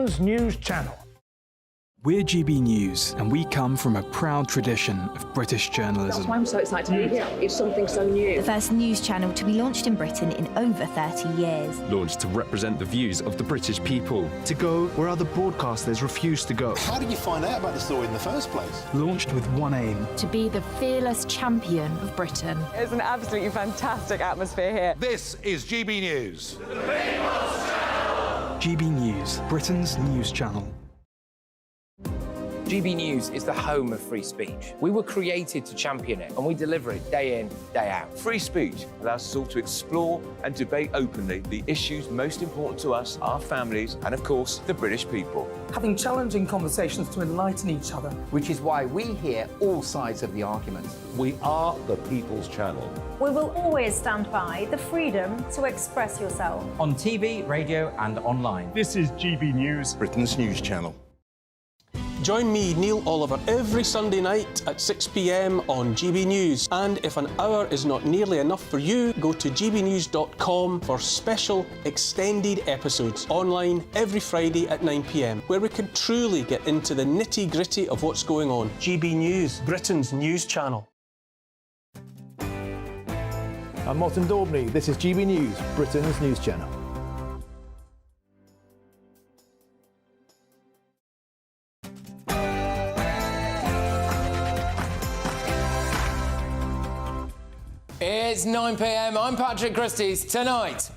Britain's news channel. We're GB News, and we come from a proud tradition of British journalism. That's why I'm so excited to be here. It's something so new. The first news channel to be launched in Britain in over 30 years. Launched to represent the views of the British people. To go where other broadcasters refuse to go. How did you find out about the story in the first place? Launched with one aim. To be the fearless champion of Britain. It's an absolutely fantastic atmosphere here. This is GB News. GB News, Britain's news channel. GB News is the home of free speech. We were created to champion it, and we deliver it day in, day out. Free speech allows us all to explore and debate openly the issues most important to us, our families, and of course, the British people. Having challenging conversations to enlighten each other. Which is why we hear all sides of the argument. We are the People's Channel. We will always stand by the freedom to express yourself. On TV, radio and online. This is GB News, Britain's news channel. Join me, Neil Oliver, every Sunday night at 6 p.m. on GB News. And if an hour is not nearly enough for you, go to gbnews.com for special extended episodes online every Friday at 9 p.m, where we can truly get into the nitty-gritty of what's going on. GB News, Britain's news channel. I'm Martin Daubney. This is GB News, Britain's news channel. It's 9 p.m. I'm Patrick Christys. Tonight.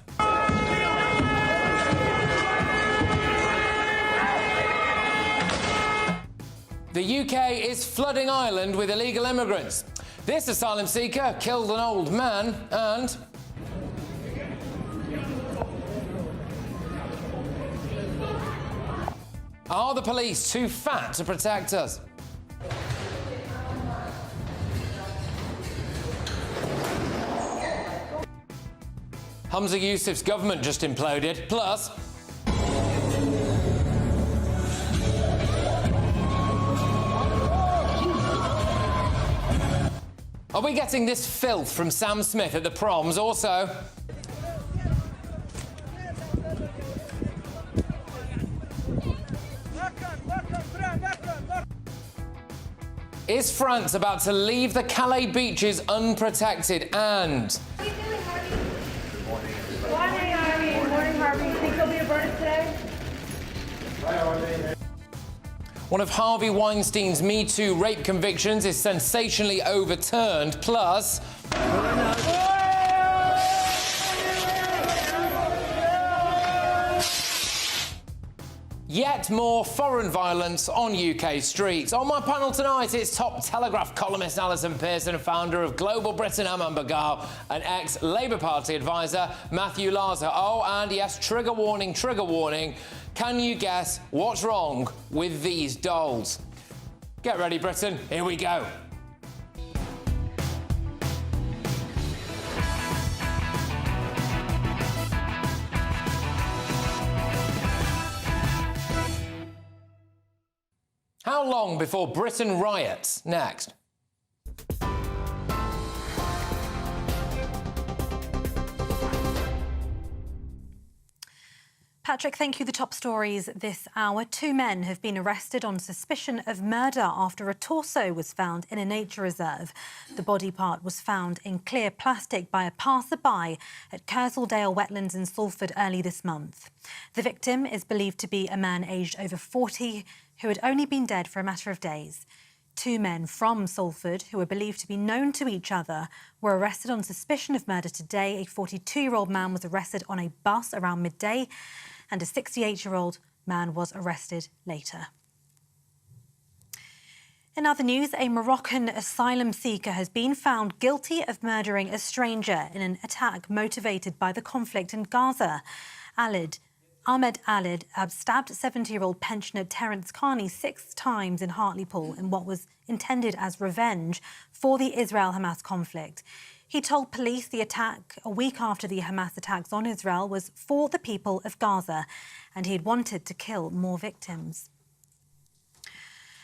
The UK is flooding Ireland with illegal immigrants. This asylum seeker killed an old man and... Are the police too fat to protect us? Hamza Yousaf's government just imploded. Plus... Are we getting this filth from Sam Smith at the proms? Also... Is France about to leave the Calais beaches unprotected? And... Morning, Harvey. Think there'll be a verdict today? One of Harvey Weinstein's Me Too rape convictions is sensationally overturned, plus... Yet more foreign violence on UK streets. On my panel tonight, it's top Telegraph columnist Alison Pearson, founder of Global Britain Aman Bagar, and ex-Labour Party advisor Matthew Larser. Oh, and yes, trigger warning, trigger warning. Can you guess what's wrong with these dolls? Get ready, Britain. Here we go. How long before Britain riots? Next. Patrick, thank you. The top stories this hour. 2 men have been arrested on suspicion of murder after a torso was found in a nature reserve. The body part was found in clear plastic by a passerby at Kersaldale Wetlands in Salford early this month. The victim is believed to be a man aged over 40 who had only been dead for a matter of days. 2 men from Salford, who are believed to be known to each other, were arrested on suspicion of murder today. A 42-year-old man was arrested on a bus around midday, and a 68-year-old man was arrested later. In other news, a Moroccan asylum seeker has been found guilty of murdering a stranger in an attack motivated by the conflict in Gaza. Ahmed Alid stabbed 70-year-old pensioner Terence Carney 6 times in Hartlepool in what was intended as revenge for the Israel-Hamas conflict. He told police the attack a week after the Hamas attacks on Israel was for the people of Gaza, and he had wanted to kill more victims.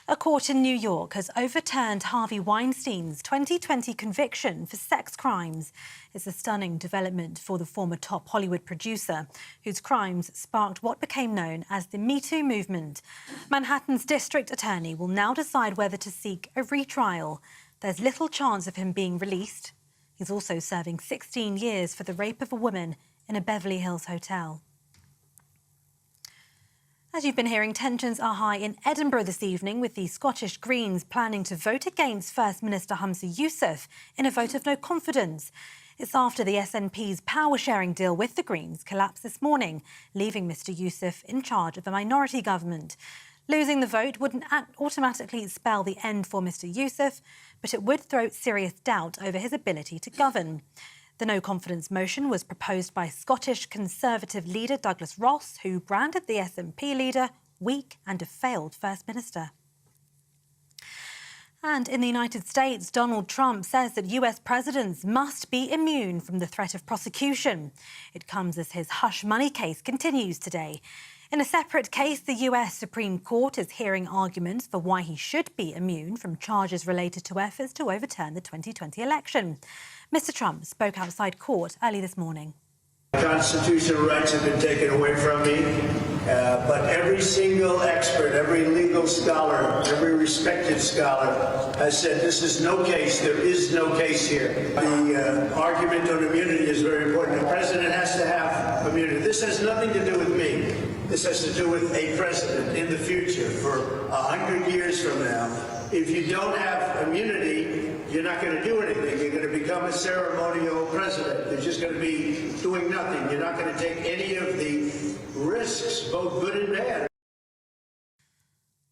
A court in New York has overturned Harvey Weinstein's 2020 conviction for sex crimes. It's a stunning development for the former top Hollywood producer, whose crimes sparked what became known as the Me Too movement. Manhattan's district attorney will now decide whether to seek a retrial. There's little chance of him being released. He's also serving 16 years for the rape of a woman in a Beverly Hills hotel. As you've been hearing, tensions are high in Edinburgh this evening, with the Scottish Greens planning to vote against First Minister Yousaf in a vote of no confidence. It's after the SNP's power-sharing deal with the Greens collapsed this morning, leaving Mr Yousaf in charge of a minority government. Losing the vote wouldn't automatically spell the end for Mr Yousaf, but it would throw serious doubt over his ability to govern. The no-confidence motion was proposed by Scottish Conservative leader Douglas Ross, who branded the SNP leader weak and a failed First Minister. And in the United States, Donald Trump says that US presidents must be immune from the threat of prosecution. It comes as his hush money case continues today. In a separate case, the US Supreme Court is hearing arguments for why he should be immune from charges related to efforts to overturn the 2020 election. Mr Trump spoke outside court early this morning. Constitutional rights have been taken away from me, but every single expert, every legal scholar, every respected scholar has said this is no case, there is no case here. The argument on immunity is very important. The president has to have immunity. This has nothing to do with me. This has to do with a president in the future, for 100 years from now. If you don't have immunity, you're not going to do anything. You're going to become a ceremonial president. You're just going to be doing nothing. You're not going to take any of the risks, both good and bad.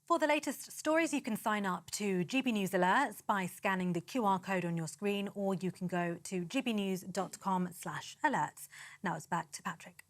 For the latest stories, you can sign up to GB News Alerts by scanning the QR code on your screen, or you can go to gbnews.com/alerts. Now it's back to Patrick.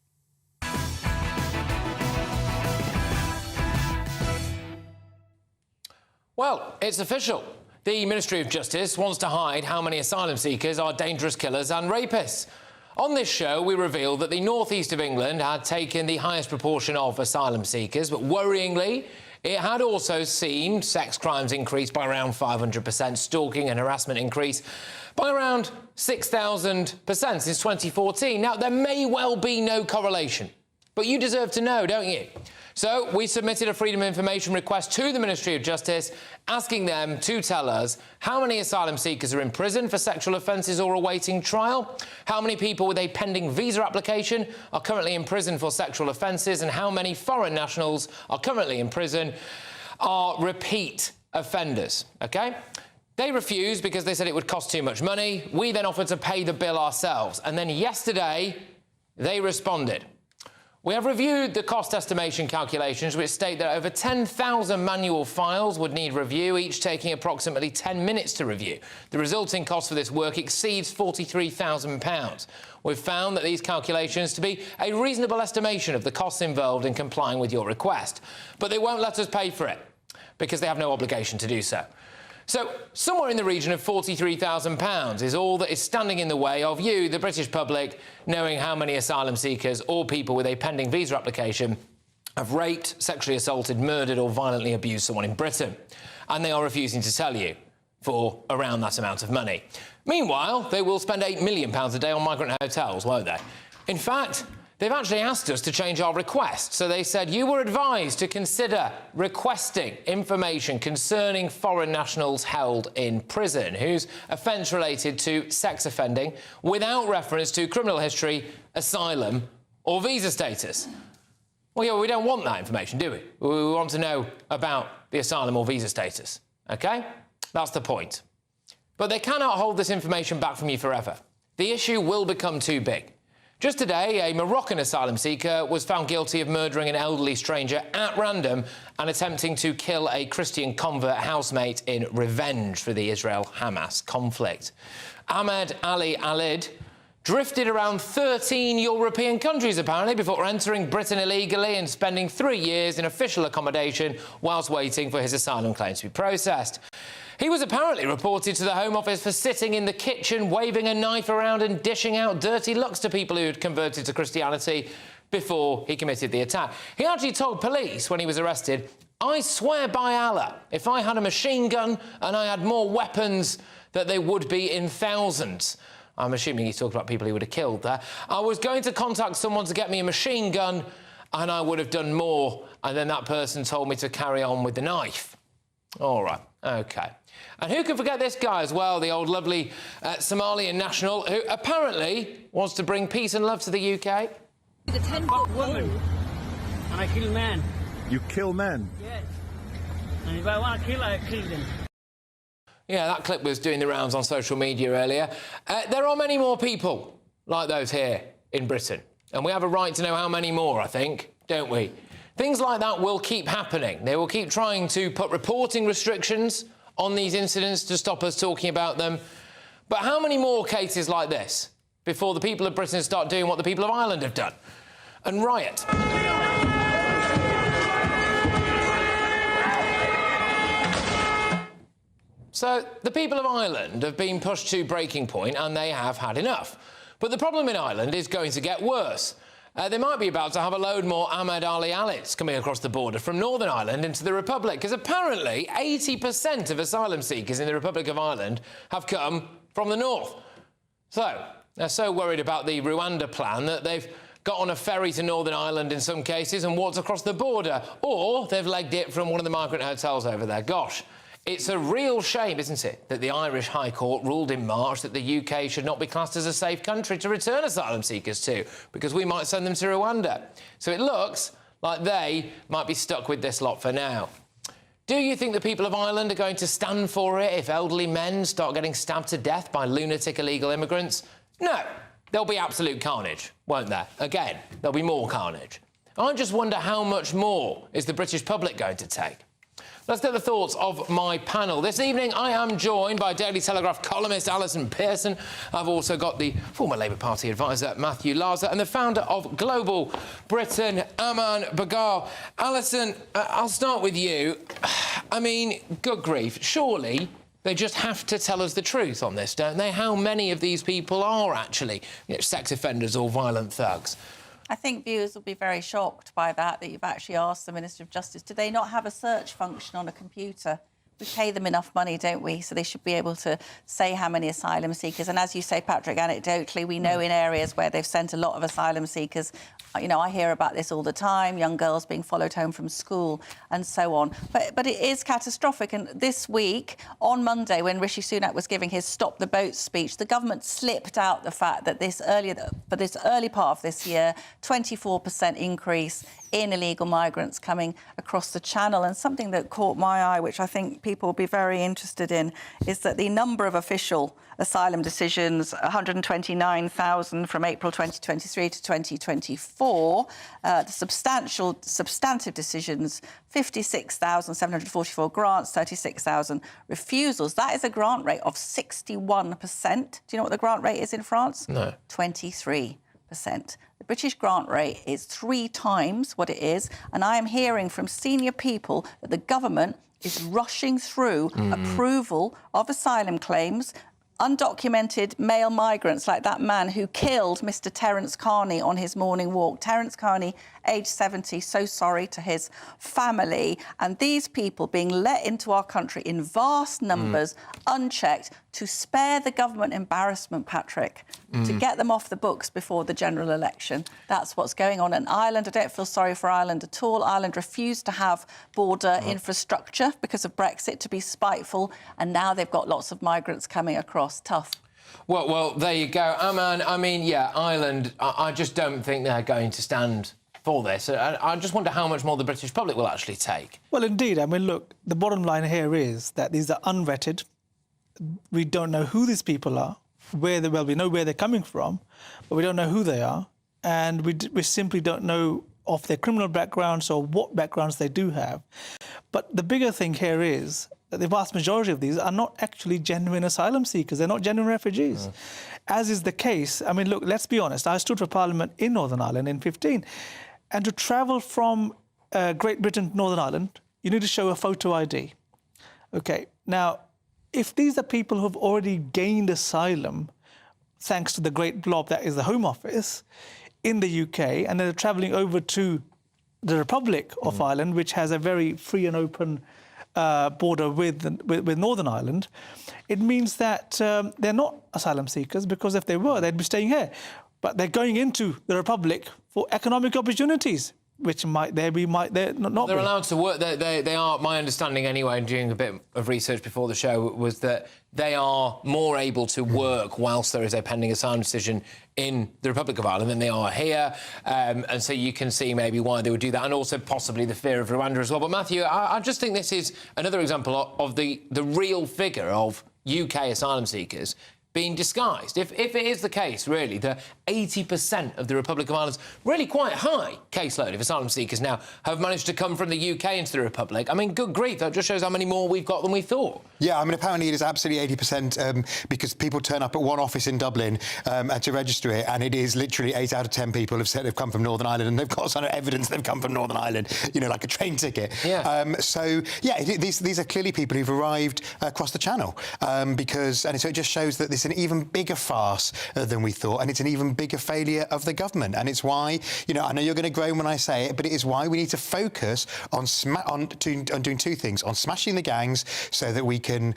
Well, it's official. The Ministry of Justice wants to hide how many asylum seekers are dangerous killers and rapists. On this show, we revealed that the northeast of England had taken the highest proportion of asylum seekers, but worryingly, it had also seen sex crimes increase by around 500%, stalking and harassment increase by around 6,000% since 2014. Now, there may well be no correlation, but you deserve to know, don't you? So we submitted a Freedom of Information request to the Ministry of Justice, asking them to tell us how many asylum seekers are in prison for sexual offences or awaiting trial, how many people with a pending visa application are currently in prison for sexual offences, and how many foreign nationals are currently in prison are repeat offenders, OK? They refused because they said it would cost too much money. We then offered to pay the bill ourselves. And then yesterday, they responded. We have reviewed the cost estimation calculations, which state that over 10,000 manual files would need review, each taking approximately 10 minutes to review. The resulting cost for this work exceeds £43,000. We've found that these calculations to be a reasonable estimation of the costs involved in complying with your request. But they won't let us pay for it, because they have no obligation to do so. So, somewhere in the region of £43,000 is all that is standing in the way of you, the British public, knowing how many asylum seekers or people with a pending visa application have raped, sexually assaulted, murdered or violently abused someone in Britain. And they are refusing to tell you for around that amount of money. Meanwhile, they will spend £8 million a day on migrant hotels, won't they? In fact, they've actually asked us to change our request. So they said you were advised to consider requesting information concerning foreign nationals held in prison whose offence related to sex offending without reference to criminal history, asylum or visa status. Well, yeah, we don't want that information, do we? We want to know about the asylum or visa status, OK? That's the point. But they cannot hold this information back from you forever. The issue will become too big. Just today, a Moroccan asylum seeker was found guilty of murdering an elderly stranger at random and attempting to kill a Christian convert housemate in revenge for the Israel-Hamas conflict. Ahmed Ali Alid drifted around 13 European countries, apparently, before entering Britain illegally and spending 3 years in official accommodation whilst waiting for his asylum claim to be processed. He was apparently reported to the Home Office for sitting in the kitchen, waving a knife around and dishing out dirty looks to people who had converted to Christianity before he committed the attack. He actually told police when he was arrested, I swear by Allah, if I had a machine gun and I had more weapons, that they would be in thousands. I'm assuming he's talking about people he would have killed there. I was going to contact someone to get me a machine gun and I would have done more, and then that person told me to carry on with the knife. All right, OK. And who can forget this guy as well, the old lovely Somalian national, who apparently wants to bring peace and love to the UK? The 10-foot woman, and I kill men. You kill men? Yes. And if I want to kill, I kill them. Yeah, that clip was doing the rounds on social media earlier. There are many more people like those here in Britain, and we have a right to know how many more, I think, don't we? Things like that will keep happening. They will keep trying to put reporting restrictions on these incidents to stop us talking about them. But how many more cases like this before the people of Britain start doing what the people of Ireland have done and riot? So the people of Ireland have been pushed to breaking point and they have had enough. But the problem in Ireland is going to get worse. They might be about to have a load more Ahmed Ali Alits coming across the border from Northern Ireland into the Republic, because apparently 80% of asylum seekers in the Republic of Ireland have come from the north. So they're so worried about the Rwanda plan that they've got on a ferry to Northern Ireland in some cases and walked across the border, or they've legged it from one of the migrant hotels over there. Gosh. It's a real shame, isn't it, that the Irish High Court ruled in March that the UK should not be classed as a safe country to return asylum seekers to, because we might send them to Rwanda. So it looks like they might be stuck with this lot for now. Do you think the people of Ireland are going to stand for it if elderly men start getting stabbed to death by lunatic illegal immigrants? No. There'll be absolute carnage, won't there? Again, there'll be more carnage. I just wonder how much more is the British public going to take? Let's get the thoughts of my panel. This evening, I am joined by Daily Telegraph columnist Alison Pearson. I've also got the former Labour Party advisor, Matthew Larser, and the founder of Global Britain, Aman Bagar. Alison, I'll start with you. I mean, good grief, surely they just have to tell us the truth on this, don't they? How many of these people are actually sex offenders or violent thugs? I think viewers will be very shocked by that you've actually asked the Minister of Justice, do they not have a search function on a computer? We pay them enough money, don't we? So they should be able to say how many asylum seekers. And as you say, Patrick, anecdotally, we know in areas where they've sent a lot of asylum seekers, you know, I hear about this all the time, young girls being followed home from school and so on. But it is catastrophic. And this week, on Monday, when Rishi Sunak was giving his Stop the Boat speech, the government slipped out the fact that for this early part of this year, 24% increase in illegal migrants coming across the Channel. And something that caught my eye, which I think people will be very interested in, is that the number of official asylum decisions, 129,000 from April 2023 to 2024. The substantive decisions, 56,744 grants, 36,000 refusals. That is a grant rate of 61%. Do you know what the grant rate is in France? No. 23%. The British grant rate is 3 times what it is, and I am hearing from senior people that the government is rushing through approval of asylum claims. Undocumented male migrants like that man who killed Mr. Terence Carney on his morning walk. Terence Carney, age 70, so sorry to his family. And these people being let into our country in vast numbers, unchecked, to spare the government embarrassment, Patrick, to get them off the books before the general election. That's what's going on in Ireland. I don't feel sorry for Ireland at all. Ireland refused to have border infrastructure because of Brexit, to be spiteful, and now they've got lots of migrants coming across. Tough. Well, there you go. Aman, I mean, yeah, Ireland, I just don't think they're going to stand for this. I just wonder how much more the British public will actually take. Well, indeed. I mean, look, the bottom line here is that these are unvetted. We don't know who these people are, we know where they're coming from, but we don't know who they are, and we simply don't know of their criminal backgrounds or what backgrounds they do have. But the bigger thing here is that the vast majority of these are not actually genuine asylum seekers. They're not genuine refugees. As is the case, I mean, look, let's be honest. I stood for Parliament in Northern Ireland in 2015, and to travel from Great Britain to Northern Ireland, you need to show a photo ID. OK, now, if these are people who have already gained asylum, thanks to the great blob that is the Home Office, in the UK, and they're travelling over to the Republic of Ireland, which has a very free and open border with Northern Ireland, it means that they're not asylum seekers, because if they were, they'd be staying here. But they're going into the Republic for economic opportunities, which they're not. They're allowed to work. They are. My understanding, anyway, and doing a bit of research before the show, was that they are more able to work whilst there is a pending asylum decision in the Republic of Ireland than they are here, and so you can see maybe why they would do that, and also possibly the fear of Rwanda as well. But Matthew, I just think this is another example of the real figure of UK asylum seekers being disguised. If it is the case, really, that 80% of the Republic of Ireland's really quite high caseload of asylum seekers now have managed to come from the UK into the Republic. I mean, good grief, that just shows how many more we've got than we thought. Yeah, I mean, apparently it is absolutely 80% because people turn up at one office in Dublin to register it, and it is literally 8 out of 10 people have said they've come from Northern Ireland, and they've got some evidence they've come from Northern Ireland, you know, like a train ticket. Yeah. These are clearly people who've arrived across the Channel and so it just shows that this is an even bigger farce than we thought, and it's an even bigger failure of the government. And it's why, you know, I know you're going to groan when I say it, but it is why we need to focus on doing two things: on smashing the gangs so that we can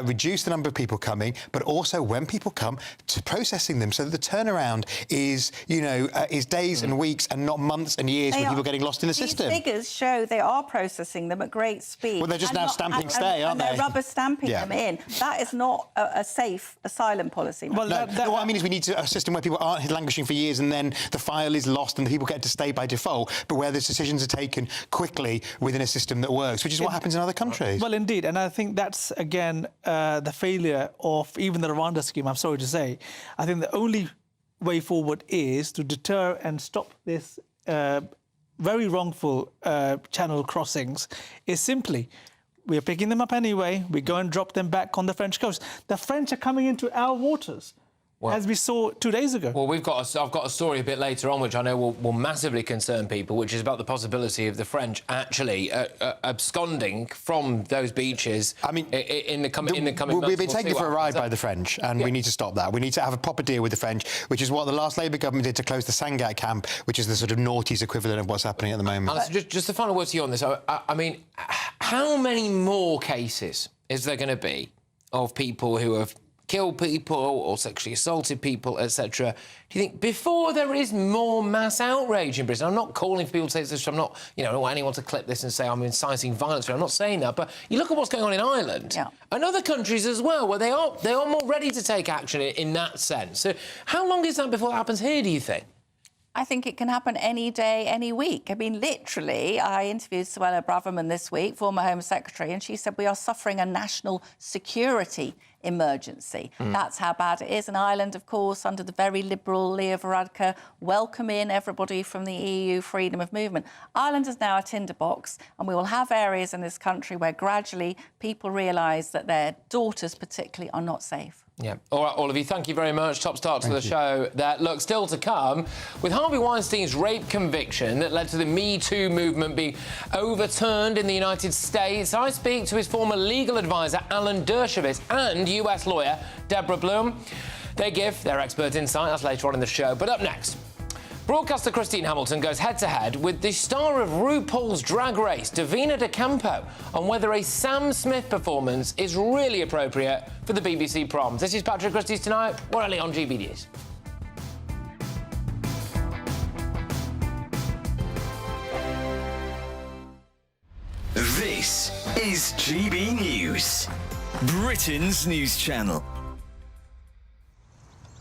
reduce the number of people coming, but also when people come, to processing them so that the turnaround is, you know, is days and weeks and not months and years when people are getting lost in the system. These figures show they are processing them at great speed. Well, they're just now stamping stay, aren't they? They're rubber stamping them in. That is not a safe asylum policy. Well, no, what I mean is we need a system where people aren't languishing for years and then the file is lost and the people get to stay by default, but where the decisions are taken quickly within a system that works, which is what happens in other countries. Well, indeed, and I think that's, again, the failure of even the Rwanda scheme, I'm sorry to say. I think the only way forward is to deter and stop this very wrongful channel crossings is simply, we're picking them up anyway, we go and drop them back on the French coast. The French are coming into our waters, as we saw 2 days ago. Well, I've got a story a bit later on, which I know will massively concern people, which is about the possibility of the French actually absconding from those beaches. I mean, in the coming months. We've been taken for a ride by the French, and we need to stop that. We need to have a proper deal with the French, which is what the last Labour government did to close the Sangatte camp, which is the sort of naughties equivalent of what's happening at the moment. Alison, just a final word to you on this. I mean, how many more cases is there going to be of people who have killed people or sexually assaulted people, etc. Do you think before there is more mass outrage in Britain? I'm not calling for people to say this. I'm not, you know, I don't want anyone to clip this and say I'm inciting violence. I'm not saying that. But you look at what's going on in Ireland and other countries as well, where they are more ready to take action in that sense. So how long is that before that happens here, do you think? I think it can happen any day, any week. I mean, literally, I interviewed Suella Braverman this week, former Home Secretary, and she said we are suffering a national security emergency. That's how bad it is. And Ireland, of course, under the very liberal Leo Varadkar, welcome in everybody from the EU freedom of movement. Ireland is now a tinderbox, and we will have areas in this country where gradually people realise that their daughters particularly are not safe. Yeah. All right, all of you, thank you very much. Top start to the show. That look still to come with Harvey Weinstein's rape conviction that led to the Me Too movement being overturned in the United States. I speak to his former legal advisor, Alan Dershowitz, and US lawyer, Deborah Bloom. They give their expert insight. That's later on in the show. But up next, broadcaster Christine Hamilton goes head-to-head with the star of RuPaul's Drag Race, Davina De Campo, on whether a Sam Smith performance is really appropriate for the BBC proms. This is Patrick Christys Tonight. We're only on GB News. This is GB News, Britain's news channel.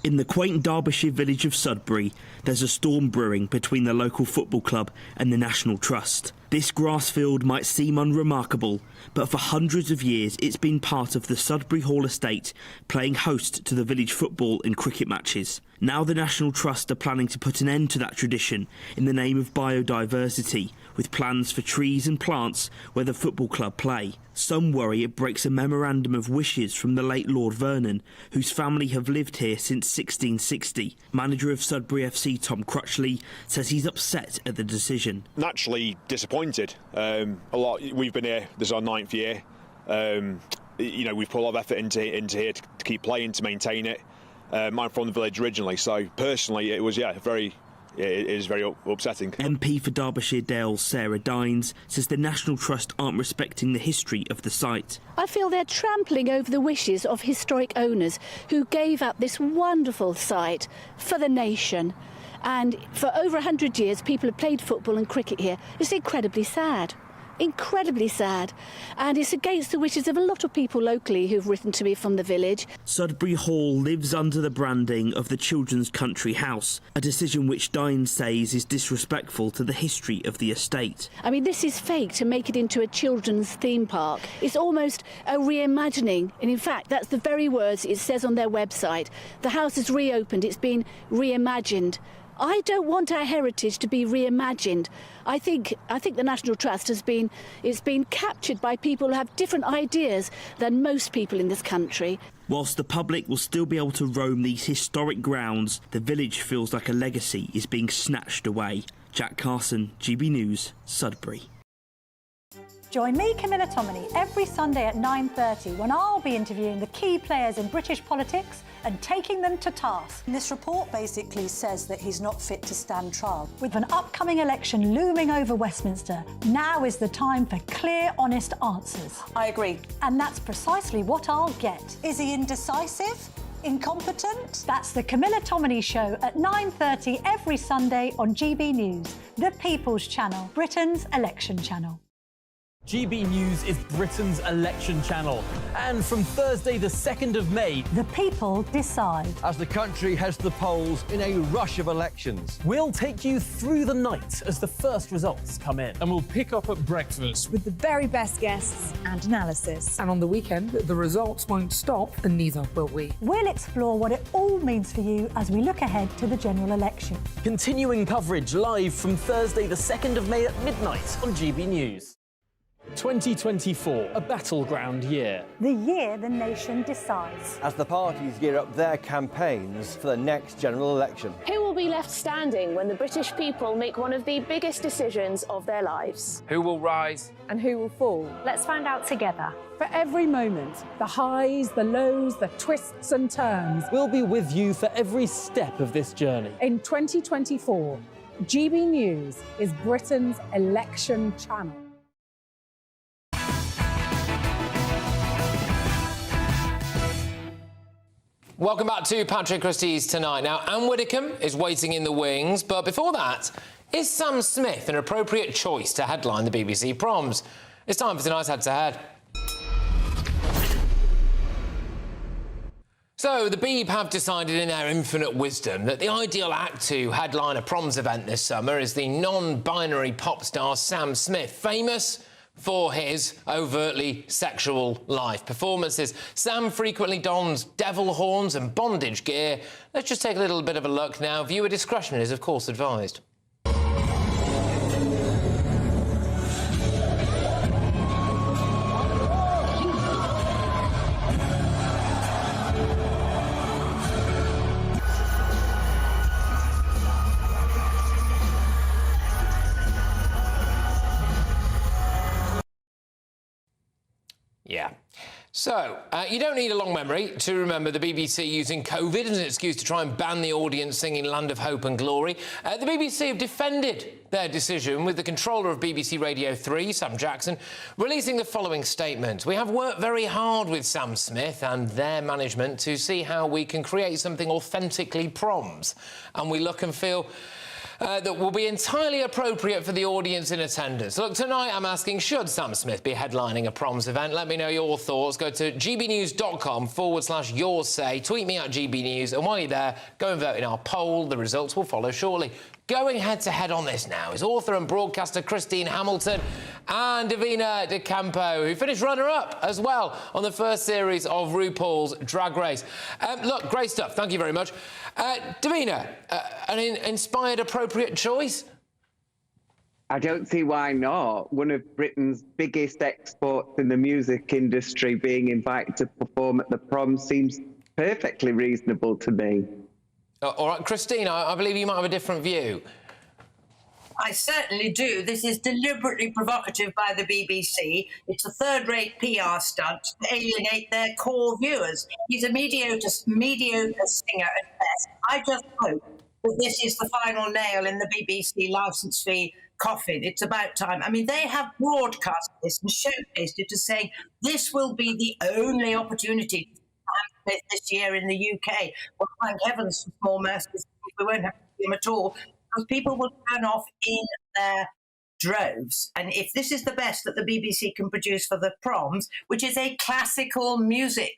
In the quaint Derbyshire village of Sudbury, there's a storm brewing between the local football club and the National Trust. This grass field might seem unremarkable, but for hundreds of years it's been part of the Sudbury Hall estate, playing host to the village football and cricket matches. Now the National Trust are planning to put an end to that tradition in the name of biodiversity, with plans for trees and plants where the football club play. Some worry it breaks a memorandum of wishes from the late Lord Vernon, whose family have lived here since 1660. Manager of Sudbury FC Tom Crutchley says he's upset at the decision. Naturally disappointed. We've been here, this is our 9th year. You know, we've put a lot of effort into here to keep playing, to maintain it. I'm from the village originally, so personally it was, very it is very upsetting. MP for Derbyshire Dale Sarah Dines says the National Trust aren't respecting the history of the site. I feel they're trampling over the wishes of historic owners who gave up this wonderful site for the nation. And for over 100 years, people have played football and cricket here. It's incredibly sad. Incredibly sad. And it's against the wishes of a lot of people locally who've written to me from the village. Sudbury Hall lives under the branding of the Children's Country House, a decision which Dines says is disrespectful to the history of the estate. I mean, this is fake to make it into a children's theme park. It's almost a reimagining. And in fact, that's the very words it says on their website. The house is reopened. It's been reimagined. I don't want our heritage to be reimagined. I think the National Trust has been captured by people who have different ideas than most people in this country. Whilst the public will still be able to roam these historic grounds, the village feels like a legacy is being snatched away. Jack Carson, GB News, Sudbury. Join me, Camilla Tominey, every Sunday at 9:30 when I'll be interviewing the key players in British politics and taking them to task. This report basically says that he's not fit to stand trial. With an upcoming election looming over Westminster, now is the time for clear, honest answers. I agree. And that's precisely what I'll get. Is he indecisive? Incompetent? That's the Camilla Tominey Show at 9:30 every Sunday on GB News, the People's Channel, Britain's election channel. GB News is Britain's election channel. And from Thursday, the 2nd of May, the people decide. As the country heads to the polls in a rush of elections, we'll take you through the night as the first results come in. And we'll pick up at breakfast with the very best guests and analysis. And on the weekend, the results won't stop, and neither will we. We'll explore what it all means for you as we look ahead to the general election. Continuing coverage live from Thursday, the 2nd of May at midnight on GB News. 2024, a battleground year. The year the nation decides. As the parties gear up their campaigns for the next general election. Who will be left standing when the British people make one of the biggest decisions of their lives? Who will rise? And who will fall? Let's find out together. For every moment, the highs, the lows, the twists and turns. We'll be with you for every step of this journey. In 2024, GB News is Britain's election channel. Welcome back to Patrick Christys Tonight. Now, Anne Widdecombe is waiting in the wings, but before that, is Sam Smith an appropriate choice to headline the BBC proms? It's time for tonight's head-to-head. So, the Beeb have decided in their infinite wisdom that the ideal act to headline a proms event this summer is the non-binary pop star Sam Smith, famous for his overtly sexual live performances. Sam frequently dons devil horns and bondage gear. Let's just take a little bit of a look now. Viewer discretion is, of course, advised. Yeah. So, you don't need a long memory to remember the BBC using COVID as an excuse to try and ban the audience singing Land of Hope and Glory. The BBC have defended their decision, with the controller of BBC Radio 3, Sam Jackson, releasing the following statement. We have worked very hard with Sam Smith and their management to see how we can create something authentically proms, and we look and feel that will be entirely appropriate for the audience in attendance. Look, tonight I'm asking, should Sam Smith be headlining a proms event? Let me know your thoughts. Go to gbnews.com/your say. Tweet me at GBNews, and while you're there, go and vote in our poll. The results will follow shortly. Going head-to-head on this now is author and broadcaster Christine Hamilton and Davina De Campo, who finished runner-up as well on the first series of RuPaul's Drag Race. Look, great stuff. Thank you very much. Davina, an inspired, appropriate choice? I don't see why not. One of Britain's biggest exports in the music industry being invited to perform at the prom seems perfectly reasonable to me. All right, Christine, I believe you might have a different view. I certainly do. This is deliberately provocative by the BBC. It's a third-rate PR stunt to alienate their core viewers. He's a mediocre singer at best. I just hope that this is the final nail in the BBC licence fee coffin. It's about time. I mean, they have broadcast this and showcased it as saying this will be the only opportunity this year in the UK. Well, thank heavens for small mercies, we won't have to see them at all, because people will turn off in their droves. And if this is the best that the BBC can produce for the proms, which is a classical music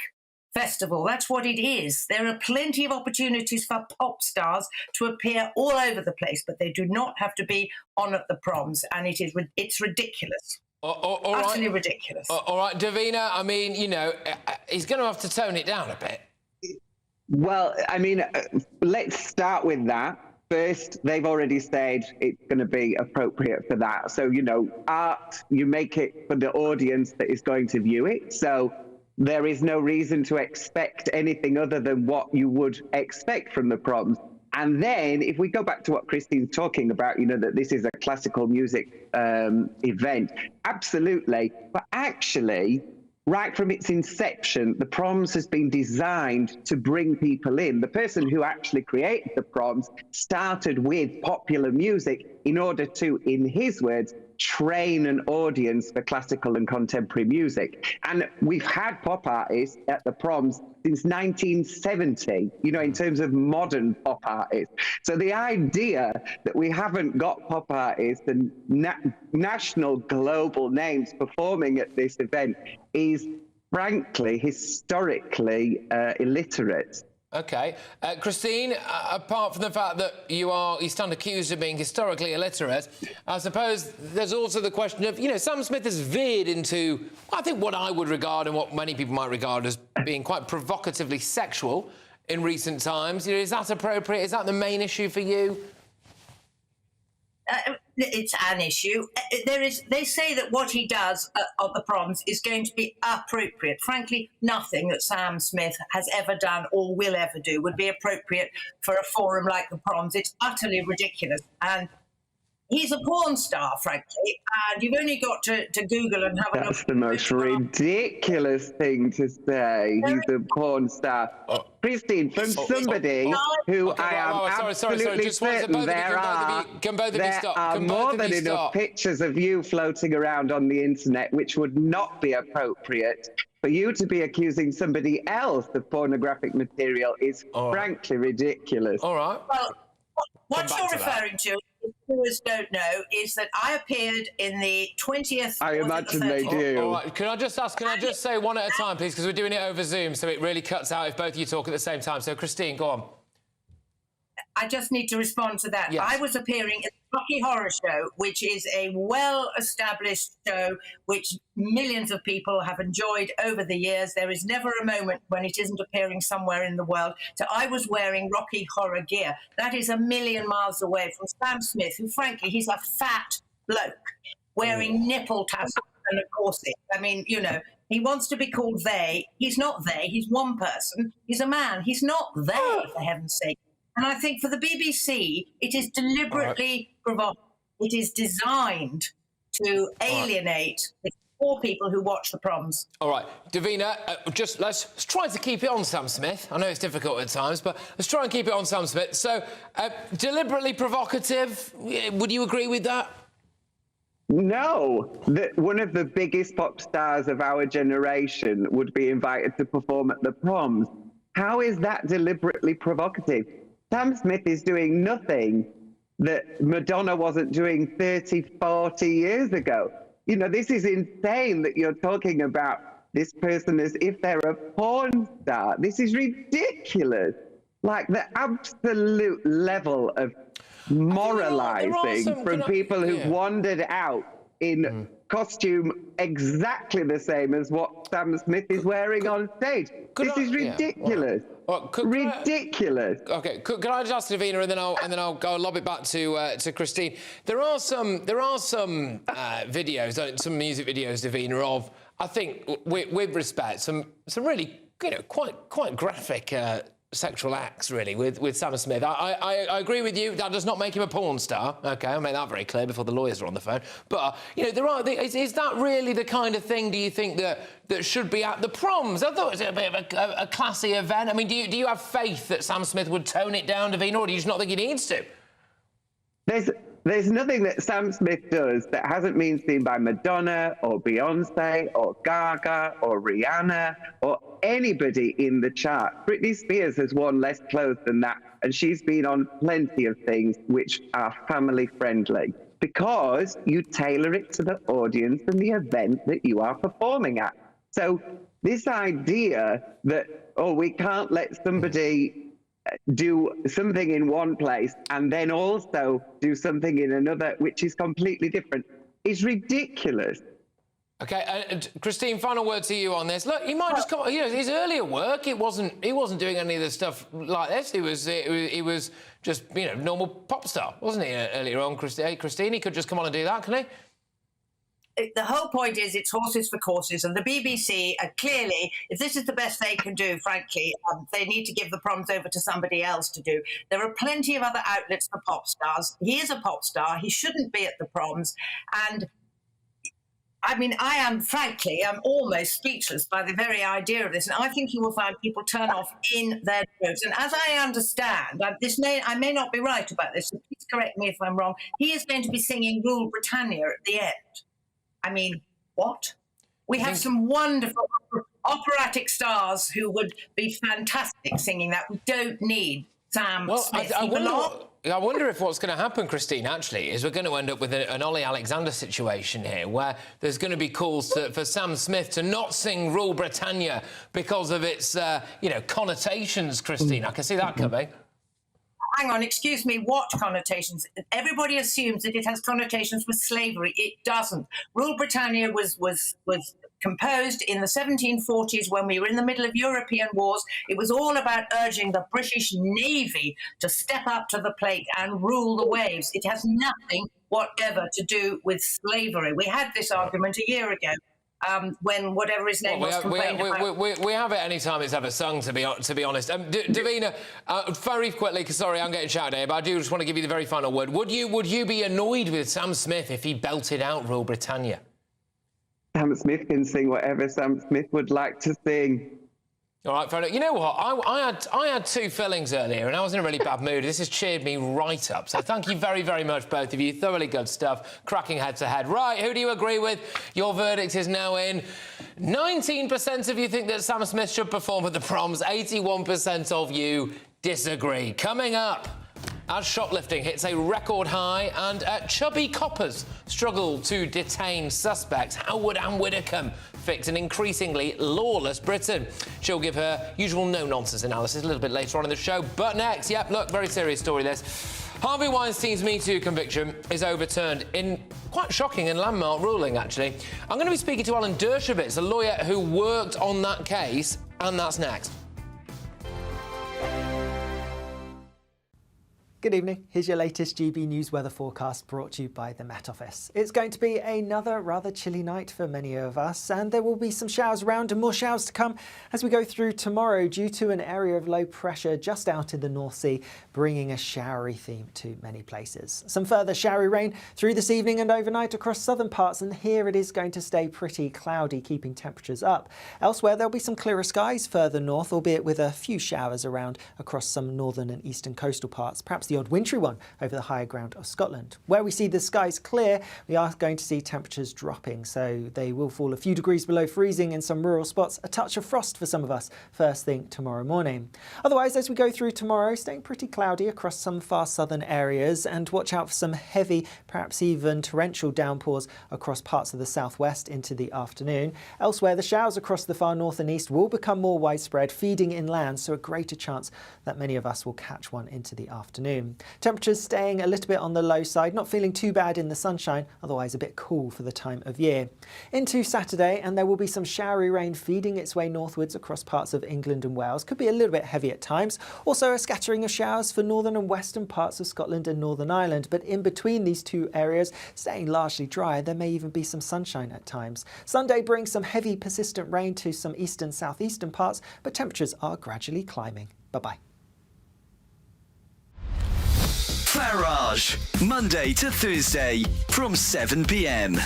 festival, that's what it is. There are plenty of opportunities for pop stars to appear all over the place, but they do not have to be on at the proms, and it's ridiculous. Utterly ridiculous. All right, Davina, I mean, you know, he's going to have to tone it down a bit. Well, I mean, let's start with that. First, they've already said it's going to be appropriate for that. So, you know, art, you make it for the audience that is going to view it. So there is no reason to expect anything other than what you would expect from the proms. And then if we go back to what Christy's talking about, you know, that this is a classical music event, absolutely. But actually, right from its inception, the proms has been designed to bring people in. The person who actually created the proms started with popular music in order to, in his words, train an audience for classical and contemporary music. And we've had pop artists at the proms since 1970, you know, in terms of modern pop artists. So the idea that we haven't got pop artists and national global names performing at this event is frankly historically illiterate. OK. Christine, apart from the fact that you stand accused of being historically illiterate, I suppose there's also the question of, you know, Sam Smith has veered into, I think, what I would regard and what many people might regard as being quite provocatively sexual in recent times. You know, is that appropriate? Is that the main issue for you? It's an issue. They say that what he does at the proms is going to be appropriate. Frankly, nothing that Sam Smith has ever done or will ever do would be appropriate for a forum like the proms. It's utterly ridiculous. And he's a porn star, frankly, and you've only got to Google and have a look. That's the most ridiculous thing to say. He's a porn star. Christine, from somebody who I am absolutely certain there are more than enough pictures of you floating around on the internet which would not be appropriate. For you to be accusing somebody else of pornographic material is frankly ridiculous. All right. Well, what you're referring to, if viewers don't know, is that I appeared in the 20th... I imagine they do. All right, can I just say one at a time, please, because we're doing it over Zoom, so it really cuts out if both of you talk at the same time. So, Christine, go on. I just need to respond to that. Yes. I was appearing in the Rocky Horror Show, which is a well-established show which millions of people have enjoyed over the years. There is never a moment when it isn't appearing somewhere in the world. So I was wearing Rocky Horror gear. That is a million miles away from Sam Smith, who, frankly, he's a fat bloke wearing nipple tassels and a corset. I mean, you know, he wants to be called they. He's not they. He's one person. He's a man. He's not they, for heaven's sake. And I think for the BBC, it is deliberately provocative. It is designed to alienate the poor people who watch the proms. All right, Davina, let's try to keep it on Sam Smith. I know it's difficult at times, but let's try and keep it on Sam Smith. So, deliberately provocative, would you agree with that? No, one of the biggest pop stars of our generation would be invited to perform at the proms. How is that deliberately provocative? Sam Smith is doing nothing that Madonna wasn't doing 30, 40 years ago. You know, this is insane that you're talking about this person as if they're a porn star. This is ridiculous. Like the absolute level of moralizing from people who've wandered out in costume exactly the same as what Sam Smith is wearing on stage. This is ridiculous. Ridiculous. Okay, could I just ask Davina, and then I'll go lob it back to Christine. There are some videos, some music videos, Davina, of, I think, with respect, some really, you know, quite graphic sexual acts, really, with Sam Smith. I agree with you. That does not make him a porn star. OK, I made that very clear before the lawyers are on the phone. But, you know, is that really the kind of thing, do you think, that should be at the proms? I thought it was a bit of a classy event. I mean, do you have faith that Sam Smith would tone it down, Davina, or do you just not think he needs to? There's nothing that Sam Smith does that hasn't been seen by Madonna or Beyonce or Gaga or Rihanna or anybody in the chart. Britney Spears has worn less clothes than that, and she's been on plenty of things which are family friendly, because you tailor it to the audience and the event that you are performing at. So this idea that, oh, we can't let somebody do something in one place and then also do something in another, which is completely different, is ridiculous. OK, and Christine, final word to you on this. Look, he might just come. You know, his earlier work, he wasn't doing any of the stuff like this. He was just, you know, normal pop star, wasn't he? Earlier on, Christine, he could just come on and do that, can he? The whole point is it's horses for courses, and the BBC clearly, if this is the best they can do, frankly, they need to give the proms over to somebody else to do. There are plenty of other outlets for pop stars. He is a pop star. He shouldn't be at the proms. And I mean, I'm almost speechless by the very idea of this. And I think you will find people turn off in their droves. And as I understand, I may not be right about this, so please correct me if I'm wrong, he is going to be singing Rule Britannia at the end. I mean, what? We have some wonderful operatic stars who would be fantastic singing that. We don't need Sam Smith. I wonder if what's going to happen, Christine, actually, is we're going to end up with an Ollie Alexander situation here, where there's going to be calls for Sam Smith to not sing Rule Britannia because of its, connotations, Christine. I can see that coming. Hang on, excuse me, what connotations? Everybody assumes that it has connotations with slavery. It doesn't. Rule Britannia was composed in the 1740s when we were in the middle of European wars. It was all about urging the British Navy to step up to the plate and rule the waves. It has nothing whatever to do with slavery. We had this argument a year ago. When whatever his name was complained about. We have it any time it's ever sung, to be honest. Davina, very quickly, because sorry, I'm getting shouted at, but I do just want to give you the very final word. Would you be annoyed with Sam Smith if he belted out Rule Britannia? Sam Smith can sing whatever Sam Smith would like to sing. All right, fair enough. You know what? I had two fillings earlier, and I was in a really bad mood. This has cheered me right up. So thank you very, very much, both of you. Thoroughly good stuff. Cracking head-to-head. Right, who do you agree with? Your verdict is now in. 19% of you think that Sam Smith should perform at the proms. 81% of you disagree. Coming up, as shoplifting hits a record high and chubby coppers struggle to detain suspects, how would Anne Widdecombe fix an increasingly lawless Britain? She'll give her usual no-nonsense analysis a little bit later on in the show. But next, look, very serious story this. Harvey Weinstein's Me Too conviction is overturned in quite shocking and landmark ruling, actually. I'm going to be speaking to Alan Dershowitz, a lawyer who worked on that case, and that's next. Good evening. Here's your latest GB News weather forecast brought to you by the Met Office. It's going to be another rather chilly night for many of us, and there will be some showers around and more showers to come as we go through tomorrow due to an area of low pressure just out in the North Sea, bringing a showery theme to many places. Some further showery rain through this evening and overnight across southern parts, and here it is going to stay pretty cloudy, keeping temperatures up. Elsewhere, there'll be some clearer skies further north, albeit with a few showers around across some northern and eastern coastal parts, perhaps the odd wintry one over the higher ground of Scotland. Where we see the skies clear, we are going to see temperatures dropping, so they will fall a few degrees below freezing in some rural spots, a touch of frost for some of us first thing tomorrow morning. Otherwise, as we go through tomorrow, staying pretty cloudy across some far southern areas, and watch out for some heavy, perhaps even torrential downpours across parts of the southwest into the afternoon. Elsewhere, the showers across the far north and east will become more widespread, feeding inland, so a greater chance that many of us will catch one into the afternoon. Temperatures staying a little bit on the low side, not feeling too bad in the sunshine, otherwise a bit cool for the time of year. Into Saturday, and there will be some showery rain feeding its way northwards across parts of England and Wales. Could be a little bit heavy at times. Also a scattering of showers for northern and western parts of Scotland and Northern Ireland, but in between these two areas, staying largely dry. There may even be some sunshine at times. Sunday brings some heavy persistent rain to some eastern southeastern parts, but temperatures are gradually climbing. Bye-bye. Farage, Monday to Thursday from 7 p.m.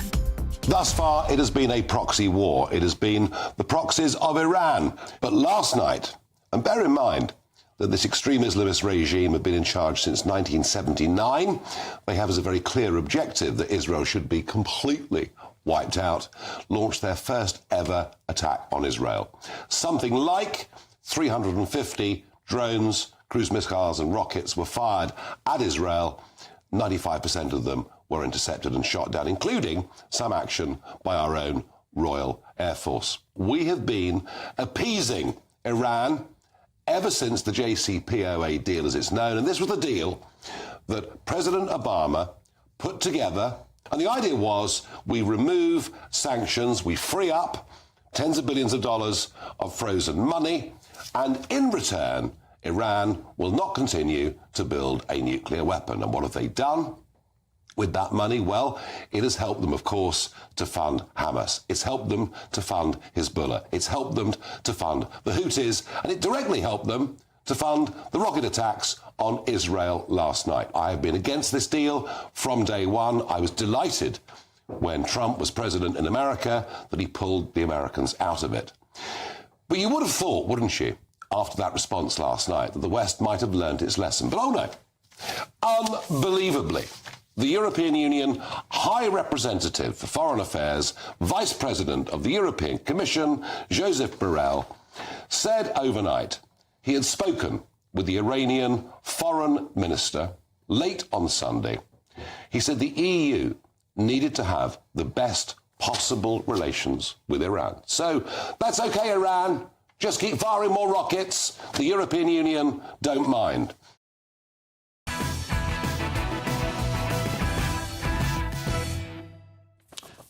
Thus far, it has been a proxy war. It has been the proxies of Iran. But last night, and bear in mind that this extreme Islamist regime have been in charge since 1979, they have as a very clear objective that Israel should be completely wiped out, launched their first ever attack on Israel. Something like 350 drones, cruise missiles and rockets were fired at Israel. 95% of them were intercepted and shot down, including some action by our own Royal Air Force. We have been appeasing Iran ever since the JCPOA deal as it's known, and this was the deal that President Obama put together, and the idea was we remove sanctions, we free up tens of billions of dollars of frozen money, and in return, Iran will not continue to build a nuclear weapon. And what have they done with that money? Well, it has helped them, of course, to fund Hamas. It's helped them to fund Hezbollah. It's helped them to fund the Houthis. And it directly helped them to fund the rocket attacks on Israel last night. I have been against this deal from day one. I was delighted when Trump was president in America that he pulled the Americans out of it. But you would have thought, wouldn't you, after that response last night, that the West might have learned its lesson. But oh no. Unbelievably, the European Union High Representative for Foreign Affairs, Vice President of the European Commission, Joseph Borrell, said overnight he had spoken with the Iranian Foreign Minister late on Sunday. He said the EU needed to have the best possible relations with Iran. So that's okay, Iran. Just keep firing more rockets. The European Union don't mind.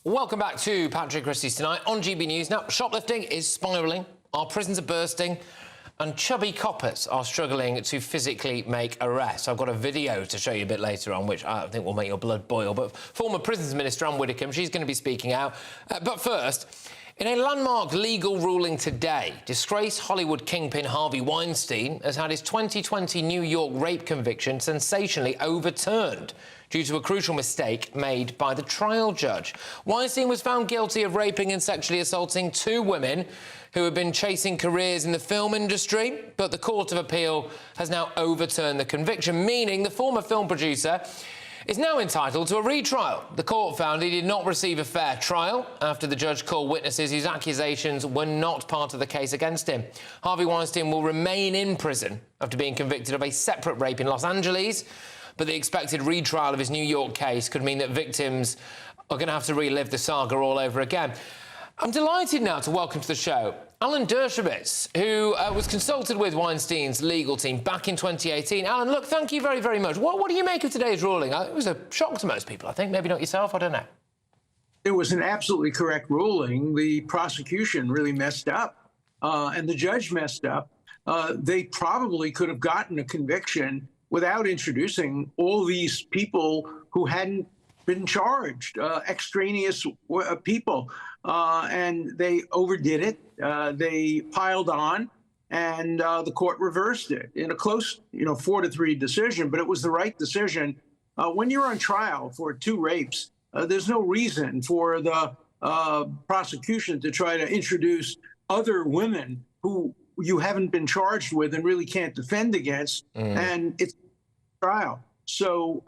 Welcome back to Patrick Christys tonight on GB News. Now, shoplifting is spiralling, our prisons are bursting, and chubby coppers are struggling to physically make arrests. I've got a video to show you a bit later on, which I think will make your blood boil. But former Prisons Minister Anne Widdecombe, she's going to be speaking out. But first, in a landmark legal ruling today, disgraced Hollywood kingpin Harvey Weinstein has had his 2020 New York rape conviction sensationally overturned due to a crucial mistake made by the trial judge. Weinstein was found guilty of raping and sexually assaulting 2 women who had been chasing careers in the film industry, but the Court of Appeal has now overturned the conviction, meaning the former film producer is now entitled to a retrial. The court found he did not receive a fair trial after the judge called witnesses whose accusations were not part of the case against him. Harvey Weinstein will remain in prison after being convicted of a separate rape in Los Angeles, but the expected retrial of his New York case could mean that victims are going to have to relive the saga all over again. I'm delighted now to welcome to the show Alan Dershowitz, who was consulted with Weinstein's legal team back in 2018. Alan, look, thank you very, very much. What do you make of today's ruling? It was a shock to most people, I think. Maybe not yourself, I don't know. It was an absolutely correct ruling. The prosecution really messed up, and the judge messed up. They probably could have gotten a conviction without introducing all these people who hadn't been charged, extraneous people. And they overdid it. They piled on, and the court reversed it in a close, 4-3 decision. But it was the right decision. When you're on trial for 2 rapes, there's no reason for the prosecution to try to introduce other women who you haven't been charged with and really can't defend against. And it's trial. So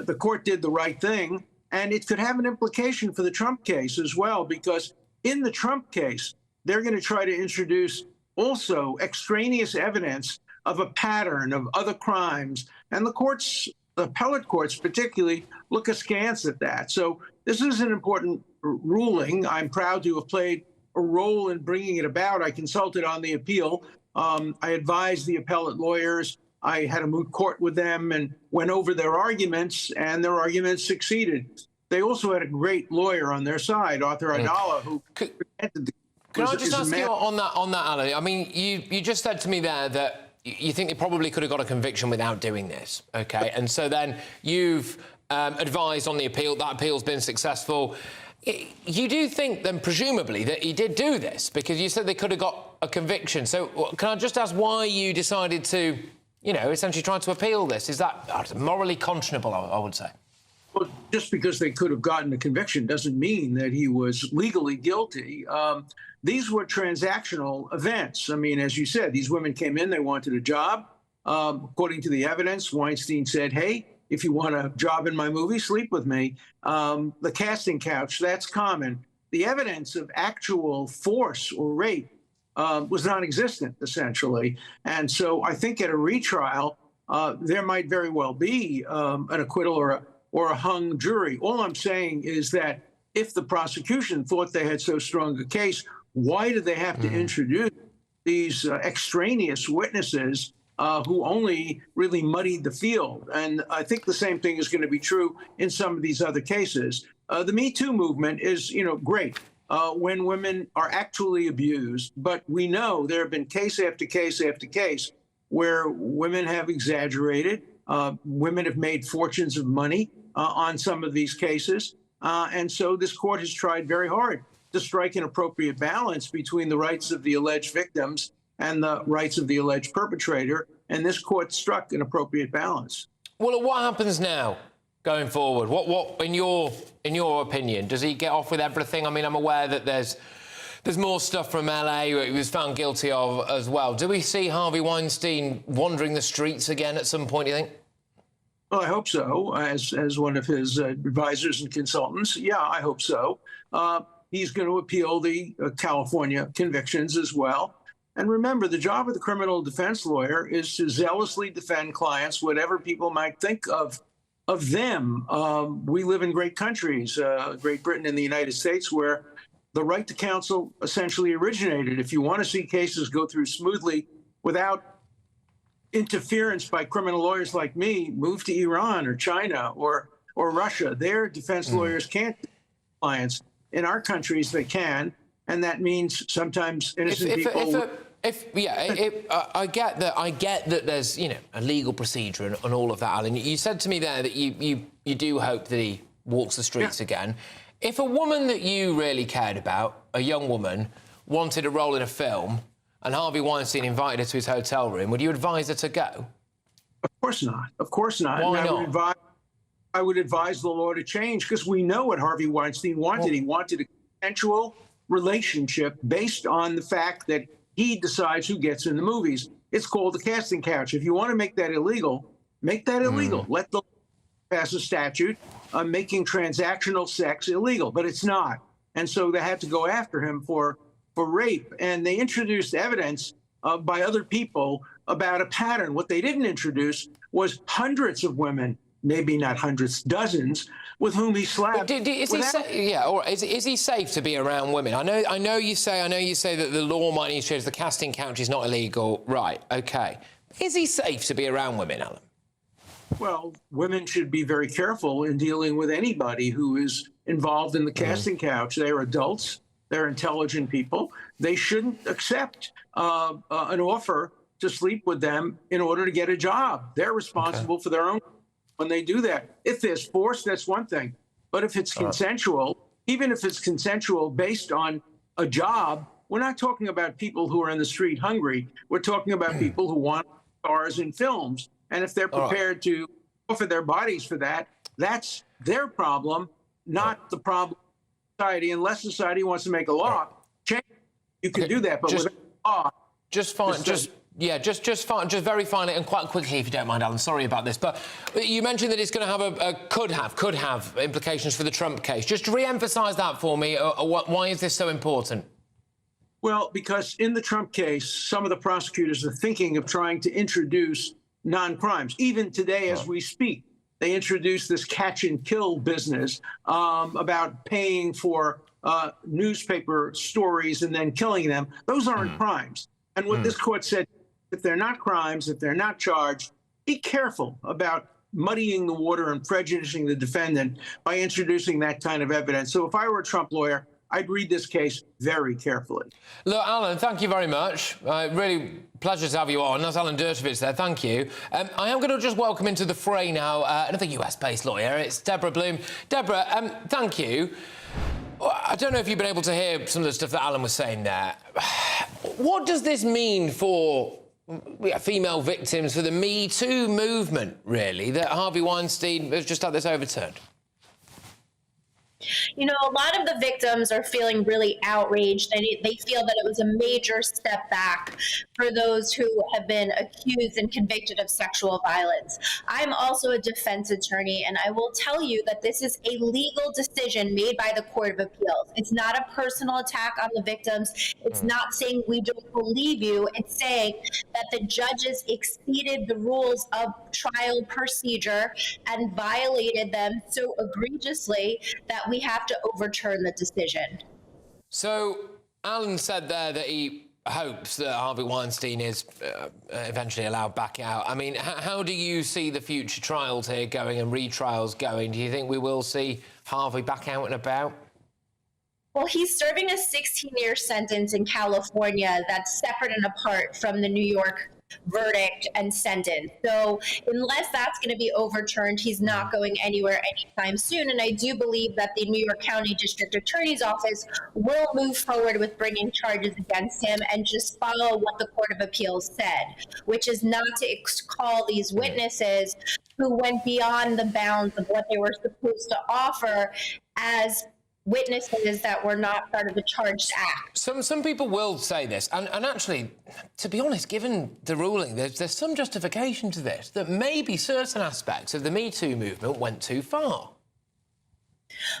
the court did the right thing, and it could have an implication for the Trump case as well, because in the Trump case, they're going to try to introduce also extraneous evidence of a pattern of other crimes. And the courts, the appellate courts particularly, look askance at that. So this is an important ruling. I'm proud to have played a role in bringing it about. I consulted on the appeal. I advised the appellate lawyers. I had a moot court with them and went over their arguments, and their arguments succeeded. They also had a great lawyer on their side, Arthur Adala, who presented the... Can I just ask you on that, Alan? I mean, you just said to me there that you think they probably could have got a conviction without doing this, OK? And so then you've advised on the appeal. That appeal's been successful. You do think, then, presumably, that he did do this, because you said they could have got a conviction. So can I just ask why you decided to, you know, essentially trying to appeal this. Is that morally conscionable, I would say? Well, just because they could have gotten a conviction doesn't mean that he was legally guilty. These were transactional events. I mean, as you said, these women came in, they wanted a job. According to the evidence, Weinstein said, hey, if you want a job in my movie, sleep with me. The casting couch, that's common. The evidence of actual force or rape was non-existent, essentially. And so I think at a retrial, there might very well be an acquittal or a hung jury. All I'm saying is that if the prosecution thought they had so strong a case, why did they have to introduce these extraneous witnesses who only really muddied the field? And I think the same thing is going to be true in some of these other cases. The Me Too movement is, great when women are actually abused, but we know there have been case after case after case where women have exaggerated, women have made fortunes of money on some of these cases. And so this court has tried very hard to strike an appropriate balance between the rights of the alleged victims and the rights of the alleged perpetrator. And this court struck an appropriate balance. Well, what happens now going forward? What in your opinion, does he get off with everything? I mean, I'm aware that there's more stuff from LA where he was found guilty of as well. Do we see Harvey Weinstein wandering the streets again at some point, do you think? Well, I hope so, as one of his advisors and consultants. Yeah, I hope so. He's going to appeal the California convictions as well. And remember, the job of the criminal defense lawyer is to zealously defend clients, whatever people might think of them. We live in great countries, Great Britain and the United States, where the right to counsel essentially originated. If you want to see cases go through smoothly without interference by criminal lawyers like me, move to Iran or China or Russia. Their defense lawyers can't defend clients. In our countries, they can, and that means sometimes innocent people. I get that there's a legal procedure and all of that, Alan. You said to me there that you do hope that he walks the streets again. If a woman that you really cared about, a young woman, wanted a role in a film, and Harvey Weinstein invited her to his hotel room, would you advise her to go? Of course not. Of course not. Why and not? I would advise the law to change, because we know what Harvey Weinstein wanted. He wanted a consensual relationship based on the fact that he decides who gets in the movies. It's called the casting couch. If you want to make that illegal, make that illegal. Let the pass a statute making transactional sex illegal, but it's not. And so they had to go after him for rape. And they introduced evidence by other people about a pattern. What they didn't introduce was hundreds of women, maybe not hundreds, dozens, with whom he slept. Is he safe to be around women? I know you say that the law might need to change. The casting couch is not illegal, right? Okay. Is he safe to be around women, Alan? Well, women should be very careful in dealing with anybody who is involved in the casting couch. They're adults. They're intelligent people. They shouldn't accept an offer to sleep with them in order to get a job. They're responsible for their own when they do that. If there's force, that's one thing. But if it's consensual, even if it's consensual based on a job, we're not talking about people who are in the street hungry. We're talking about people who want stars in films. And if they're prepared to offer their bodies for that, that's their problem, not the problem of society. Unless society wants to make a law, change, you can do that. But with a law, just very finally and quite quickly, if you don't mind, Alan. Sorry about this, but you mentioned that it's going to have could have implications for the Trump case. Just to re-emphasise that for me. Why is this so important? Well, because in the Trump case, some of the prosecutors are thinking of trying to introduce non-crimes. Even today, as we speak, they introduced this catch and kill business about paying for newspaper stories and then killing them. Those aren't crimes. And what this court said, if they're not crimes, if they're not charged, be careful about muddying the water and prejudicing the defendant by introducing that kind of evidence. So if I were a Trump lawyer, I'd read this case very carefully. Look, Alan, thank you very much. Really pleasure to have you on. That's Alan Dershowitz there. Thank you. I am going to just welcome into the fray now another US-based lawyer. It's Deborah Bloom. Deborah, thank you. I don't know if you've been able to hear some of the stuff that Alan was saying there. What does this mean for female victims for the Me Too movement, really, that Harvey Weinstein has just had this overturned? You know, a lot of the victims are feeling really outraged. They feel that it was a major step back for those who have been accused and convicted of sexual violence. I'm also a defense attorney, and I will tell you that this is a legal decision made by the Court of Appeals. It's not a personal attack on the victims. It's not saying we don't believe you. It's saying that the judges exceeded the rules of trial procedure and violated them so egregiously that we have to overturn the decision. So Alan said there that he hopes that Harvey Weinstein is eventually allowed back out. I mean, how do you see the future trials here going and retrials going? Do you think we will see Harvey back out and about? Well, he's serving a 16-year sentence in California that's separate and apart from the New York verdict and sentence. So unless that's going to be overturned, he's not going anywhere anytime soon. And I do believe that the New York County District Attorney's Office will move forward with bringing charges against him and just follow what the Court of Appeals said, which is not to call these witnesses who went beyond the bounds of what they were supposed to offer as witnesses that were not part of the charged act. Some people will say this, and actually, to be honest, given the ruling, there's some justification to this, that maybe certain aspects of the Me Too movement went too far.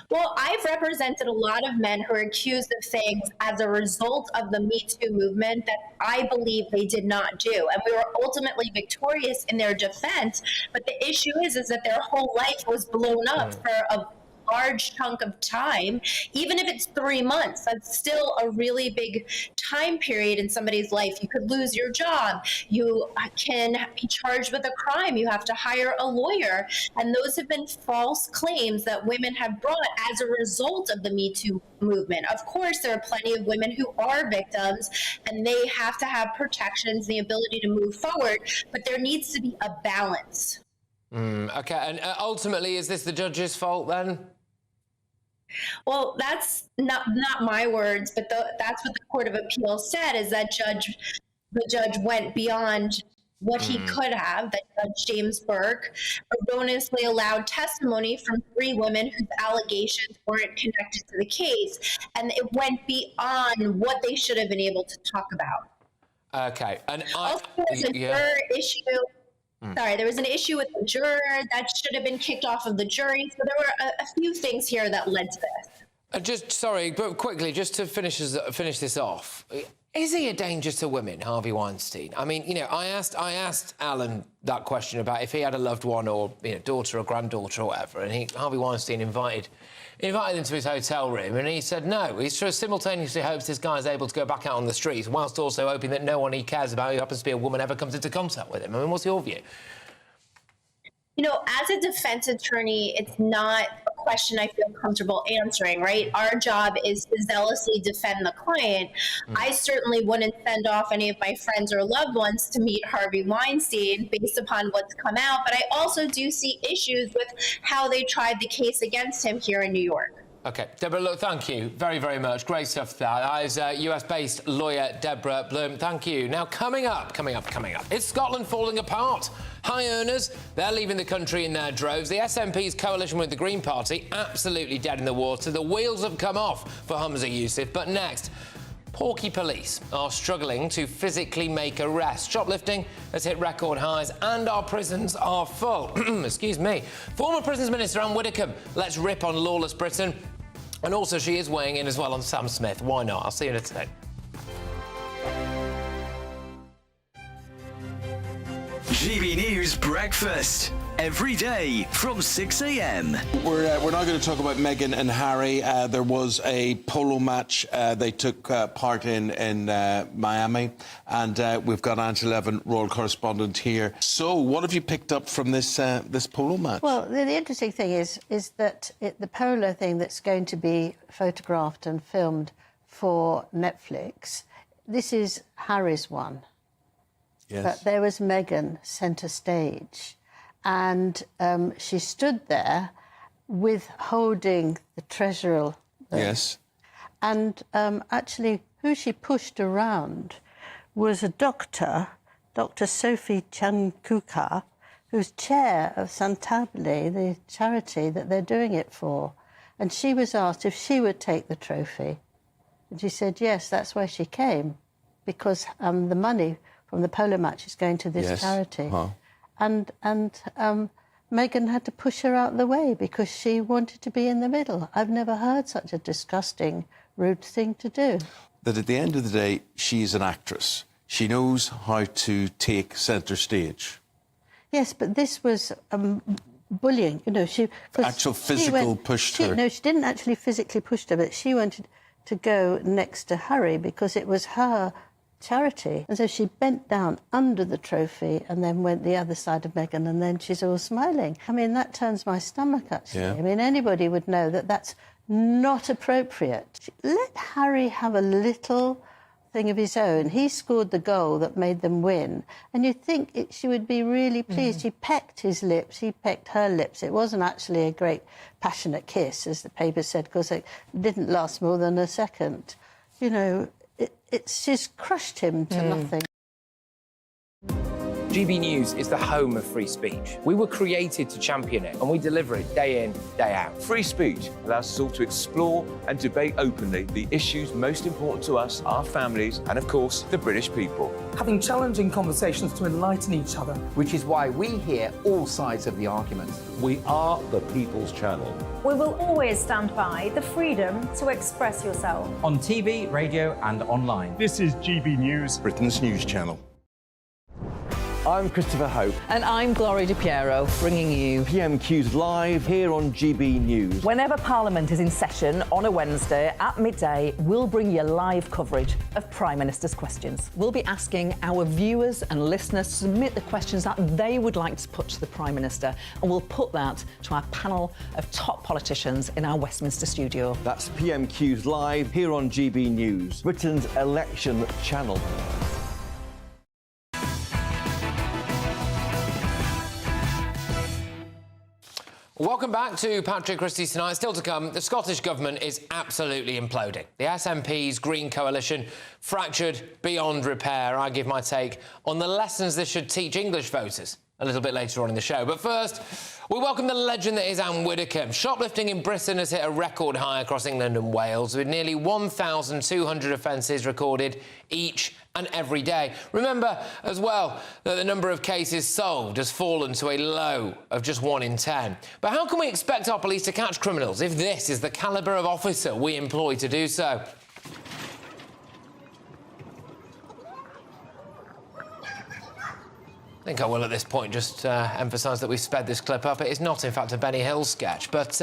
Well, I've represented a lot of men who are accused of things as a result of the Me Too movement that I believe they did not do. And we were ultimately victorious in their defense. But the issue is that their whole life was blown up for a large chunk of time. Even if it's 3 months, that's still a really big time period in somebody's life. You could lose your job. You can be charged with a crime. You have to hire a lawyer. And those have been false claims that women have brought as a result of the Me Too movement. Of course, there are plenty of women who are victims and they have to have protections, the ability to move forward, but there needs to be a balance. Okay, and ultimately, is this the judge's fault then? Well, that's not my words, but that's what the Court of Appeals said, is that the judge went beyond what he could have, that Judge James Burke erroneously allowed testimony from 3 women whose allegations weren't connected to the case, and it went beyond what they should have been able to talk about. Okay, and also, there's a juror issue. Sorry, there was an issue with the juror that should have been kicked off of the jury. So there were a few things here that led to this. Sorry, but quickly, just to finish this off, is he a danger to women, Harvey Weinstein? I mean, you know, I asked Alan that question about if he had a loved one or, you know, daughter or granddaughter or whatever, and Harvey Weinstein invited him to his hotel room, and he said no. He simultaneously hopes this guy is able to go back out on the streets, whilst also hoping that no one he cares about, who happens to be a woman, ever comes into contact with him. I mean, what's your view? You know, as a defense attorney, it's not a question I feel comfortable answering, right? Our job is to zealously defend the client. I certainly wouldn't send off any of my friends or loved ones to meet Harvey Weinstein based upon what's come out, but I also do see issues with how they tried the case against him here in New York. OK, Deborah, look, thank you very, very much. Great stuff there. As US-based lawyer Deborah Bloom, thank you. Now, coming up, is Scotland falling apart? High earners, they're leaving the country in their droves. The SNP's coalition with the Green Party, absolutely dead in the water. The wheels have come off for Humza Yousaf. But next, Porky police are struggling to physically make arrests. Shoplifting has hit record highs and our prisons are full. Excuse me. Former Prisons Minister Anne Widdecombe, let's rip on lawless Britain. And also she is weighing in as well on Sam Smith. Why not? I'll see you in a sec. GBNews Breakfast. Every day from 6 a.m. We're now going to talk about Meghan and Harry. There was a polo match they took part in Miami, and we've got Angela Levin, royal correspondent here. So, what have you picked up from this polo match? Well, the interesting thing is that the polo thing that's going to be photographed and filmed for Netflix. This is Harry's one. Yes. But there was Meghan centre stage. And she stood there holding the treasurer. Yes. And actually, who she pushed around was a doctor Dr. Sophie Chankuka, who's chair of Santabile, the charity that they're doing it for. And she was asked if she would take the trophy. And she said, yes, that's why she came, because the money from the polo match is going to this charity. And Meghan had to push her out of the way because she wanted to be in the middle. I've never heard such a disgusting, rude thing to do. That at the end of the day, she's an actress. She knows how to take centre stage. Yes, but this was bullying. You know, pushed her. No, she didn't actually physically push her, but she wanted to go next to Harry because it was her charity. And so she bent down under the trophy and then went the other side of Meghan, and then she's all smiling. I mean, that turns my stomach, actually. Yeah. I mean, anybody would know that that's not appropriate. Let Harry have a little thing of his own. He scored the goal that made them win, and you'd think she would be really pleased. He pecked his lips, he pecked her lips. It wasn't actually a great passionate kiss, as the paper said, because it didn't last more than a second. You know, she's crushed him to nothing. GB News is the home of free speech. We were created to champion it, and we deliver it day in, day out. Free speech allows us all to explore and debate openly the issues most important to us, our families, and of course, the British people. Having challenging conversations to enlighten each other. Which is why we hear all sides of the argument. We are the People's Channel. We will always stand by the freedom to express yourself. On TV, radio and online. This is GB News, Britain's news channel. I'm Christopher Hope. And I'm Gloria Di Piero, bringing you PMQ's live here on GB News. Whenever Parliament is in session on a Wednesday at midday, we'll bring you live coverage of Prime Minister's questions. We'll be asking our viewers and listeners to submit the questions that they would like to put to the Prime Minister, and we'll put that to our panel of top politicians in our Westminster studio. That's PMQ's live here on GB News, Britain's election channel. Welcome back to Patrick Christys Tonight. Still to come, the Scottish Government is absolutely imploding. The SNP's Green Coalition fractured beyond repair. I give my take on the lessons this should teach English voters a little bit later on in the show. But first, we welcome the legend that is Anne Widdecombe. Shoplifting in Britain has hit a record high across England and Wales, with nearly 1,200 offences recorded each and every day. Remember as well that the number of cases solved has fallen to a low of just 1 in 10. But how can we expect our police to catch criminals if this is the calibre of officer we employ to do so? I think I will at this point just emphasise that we've sped this clip up. It is not, in fact, a Benny Hill sketch. But,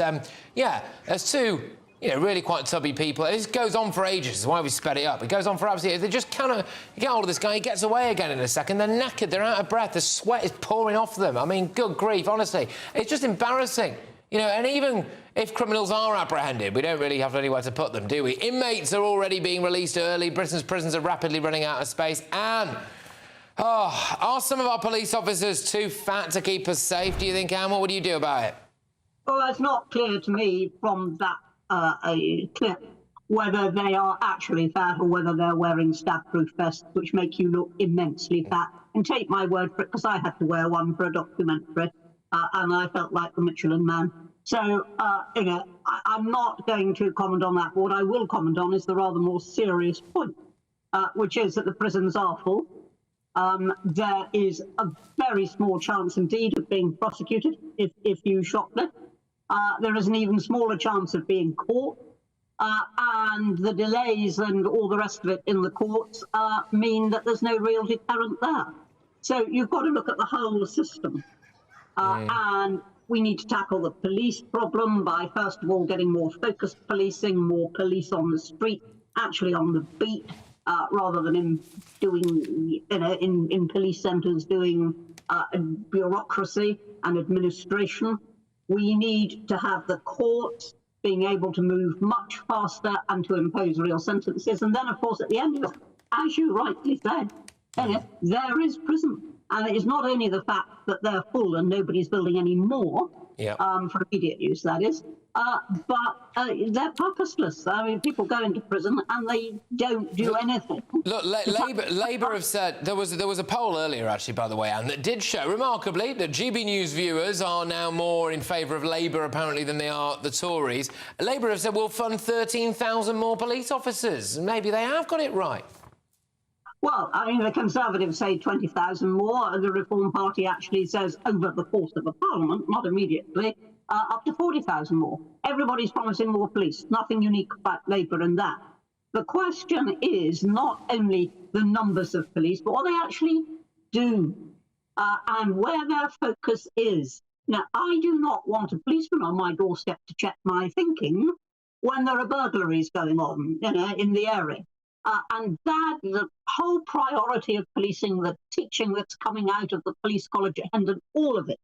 yeah, there's two, really quite tubby people. This goes on for ages. That's why we sped it up. It goes on for absolutely... They just cannot... You get hold of this guy, he gets away again in a second. They're knackered, they're out of breath, the sweat is pouring off them. I mean, good grief, honestly. It's just embarrassing. And even if criminals are apprehended, we don't really have anywhere to put them, do we? Inmates are already being released early. Britain's prisons are rapidly running out of space. And... are some of our police officers too fat to keep us safe, do you think, Anne? What would you do about it? Well, it's not clear to me from that clip whether they are actually fat or whether they're wearing stab-proof vests, which make you look immensely fat. And take my word for it, because I had to wear one for a documentary, and I felt like the Michelin Man. So, I'm not going to comment on that. What I will comment on is the rather more serious point, which is that the prisons are full. There is a very small chance indeed of being prosecuted if you shoplift. There is an even smaller chance of being caught. And the delays and all the rest of it in the courts mean that there's no real deterrent there. So you've got to look at the whole system. And we need to tackle the police problem by, first of all, getting more focused policing, more police on the street, actually on the beat. Rather than in police centres doing bureaucracy and administration. We need to have the courts being able to move much faster and to impose real sentences. And then, of course, at the end of it, as you rightly said, there is prison. And it's not only the fact that they're full and nobody's building any more, for immediate use, that is, but they're purposeless. I mean, people go into prison and they don't do anything. Look, Labour have said... There was a poll earlier, actually, by the way, Anne, that did show, remarkably, that GB News viewers are now more in favour of Labour, apparently, than they are the Tories. Labour have said we'll fund 13,000 more police officers. Maybe they have got it right. Well, I mean, the Conservatives say 20,000 more. The Reform Party actually says over the course of a parliament, not immediately, up to 40,000 more. Everybody's promising more police. Nothing unique about Labour in that. The question is not only the numbers of police, but what they actually do and where their focus is. Now, I do not want a policeman on my doorstep to check my thinking when there are burglaries going on, in the area. And that, the whole priority of policing, the teaching that's coming out of the police college at Hendon, all of it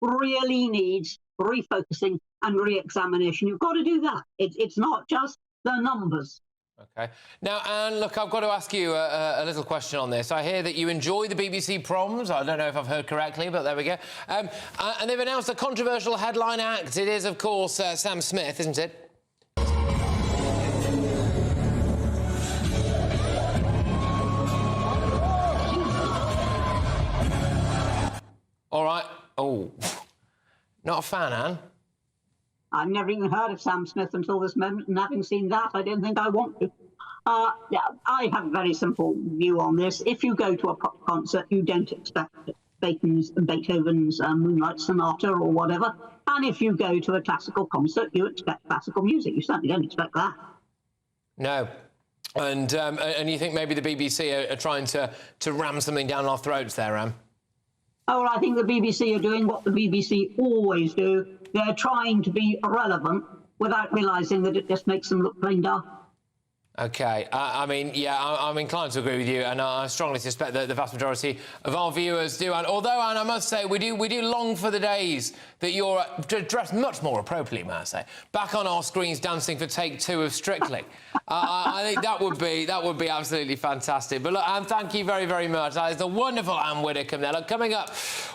really needs refocusing and re-examination. You've got to do that. It's not just the numbers. OK. Now, Anne, look, I've got to ask you a little question on this. I hear that you enjoy the BBC proms. I don't know if I've heard correctly, but there we go. And they've announced a controversial headline act. It is, of course, Sam Smith, isn't it? All right. Oh, not a fan, Anne? I've never even heard of Sam Smith until this moment, and having seen that, I don't think I want to. I have a very simple view on this. If you go to a pop concert, you don't expect Beethoven's Moonlight Sonata or whatever. And if you go to a classical concert, you expect classical music. You certainly don't expect that. No. And you think maybe the BBC are trying to ram something down our throats there, Anne? Oh, well, I think the BBC are doing what the BBC always do. They're trying to be relevant without realising that it just makes them look plain daft. OK. I mean, yeah, I'm inclined to agree with you, and I strongly suspect that the vast majority of our viewers do. And although, Anne, I must say, we do long for the days that you're dressed much more appropriately, may I say, back on our screens dancing for take 2 of Strictly. I think that would be absolutely fantastic. But look, Anne, thank you very, very much. That is the wonderful Anne Widdecombe there. Look, coming up,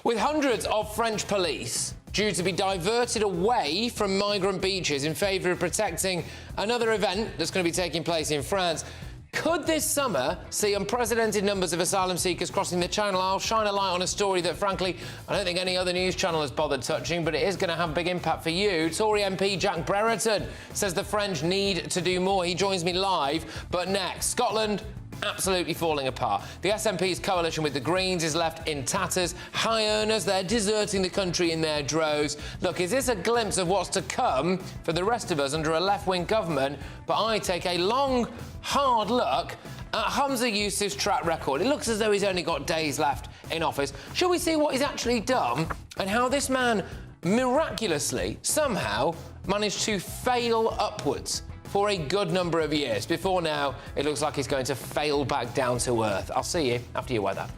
with hundreds of French police due to be diverted away from migrant beaches in favour of protecting another event that's going to be taking place in France. Could this summer see unprecedented numbers of asylum seekers crossing the Channel? I'll shine a light on a story that, frankly, I don't think any other news channel has bothered touching, but it is going to have a big impact for you. Tory MP Jack Brereton says the French need to do more. He joins me live. But next, Scotland absolutely falling apart. The SNP's coalition with the Greens is left in tatters. High earners, they're deserting the country in their droves. Look, is this a glimpse of what's to come for the rest of us under a left-wing government? But I take a long, hard look at Humza Yousaf's track record. It looks as though he's only got days left in office. Shall we see what he's actually done and how this man miraculously, somehow, managed to fail upwards for a good number of years? Before now, it looks like he's going to fail back down to earth. I'll see you after you wear that.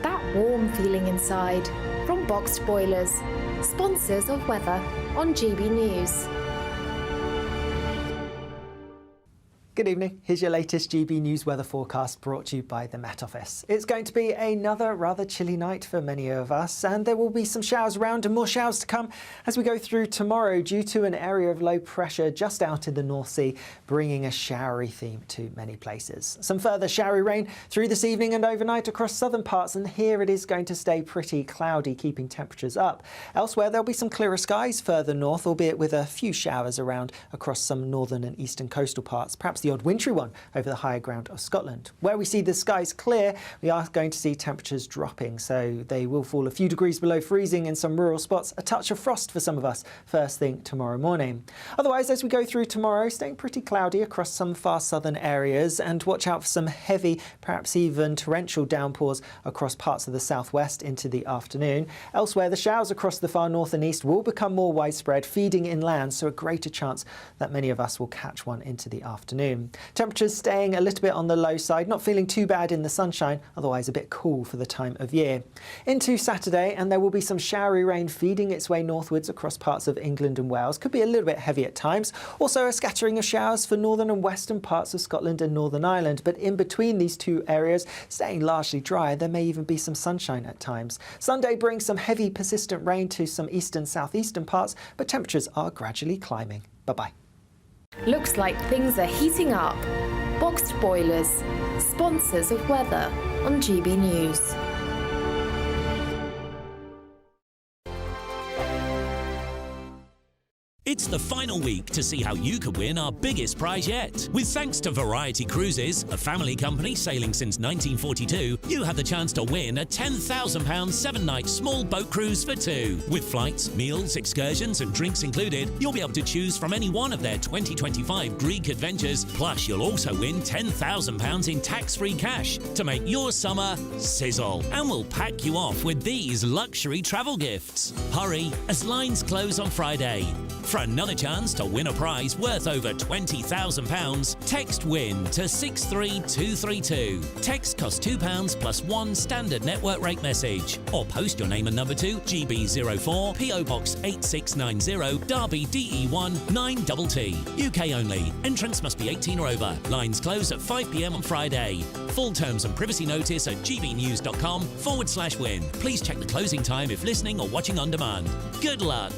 That warm feeling inside from Boxed Boilers, sponsors of weather on GB News. Good evening. Here's your latest GB News weather forecast brought to you by the Met Office. It's going to be another rather chilly night for many of us, and there will be some showers around and more showers to come as we go through tomorrow due to an area of low pressure just out in the North Sea, bringing a showery theme to many places. Some further showery rain through this evening and overnight across southern parts, and here it is going to stay pretty cloudy, keeping temperatures up. Elsewhere, there'll be some clearer skies further north, albeit with a few showers around across some northern and eastern coastal parts, perhaps the odd wintry one over the higher ground of Scotland. Where we see the skies clear, we are going to see temperatures dropping, so they will fall a few degrees below freezing in some rural spots, a touch of frost for some of us first thing tomorrow morning. Otherwise, as we go through tomorrow, staying pretty cloudy across some far southern areas, and watch out for some heavy, perhaps even torrential downpours across parts of the southwest into the afternoon. Elsewhere, the showers across the far north and east will become more widespread, feeding inland, so a greater chance that many of us will catch one into the afternoon. afternoon. Temperatures staying a little bit on the low side, not feeling too bad in the sunshine, otherwise a bit cool for the time of year. Into Saturday, and there will be some showery rain feeding its way northwards across parts of England and Wales. Could be a little bit heavy at times. Also a scattering of showers for northern and western parts of Scotland and Northern Ireland, but in between these two areas, staying largely dry. There may even be some sunshine at times. Sunday brings some heavy persistent rain to some eastern southeastern parts, but temperatures are gradually climbing. Bye-bye. Looks like things are heating up. Boxed boilers, sponsors of weather on GB News. It's the final week to see how you could win our biggest prize yet. With thanks to Variety Cruises, a family company sailing since 1942, you have the chance to win a £10,000 7-night small boat cruise for two. With flights, meals, excursions and drinks included, you'll be able to choose from any one of their 2025 Greek adventures. Plus, you'll also win £10,000 in tax-free cash to make your summer sizzle. And we'll pack you off with these luxury travel gifts. Hurry, as lines close on Friday. For another chance to win a prize worth over £20,000, text WIN to 63232. Text costs £2 plus one standard network rate message. Or post your name and number to GB04 PO Box 8690 Derby DE1 9TT. UK only. Entrance must be 18 or over. Lines close at 5 p.m. on Friday. Full terms and privacy notice at gbnews.com/win. Please check the closing time if listening or watching on demand. Good luck.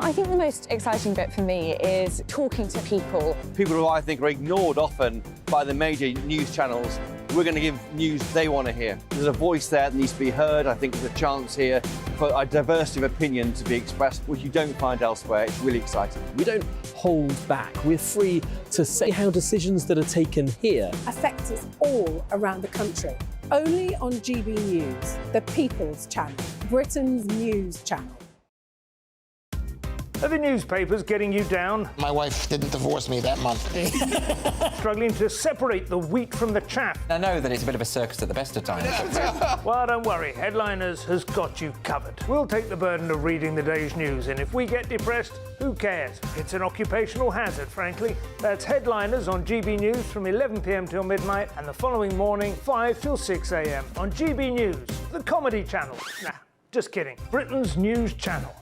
I think the most exciting bit for me is talking to people. People who I think are ignored often by the major news channels. We're going to give news they want to hear. There's a voice there that needs to be heard. I think there's a chance here for a diversity of opinion to be expressed, which you don't find elsewhere. It's really exciting. We don't hold back. We're free to say how decisions that are taken here affect us all around the country. Only on GB News, the People's Channel, Britain's news channel. Are the newspapers getting you down? My wife didn't divorce me that month. Struggling to separate the wheat from the chaff? I know that it's a bit of a circus at the best of times. Well, don't worry. Headliners has got you covered. We'll take the burden of reading the day's news, and if we get depressed, who cares? It's an occupational hazard, frankly. That's Headliners on GB News from 11 p.m. till midnight, and the following morning, 5 till 6 a.m. on GB News, the comedy channel. Nah, just kidding. Britain's news channel.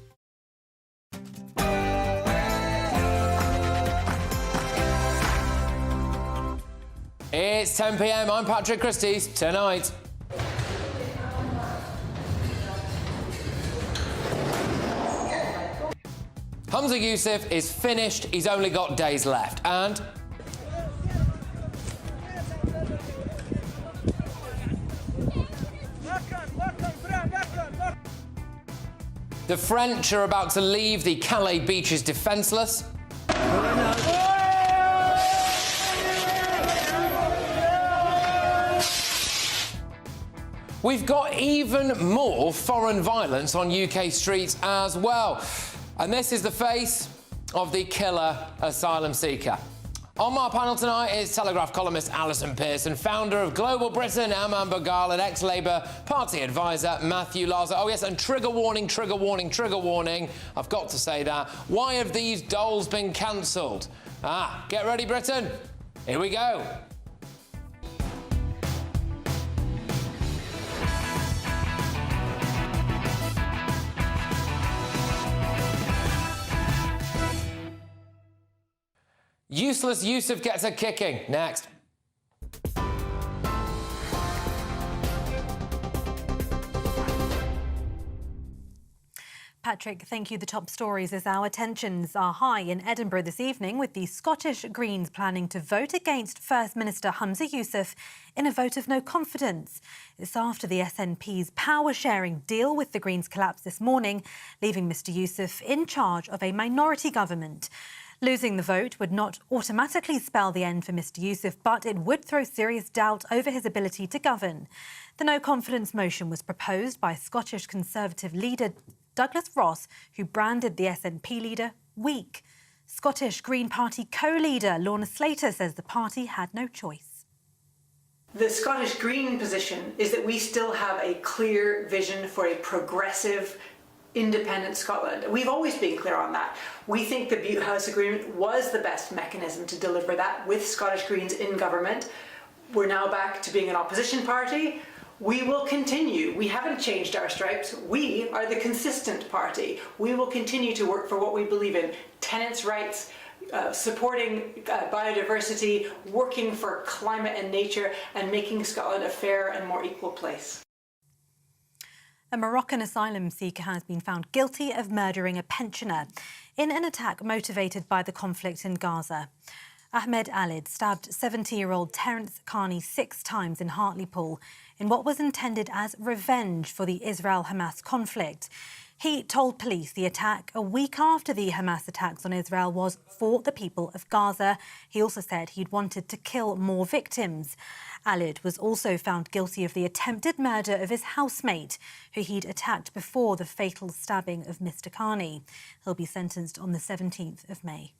It's 10 p.m. I'm Patrick Christys. Tonight. Humza Yousaf is finished. He's only got days left. And the French are about to leave the Calais beaches defenceless. We've got even more foreign violence on UK streets as well. And this is the face of the killer asylum seeker. On my panel tonight is Telegraph columnist Alison Pearson, founder of Global Britain, Aman Bagal, and ex-Labour Party advisor Matthew Larser. Oh yes, and trigger warning, trigger warning, trigger warning. I've got to say that. Why have these dolls been cancelled? Get ready, Britain. Here we go. Useless Yousaf gets a kicking. Next. Patrick, thank you. The top stories as our tensions are high in Edinburgh this evening, with the Scottish Greens planning to vote against First Minister Humza Yousaf in a vote of no confidence. It's after the SNP's power-sharing deal with the Greens collapsed this morning, leaving Mr Yousaf in charge of a minority government. Losing the vote would not automatically spell the end for Mr Yousaf, but it would throw serious doubt over his ability to govern. The no-confidence motion was proposed by Scottish Conservative leader Douglas Ross, who branded the SNP leader weak. Scottish Green Party co-leader Lorna Slater says the party had no choice. The Scottish Green position is that we still have a clear vision for a progressive independent Scotland. We've always been clear on that. We think the Butte House Agreement was the best mechanism to deliver that with Scottish Greens in government. We're now back to being an opposition party. We will continue. We haven't changed our stripes. We are the consistent party. We will continue to work for what we believe in: tenants' rights, supporting biodiversity, working for climate and nature, and making Scotland a fair and more equal place. A Moroccan asylum seeker has been found guilty of murdering a pensioner in an attack motivated by the conflict in Gaza. Ahmed Alid stabbed 70-year-old Terence Carney 6 times in Hartlepool in what was intended as revenge for the Israel-Hamas conflict. He told police the attack a week after the Hamas attacks on Israel was for the people of Gaza. He also said he'd wanted to kill more victims. Alid was also found guilty of the attempted murder of his housemate, who he'd attacked before the fatal stabbing of Mr. Carney. He'll be sentenced on the 17th of May.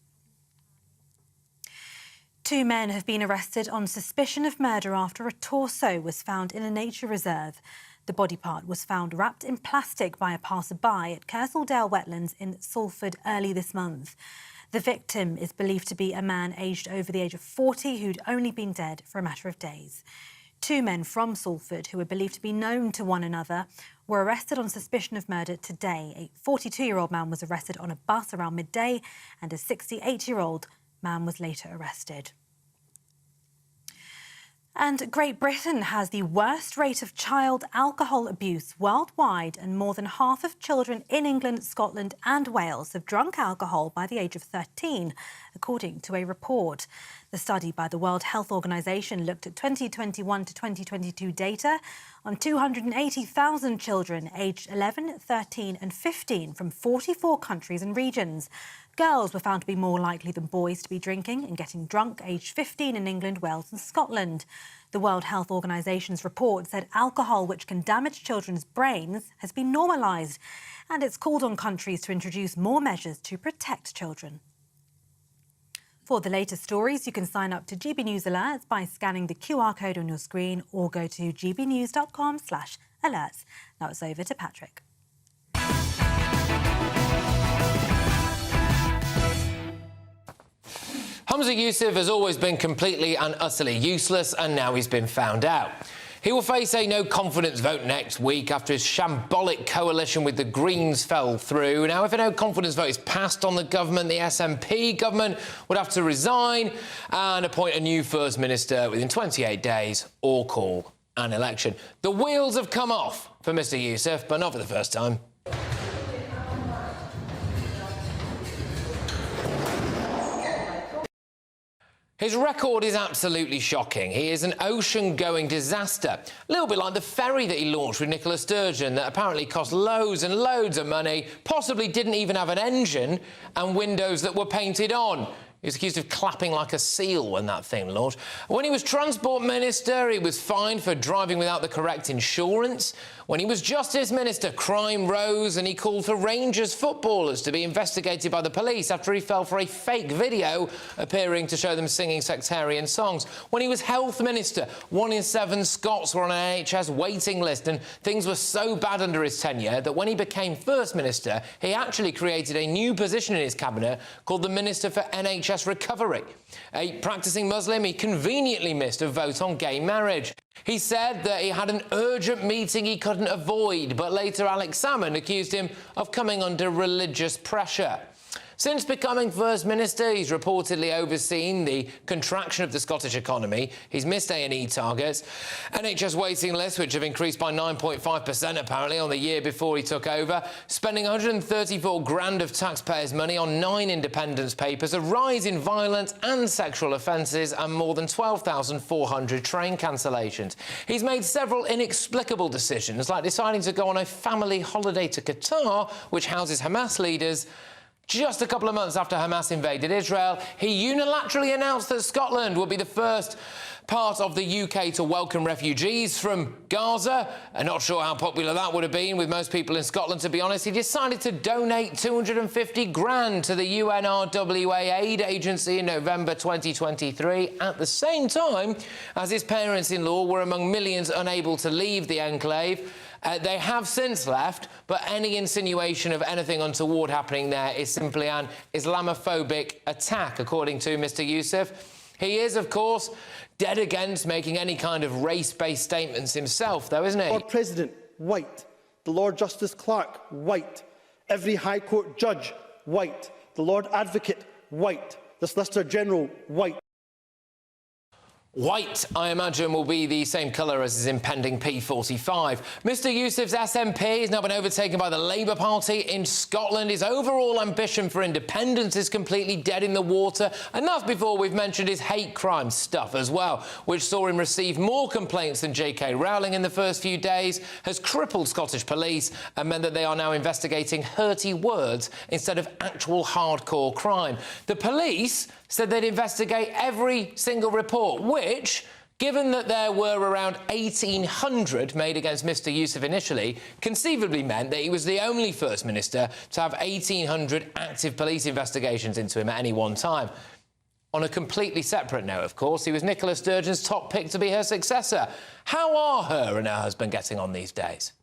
2 men have been arrested on suspicion of murder after a torso was found in a nature reserve. The body part was found wrapped in plastic by a passerby at Kersaldale Wetlands in Salford early this month. The victim is believed to be a man aged over the age of 40 who'd only been dead for a matter of days. 2 men from Salford, who were believed to be known to one another, were arrested on suspicion of murder today. A 42-year-old man was arrested on a bus around midday, and a 68-year-old man was later arrested. And Great Britain has the worst rate of child alcohol abuse worldwide, and more than half of children in England, Scotland and Wales have drunk alcohol by the age of 13, according to a report. The study by the World Health Organization looked at 2021 to 2022 data on 280,000 children aged 11, 13 and 15 from 44 countries and regions. Girls were found to be more likely than boys to be drinking and getting drunk aged 15 in England, Wales and Scotland. The World Health Organization's report said alcohol, which can damage children's brains, has been normalised, and it's called on countries to introduce more measures to protect children. For the latest stories, you can sign up to GB News Alerts by scanning the QR code on your screen or go to gbnews.com/alerts. Now it's over to Patrick. Humza Yousaf has always been completely and utterly useless, and now he's been found out. He will face a no-confidence vote next week after his shambolic coalition with the Greens fell through. Now, if a no-confidence vote is passed on the government, the SNP government would have to resign and appoint a new First Minister within 28 days or call an election. The wheels have come off for Mr Yousaf, but not for the first time. His record is absolutely shocking. He is an ocean-going disaster. A little bit like the ferry that he launched with Nicola Sturgeon that apparently cost loads and loads of money, possibly didn't even have an engine, and windows that were painted on. He was accused of clapping like a seal when that thing launched. When he was Transport Minister, he was fined for driving without the correct insurance. When he was Justice Minister, crime rose and he called for Rangers footballers to be investigated by the police after he fell for a fake video appearing to show them singing sectarian songs. When he was Health Minister, 1 in 7 Scots were on an NHS waiting list, and things were so bad under his tenure that when he became First Minister, he actually created a new position in his cabinet called the Minister for NHS Recovery. A practising Muslim, he conveniently missed a vote on gay marriage. He said that he had an urgent meeting he couldn't avoid, but later Alex Salmond accused him of coming under religious pressure. Since becoming First Minister, he's reportedly overseen the contraction of the Scottish economy. He's missed A&E targets, NHS waiting lists, which have increased by 9.5% apparently on the year before he took over, spending 134 grand of taxpayers' money on 9 independence papers, a rise in violent and sexual offences, and more than 12,400 train cancellations. He's made several inexplicable decisions, like deciding to go on a family holiday to Qatar, which houses Hamas leaders. Just a couple of months after Hamas invaded Israel, he unilaterally announced that Scotland would be the first part of the UK to welcome refugees from Gaza. I'm not sure how popular that would have been with most people in Scotland, to be honest. He decided to donate 250 grand to the UNRWA aid agency in November 2023, at the same time as his parents-in-law were among millions unable to leave the enclave. They have since left, but any insinuation of anything untoward happening there is simply an Islamophobic attack, according to Mr Yousaf. He is, of course, dead against making any kind of race-based statements himself, though, isn't he? Lord President, white. The Lord Justice Clerk, white. Every High Court judge, white. The Lord Advocate, white. The Solicitor General, white. White, I imagine, will be the same colour as his impending P45. Mr Yousaf's SNP has now been overtaken by the Labour Party in Scotland. His overall ambition for independence is completely dead in the water, and that's before we've mentioned his hate crime stuff as well, which saw him receive more complaints than J.K. Rowling in the first few days, has crippled Scottish police and meant that they are now investigating hurty words instead of actual hardcore crime. The police said they'd investigate every single report, which, given that there were around 1,800 made against Mr Yousaf initially, conceivably meant that he was the only First Minister to have 1,800 active police investigations into him at any one time. On a completely separate note, of course, he was Nicola Sturgeon's top pick to be her successor. How are her and her husband getting on these days?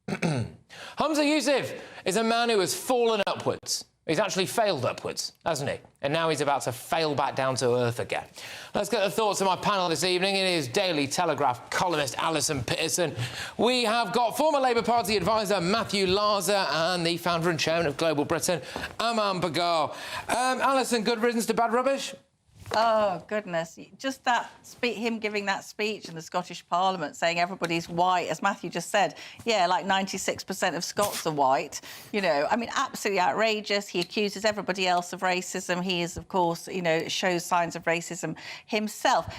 Humza Yousaf is a man who has fallen upwards. He's actually failed upwards, hasn't he? And now he's about to fail back down to earth again. Let's get the thoughts of my panel this evening. It is Daily Telegraph columnist Alison Pearson. We have got former Labour Party advisor Matthew Larser and the founder and chairman of Global Britain, Aman Bagar. Alison, good riddance to bad rubbish? Oh, goodness. Just that him giving that speech in the Scottish Parliament saying everybody's white, as Matthew just said, yeah, like 96% of Scots are white. You know, I mean, absolutely outrageous. He accuses everybody else of racism. He is, of course, you know, shows signs of racism himself.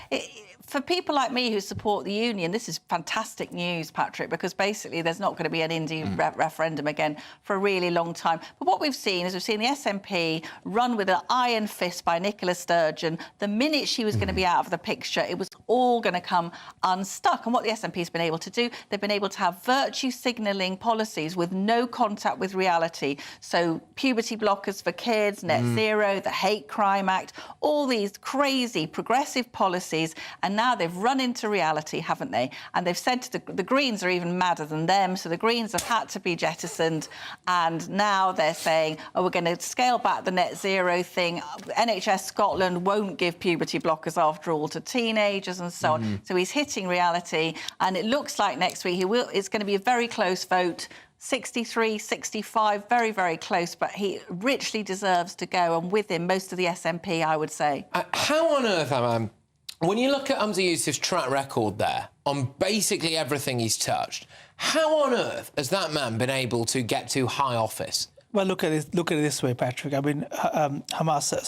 For people like me who support the union, this is fantastic news, Patrick, because basically there's not going to be an Indian referendum again for a really long time. But what we've seen is we've seen the SNP run with an iron fist by Nicola Sturgeon. The minute she was going to be out of the picture, it was all going to come unstuck. And what the SNP has been able to do, they've been able to have virtue signalling policies with no contact with reality. So puberty blockers for kids, net zero, the Hate Crime Act, all these crazy progressive policies. And now they've run into reality, haven't they? And they've said to the Greens are even madder than them. So the Greens have had to be jettisoned. And now they're saying, oh, we're going to scale back the net zero thing. NHS Scotland won't give puberty blockers after all to teenagers and so on. So he's hitting reality. And it looks like next week it's going to be a very close vote. 63, 65, very, very close, but he richly deserves to go. And with him, most of the SNP, I would say. How on earth, Aman, when you look at Humza Yousaf's track record there, on basically everything he's touched, how on earth has that man been able to get to high office? Well, look at it this way, Patrick. I mean, Humza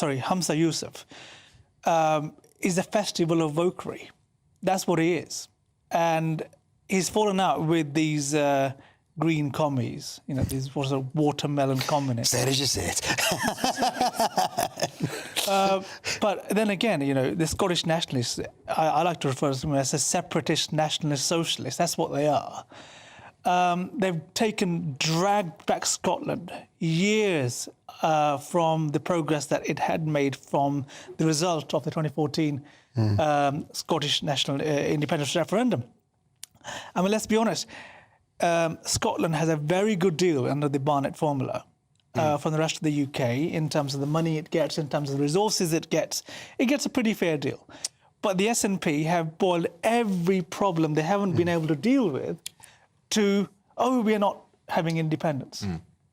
Yousaf is a festival of vokery. That's what he is. And he's fallen out with these green commies, you know, these sort of watermelon communists. Say it as you say it. But then again, you know, the Scottish nationalists, I like to refer to them as a separatist nationalist socialists. That's what they are. They've dragged back Scotland years from the progress that it had made from the result of the 2014 Scottish national independence referendum. I mean, let's be honest, Scotland has a very good deal under the Barnett formula from the rest of the UK in terms of the money it gets, in terms of the resources it gets. It gets a pretty fair deal. But the SNP have boiled every problem they haven't been able to deal with to, oh, we're not having independence.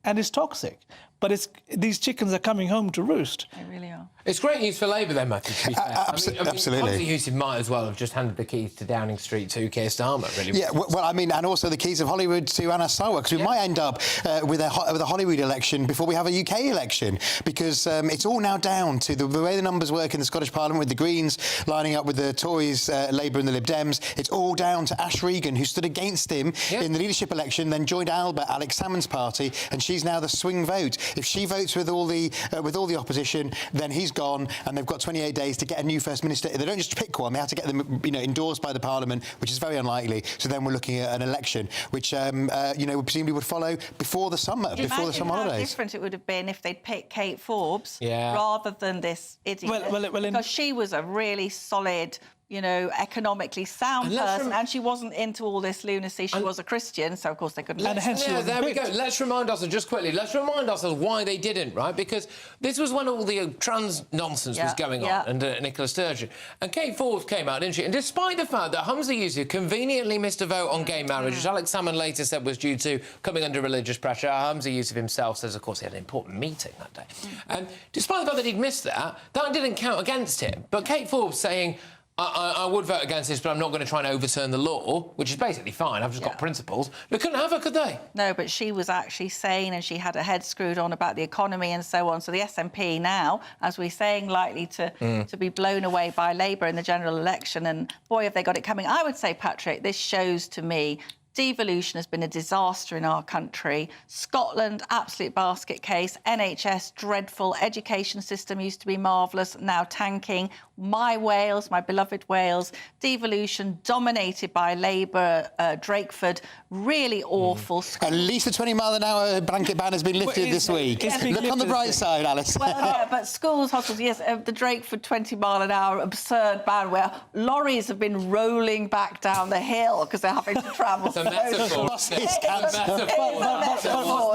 And it's toxic. But these chickens are coming home to roost. They really are. It's great news for Labour then, Matthew, to be fair. Absolutely. Humza Yousaf might as well have just handed the keys to Downing Street to Keir Starmer, really. Yeah, well, I mean, and also the keys of Hollywood to Anna Sawar, because we might end up with a Hollywood election before we have a UK election, because it's all now down to the way the numbers work in the Scottish Parliament, with the Greens lining up with the Tories, Labour and the Lib Dems. It's all down to Ash Regan, who stood against him in the leadership election, then joined Alex Salmond's party, and she's now the swing vote. If she votes with all the opposition, then he's gone, and they've got 28 days to get a new First Minister. They don't just pick one, they have to get them, you know, endorsed by the Parliament, which is very unlikely. So then we're looking at an election, which, you know, presumably would follow before the summer, before the summer holidays. How different it would have been if they'd picked Kate Forbes rather than this idiot. Because she was a really solid, economically sound person, and she wasn't into all this lunacy. She was a Christian, so of course they couldn't. There we go. Let's remind ourselves, just quickly, why they didn't, right? Because this was when all the trans nonsense was going on under Nicola Sturgeon. And Kate Forbes came out, didn't she? And despite the fact that Humza Yousaf conveniently missed a vote on gay marriage, which Alex Salmond later said was due to coming under religious pressure, Humza Yousaf himself says, of course, he had an important meeting that day. And despite the fact that he'd missed that didn't count against him. But Kate Forbes saying, I would vote against this, but I'm not going to try and overturn the law, which is basically fine. I've just got principles. They couldn't have her, could they? No, but she was actually sane, and she had her head screwed on about the economy and so on. So the SNP now, as we're saying, likely to be blown away by Labour in the general election. And boy, have they got it coming. I would say, Patrick, this shows to me devolution has been a disaster in our country. Scotland, absolute basket case. NHS, dreadful. Education system used to be marvellous, now tanking. My Wales, my beloved Wales, devolution dominated by Labour, Drakeford, really awful. At least a 20-mile-an-hour blanket ban has been lifted this week. Look on the bright side, Alice. Well, yeah, but schools, hospitals, yes, the Drakeford 20-mile-an-hour absurd ban where lorries have been rolling back down the hill because they're having to travel. It's a metaphor. But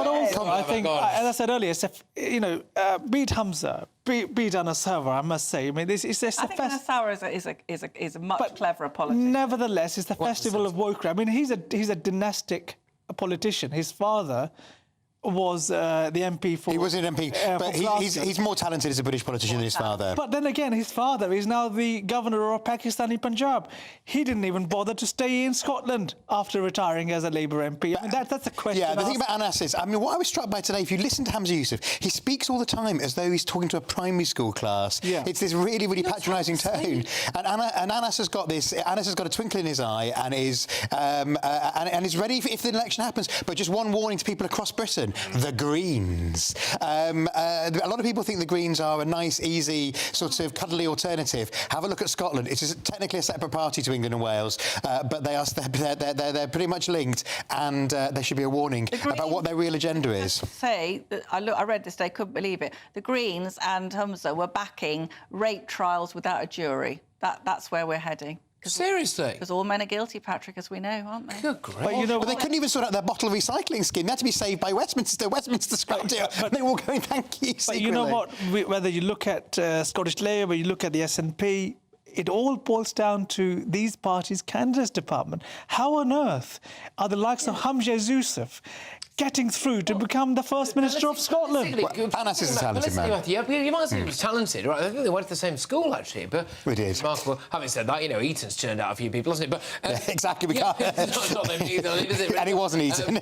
also, I think, as I said earlier, beat Humza, beat Anna Sauer, I must say. I mean, I think Anna Sauer is a much cleverer politician. Nevertheless, it's the festival of woke. I mean, he's a dynastic politician. His father was the MP for... He was an MP, but he's more talented as a British politician than his father. But then again, his father is now the governor of Pakistani Punjab. He didn't even bother to stay in Scotland after retiring as a Labour MP. I mean, that's a question. Yeah, the thing about Anas is, I mean, what I was struck by today, if you listen to Humza Yousaf, he speaks all the time as though he's talking to a primary school class. Yeah. It's this really, really patronising tone. And Anas has got this. Anas has got a twinkle in his eye and is ready if the election happens. But just one warning to people across Britain. The Greens. A lot of people think the Greens are a nice, easy, sort of cuddly alternative. Have a look at Scotland. It's technically a separate party to England and Wales, but they're pretty much linked, and there should be a warning about what their real agenda is. I read this today, couldn't believe it. The Greens and Humza were backing rape trials without a jury. That's where we're heading. Seriously? Because all men are guilty, Patrick, as we know, aren't they? Good grief. But they couldn't even sort out their bottle recycling scheme. They had to be saved by Westminster. Westminster scrapped it. But they were all going, thank you, secretly. But you know what? Whether you look at Scottish Labour, you look at the SNP, it all boils down to these parties' candidates department. How on earth are the likes of Humza Yousaf getting through to become the First Minister of Scotland? Anas is a talented man. You might say he was talented, right? I think they went to the same school, actually. But we did. Remarkable. Having said that, Eton's turned out a few people, hasn't it? But exactly. It's not them either, is it? And it wasn't Eton.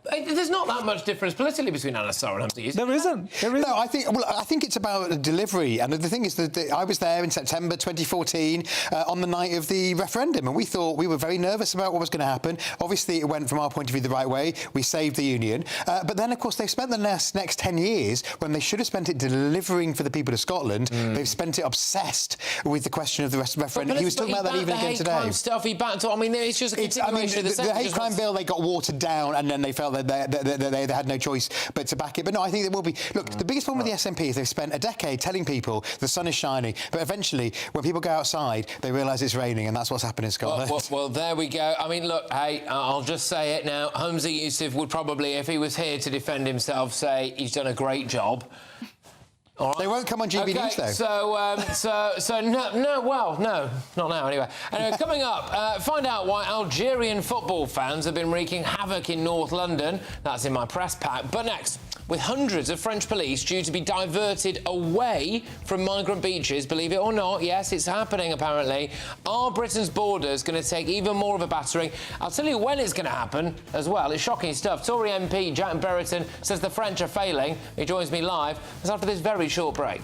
There's not that much difference politically between Anna Sauer and Humza Yousaf. There isn't. No, I think it's about delivery. And the thing is that I was there in September 2014 on the night of the referendum, and we were very nervous about what was going to happen. Obviously, it went from our point of view the right way. We saved the union. But then, of course, they've spent the next 10 years, when they should have spent it delivering for the people of Scotland, they've spent it obsessed with the question of the referendum. He was talking about that even again today. Stuff he backed on. I mean, it's just a continuation of the hate crime bill, they got watered down, and then they felt that they had no choice but to back it. But no, I think there will be... Look, the biggest problem with the SNP is they've spent a decade telling people the sun is shining, but eventually, when people go outside, they realise it's raining, and that's what's happened in Scotland. Well, there we go. I mean, look, hey, I'll just say it now. Humza Yousaf would probably, if he was here to defend himself, say he's done a great job. All right. They won't come on GBNews, though. No, not now, anyway. Anyway, coming up, find out why Algerian football fans have been wreaking havoc in North London. That's in my press pack. But next, with hundreds of French police due to be diverted away from migrant beaches, believe it or not, yes, it's happening, apparently, are Britain's borders going to take even more of a battering? I'll tell you when it's going to happen as well. It's shocking stuff. Tory MP Jack Berriton says the French are failing. He joins me live. It's after this very short break.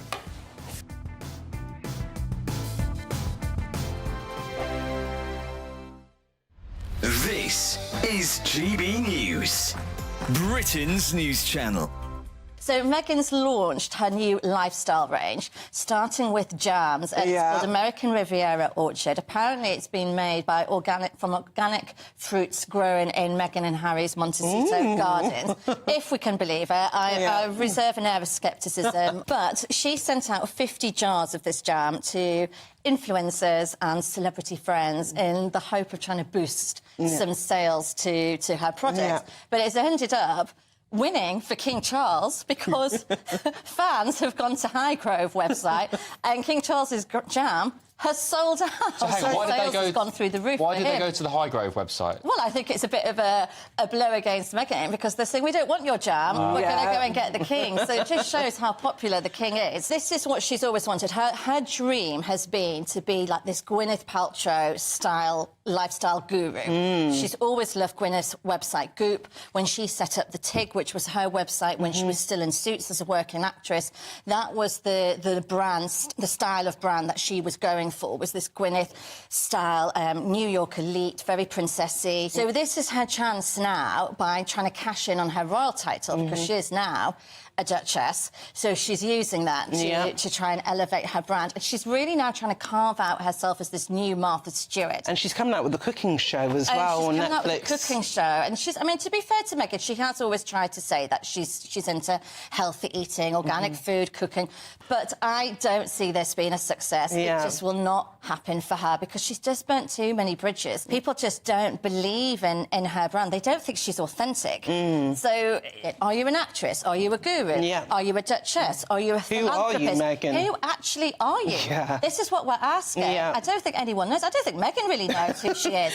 This is GB News, Britain's news channel. So Meghan's launched her new lifestyle range, starting with jams. It's called American Riviera Orchard. Apparently, it's been made from organic fruits grown in Meghan and Harry's Montecito gardens. If we can believe it, I reserve an air of scepticism. But she sent out 50 jars of this jam to influencers and celebrity friends in the hope of trying to boost some sales to her product. But it's ended up winning for King Charles because fans have gone to Highgrove website and King Charles's jam has sold out. So why did they go? Has gone through the roof. Why did they go to the Highgrove website? Well, I think it's a bit of a blow against Meghan because they're saying we don't want your jam. We're going to go and get the king. So it just shows how popular the king is. This is what she's always wanted. Her dream has been to be like this Gwyneth Paltrow style lifestyle guru. She's always loved Gwyneth's website Goop. When she set up the TIG, which was her website when she was still in Suits as a working actress, that was the brand, the style of brand that she was going for, was this Gwyneth style, New York elite, very princessy. So this is her chance now by trying to cash in on her royal title because she is now a duchess, so she's using that to try and elevate her brand. And she's really now trying to carve out herself as this new Martha Stewart. And she's coming out with the cooking show as well on Netflix. She's coming out with the cooking show, and I mean, to be fair to Meghan, she has always tried to say that she's into healthy eating, organic food, cooking, but I don't see this being a success. It just will not happen for her because she's just burnt too many bridges. People just don't believe in her brand. They don't think she's authentic. So, are you an actress? Are you a guru? Are you a duchess? Are you a philanthropist? Who are you, Meghan? Who actually are you? This is what we're asking. I don't think anyone knows. I don't think Meghan really knows who she is.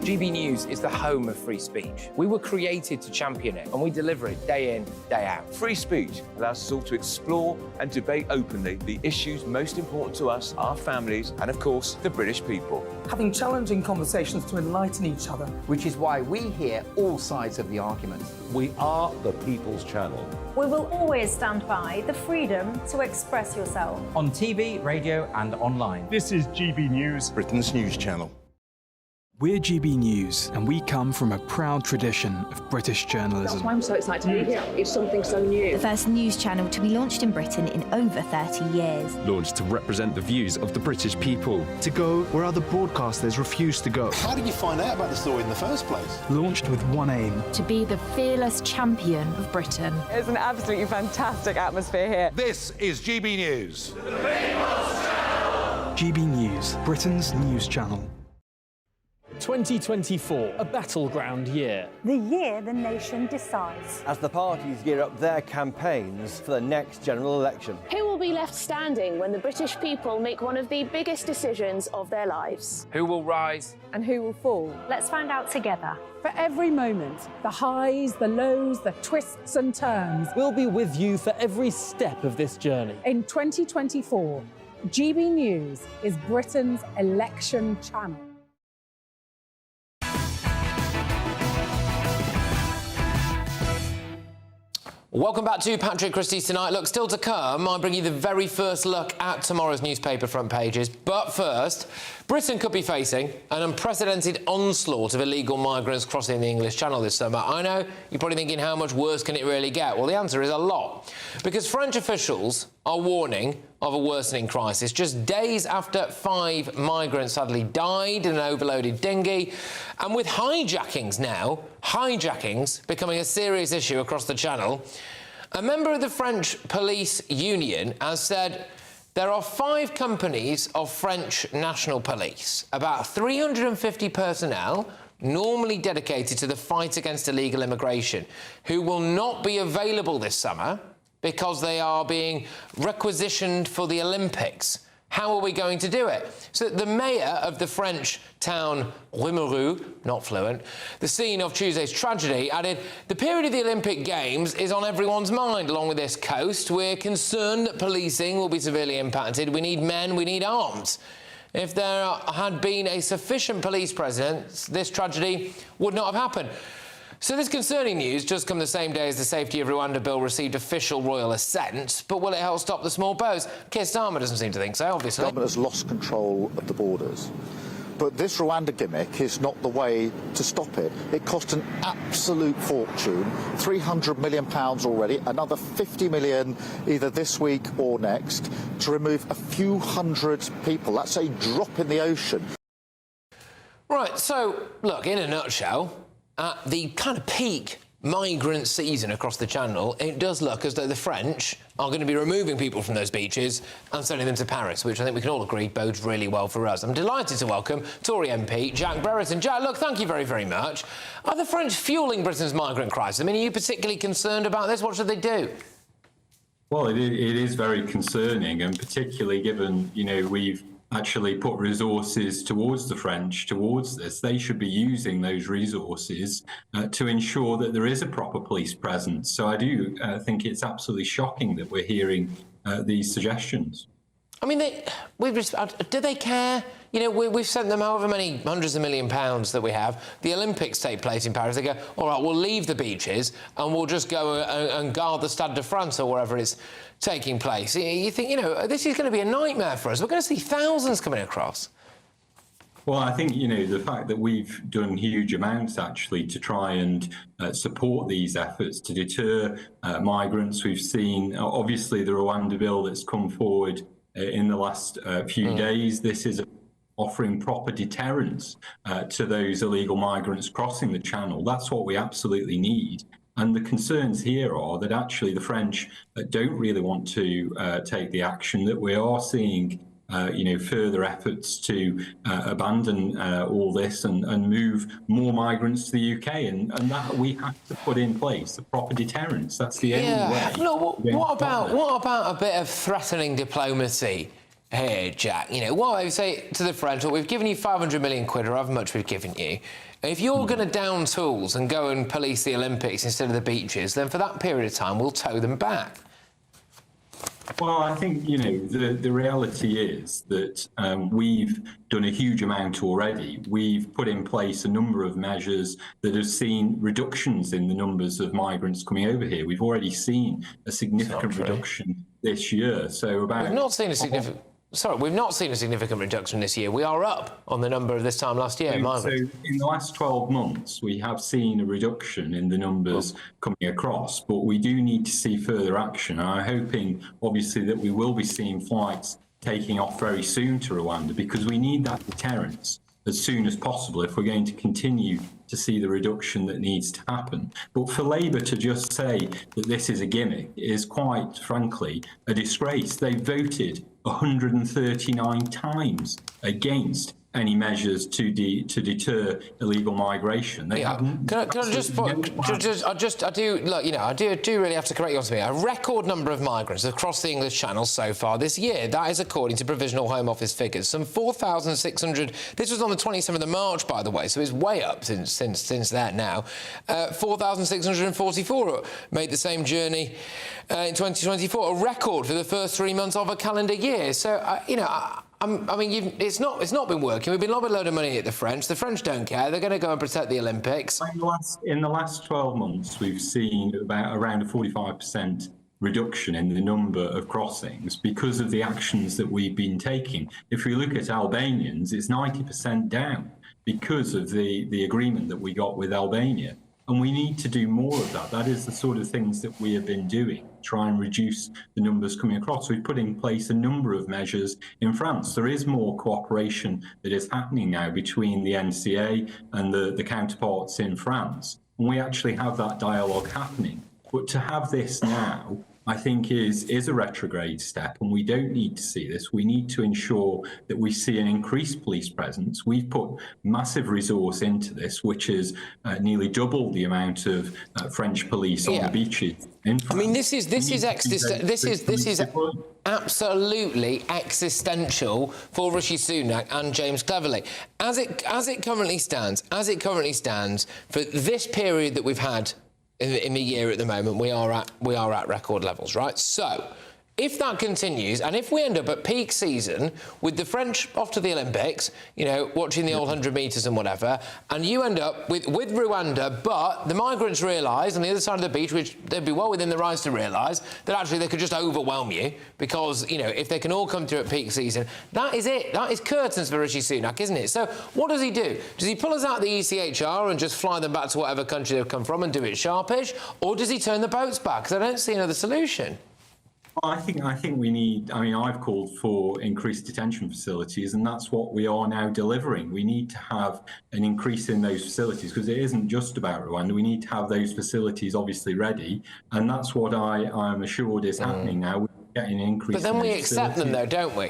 GB News is the home of free speech. We were created to champion it, and we deliver it day in, day out. Free speech allows us all to explore and debate openly the issues most important to us, our families, and of course, the British people. Having challenging conversations to enlighten each other. Which is why we hear all sides of the argument. We are the People's Channel. We will always stand by the freedom to express yourself. On TV, radio and online. This is GB News, Britain's news channel. We're GB News, and we come from a proud tradition of British journalism. That's why I'm so excited to be here. It's something so new. The first news channel to be launched in Britain in over 30 years. Launched to represent the views of the British people. To go where other broadcasters refuse to go. How did you find out about the story in the first place? Launched with one aim. To be the fearless champion of Britain. It's an absolutely fantastic atmosphere here. This is GB News. The People's Channel. GB News, Britain's news channel. 2024, a battleground year. The year the nation decides. As the parties gear up their campaigns for the next general election. Who will be left standing when the British people make one of the biggest decisions of their lives? Who will rise? And who will fall? Let's find out together. For every moment, the highs, the lows, the twists and turns. We'll be with you for every step of this journey. In 2024, GB News is Britain's election channel. Welcome back to Patrick Christys Tonight. Look, still to come, I bring you the very first look at tomorrow's newspaper front pages. But first, Britain could be facing an unprecedented onslaught of illegal migrants crossing the English Channel this summer. I know you're probably thinking, how much worse can it really get? Well, the answer is a lot. Because French officials are warning of a worsening crisis just days after 5 migrants sadly died in an overloaded dinghy. And with hijackings becoming a serious issue across the Channel, a member of the French police union has said there are 5 companies of French national police, about 350 personnel, normally dedicated to the fight against illegal immigration, who will not be available this summer because they are being requisitioned for the Olympics. How are we going to do it? So the mayor of the French town Rimouroux, not fluent, the scene of Tuesday's tragedy, added, the period of the Olympic Games is on everyone's mind along with this coast. We're concerned that policing will be severely impacted. We need men, we need arms. If there had been a sufficient police presence, this tragedy would not have happened. So this concerning news just come the same day as the Safety of Rwanda bill received official royal assent, but will it help stop the small boats? Keir Starmer doesn't seem to think so, obviously. The government has lost control of the borders. But this Rwanda gimmick is not the way to stop it. It cost an absolute fortune, £300 million already, another 50 million either this week or next, to remove a few hundred people. That's a drop in the ocean. Right, so, look, in a nutshell, at the kind of peak migrant season across the Channel, it does look as though the French are going to be removing people from those beaches and sending them to Paris, which I think we can all agree bodes really well for us. I'm delighted to welcome Tory MP Jack Brereton. Jack, look, thank you very, very much. Are the French fuelling Britain's migrant crisis? I mean, are you particularly concerned about this? What should they do? Well, it is very concerning, and particularly given, you know, we've actually put resources towards the French, towards this. They should be using those resources to ensure that there is a proper police presence. So I do think it's absolutely shocking that we're hearing these suggestions. I mean, do they care? You know, we've sent them however many hundreds of £1 million that we have. The Olympics take place in Paris. They go, all right, we'll leave the beaches and we'll just go and guard the Stade de France or wherever it's taking place. You think, you know, this is going to be a nightmare for us. We're going to see thousands coming across. Well, I think, you know, the fact that we've done huge amounts actually to try and support these efforts to deter migrants. We've seen, obviously, the Rwanda bill that's come forward in the last few days. This is offering proper deterrence to those illegal migrants crossing the Channel. That's what we absolutely need. And the concerns here are that actually the French don't really want to take the action, that we are seeing you know, further efforts to abandon all this and move more migrants to the UK, and that we have to put in place a proper deterrence. That's the only way. Look, what about a bit of threatening diplomacy here, Jack? You know, what I say to the French, well, we've given you 500 million quid, or however much we've given you. If you're going to down tools and go and police the Olympics instead of the beaches, then for that period of time, we'll tow them back. Well, I think, you know, the reality is that we've done a huge amount already. We've put in place a number of measures that have seen reductions in the numbers of migrants coming over here. We've already seen a significant reduction this year. So about... We've not seen a significant... Sorry, we've not seen a significant reduction this year. We are up on the number of this time last year. So in the last 12 months, we have seen a reduction in the numbers coming across, but we do need to see further action. I'm hoping, obviously, that we will be seeing flights taking off very soon to Rwanda, because we need that deterrence as soon as possible if we're going to continue to see the reduction that needs to happen. But for Labour to just say that this is a gimmick is, quite frankly, a disgrace. They voted 139 times against any measures to deter illegal migration. They haven't. Can I just I do look, you know, I do really have to correct you on something. A record number of migrants across the English Channel so far this year. That is according to Provisional Home Office figures. Some 4,600. This was on the 27th of March, by the way, so it's way up since that now. 4,644 made the same journey in 2024, a record for the first 3 months of a calendar year. So you know. I mean, it's not been working. We've been lobbing a load of money at the French. The French don't care. They're going to go and protect the Olympics. In the last 12 months, we've seen around a 45% reduction in the number of crossings because of the actions that we've been taking. If we look at Albanians, it's 90% down because of the agreement that we got with Albania. And we need to do more of that. That is the sort of things that we have been doing, try and reduce the numbers coming across. We've put in place a number of measures in France. There is more cooperation that is happening now between the NCA and the counterparts in France. And we actually have that dialogue happening. But to have this now, I think is a retrograde step, and we don't need to see this. We need to ensure that we see an increased police presence. We've put massive resource into this, which is nearly double the amount of French police on the beaches in France. I mean, this is absolutely existential for Rishi Sunak and James Cleverly. As it currently stands, for this period that we've had in the year at the moment, we are at record levels, right? So, If that continues, and if we end up at peak season with the French off to the Olympics, you know, watching the old 100 metres and whatever, and you end up with Rwanda, but the migrants realise on the other side of the beach, which they'd be well within their rights to realise, that actually they could just overwhelm you because, you know, if they can all come through at peak season, that is it. That is curtains for Rishi Sunak, isn't it? So what does he do? Does he pull us out of the ECHR and just fly them back to whatever country they've come from and do it sharpish? Or does he turn the boats back? Because I don't see another solution. I think we need, I mean, I've called for increased detention facilities, and that's what we are now delivering. We need to have an increase in those facilities because it isn't just about Rwanda. We need to have those facilities obviously ready, and that's what I'm assured is happening now. We're getting an increase. But then we accept them, though, don't we?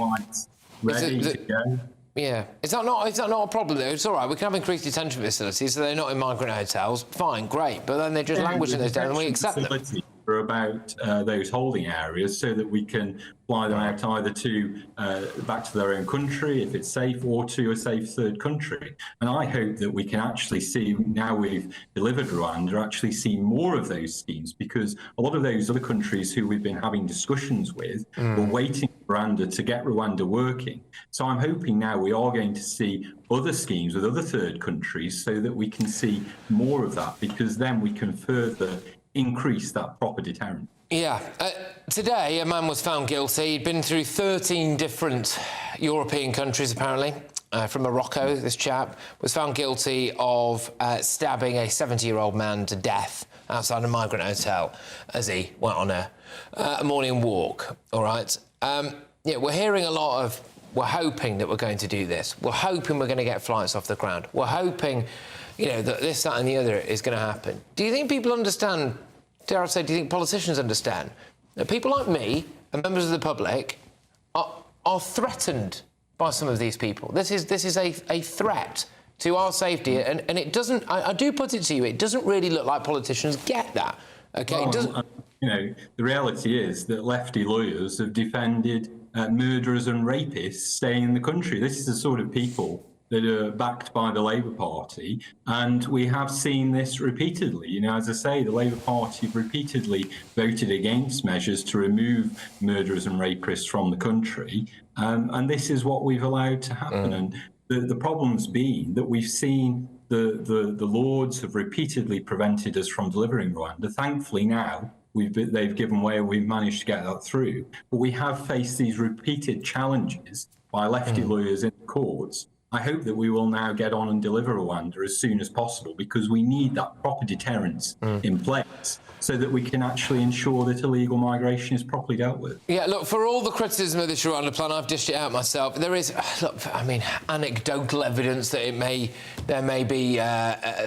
Ready to go. Yeah. Is that not a problem, though? It's all right. We can have increased detention facilities, so they're not in migrant hotels. Fine, great. But then they just languish in those down, and we accept them. For about those holding areas so that we can fly them out either to back to their own country if it's safe or to a safe third country. And I hope that we can actually see, now we've delivered Rwanda, actually see more of those schemes, because a lot of those other countries who we've been having discussions with were waiting for Rwanda to get Rwanda working. So I'm hoping now we are going to see other schemes with other third countries so that we can see more of that, because then we can further increase that proper deterrent. Yeah. Today, a man was found guilty. He'd been through 13 different European countries, apparently. From Morocco, this chap was found guilty of stabbing a 70-year-old man to death outside a migrant hotel as he went on a morning walk, all right? Yeah, we're hearing a lot of, we're hoping that we're going to do this. We're hoping we're going to get flights off the ground. We're hoping, you know, that this, that and the other is going to happen. Do you think people understand, dare I say, do you think politicians understand that people like me and members of the public are threatened by some of these people? This is a threat to our safety, and it doesn't, I do put it to you, it doesn't really look like politicians get that, OK? Well, it doesn't... You know, the reality is that lefty lawyers have defended murderers and rapists staying in the country. This is the sort of people that are backed by the Labour Party, and we have seen this repeatedly. You know, as I say, the Labour Party repeatedly voted against measures to remove murderers and rapists from the country, and this is what we've allowed to happen. And the problem's been that we've seen the Lords have repeatedly prevented us from delivering Rwanda. Thankfully now, they've given way and we've managed to get that through. But we have faced these repeated challenges by lefty lawyers in the courts. I hope that we will now get on and deliver Rwanda as soon as possible, because we need that proper deterrence in place so that we can actually ensure that illegal migration is properly dealt with. Yeah, look, for all the criticism of this Rwanda plan, I've dished it out myself. There is, look, I mean, anecdotal evidence that there may be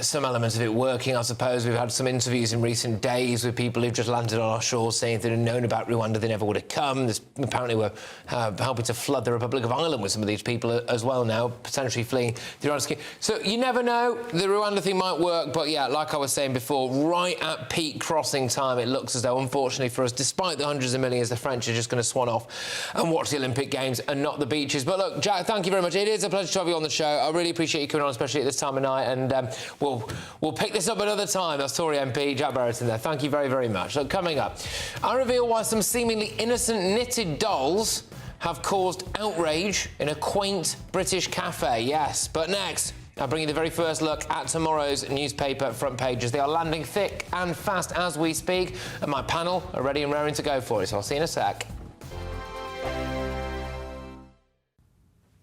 some elements of it working, I suppose. We've had some interviews in recent days with people who've just landed on our shores saying if they'd have known about Rwanda, they never would have come. There's, apparently we're helping to flood the Republic of Ireland with some of these people as well now, potentially fleeing the Rwanda scheme. So you never know. The Rwanda thing might work, but yeah, like I was saying before, right at peak crossing time, it looks as though, unfortunately for us, despite the hundreds of millions, the French are just going to swan off and watch the Olympic Games and not the beaches. But look, Jack, thank you very much. It is a pleasure to have you on the show. I really appreciate you coming on, especially at this time of night, and we'll pick this up another time. That's Tory MP Jack Brereton there. Thank you very, very much. Look, coming up, I reveal why some seemingly innocent knitted dolls have caused outrage in a quaint British cafe. Yes, but next, I'll bring you the very first look at tomorrow's newspaper front pages. They are landing thick and fast as we speak, and my panel are ready and raring to go for it, so I'll see you in a sec.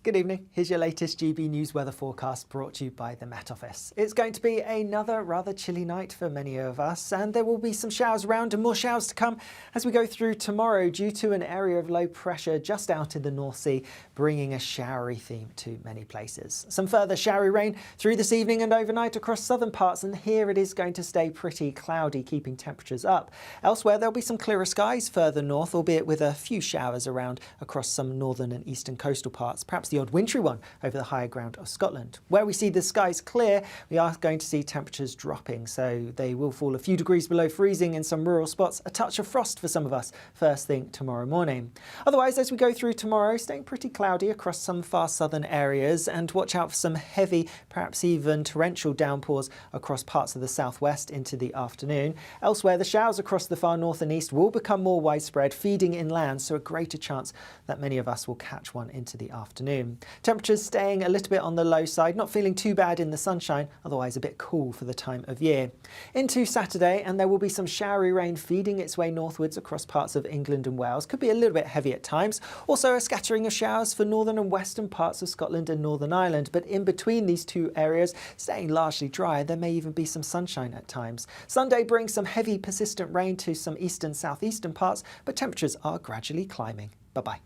Good evening. Here's your latest GB News weather forecast brought to you by the Met Office. It's going to be another rather chilly night for many of us, and there will be some showers around and more showers to come as we go through tomorrow due to an area of low pressure just out in the North Sea, bringing a showery theme to many places. Some further showery rain through this evening and overnight across southern parts, and here it is going to stay pretty cloudy, keeping temperatures up. Elsewhere, there'll be some clearer skies further north, albeit with a few showers around across some northern and eastern coastal parts. Perhaps the the odd wintry one over the higher ground of Scotland. Where we see the skies clear, we are going to see temperatures dropping, so they will fall a few degrees below freezing in some rural spots, a touch of frost for some of us first thing tomorrow morning. Otherwise, as we go through tomorrow, staying pretty cloudy across some far southern areas, and watch out for some heavy, perhaps even torrential downpours across parts of the southwest into the afternoon. Elsewhere, the showers across the far north and east will become more widespread, feeding inland, so a greater chance that many of us will catch one into the afternoon. Temperatures staying a little bit on the low side, not feeling too bad in the sunshine, otherwise a bit cool for the time of year. Into Saturday, and there will be some showery rain feeding its way northwards across parts of England and Wales. Could be a little bit heavy at times. Also a scattering of showers for northern and western parts of Scotland and Northern Ireland, but in between these two areas, staying largely dry. There may even be some sunshine at times. Sunday brings some heavy persistent rain to some eastern southeastern parts, but temperatures are gradually climbing. Bye-bye.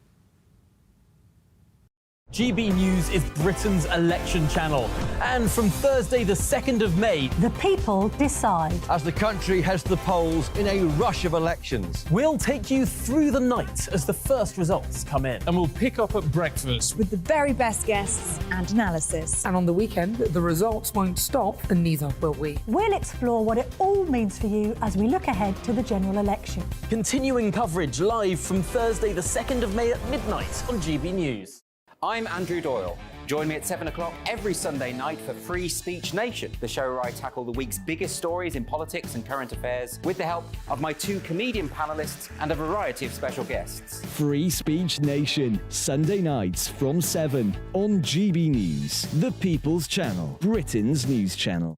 GB News is Britain's election channel. And from Thursday the 2nd of May, the people decide. As the country heads to the polls in a rush of elections. We'll take you through the night as the first results come in. And we'll pick up at breakfast with the very best guests and analysis. And on the weekend, the results won't stop, and neither will we. We'll explore what it all means for you as we look ahead to the general election. Continuing coverage live from Thursday the 2nd of May at midnight on GB News. I'm Andrew Doyle. Join me at 7 o'clock every Sunday night for Free Speech Nation, the show where I tackle the week's biggest stories in politics and current affairs with the help of my 2 comedian panellists and a variety of special guests. Free Speech Nation, Sunday nights from 7 on GB News, the People's Channel, Britain's news channel.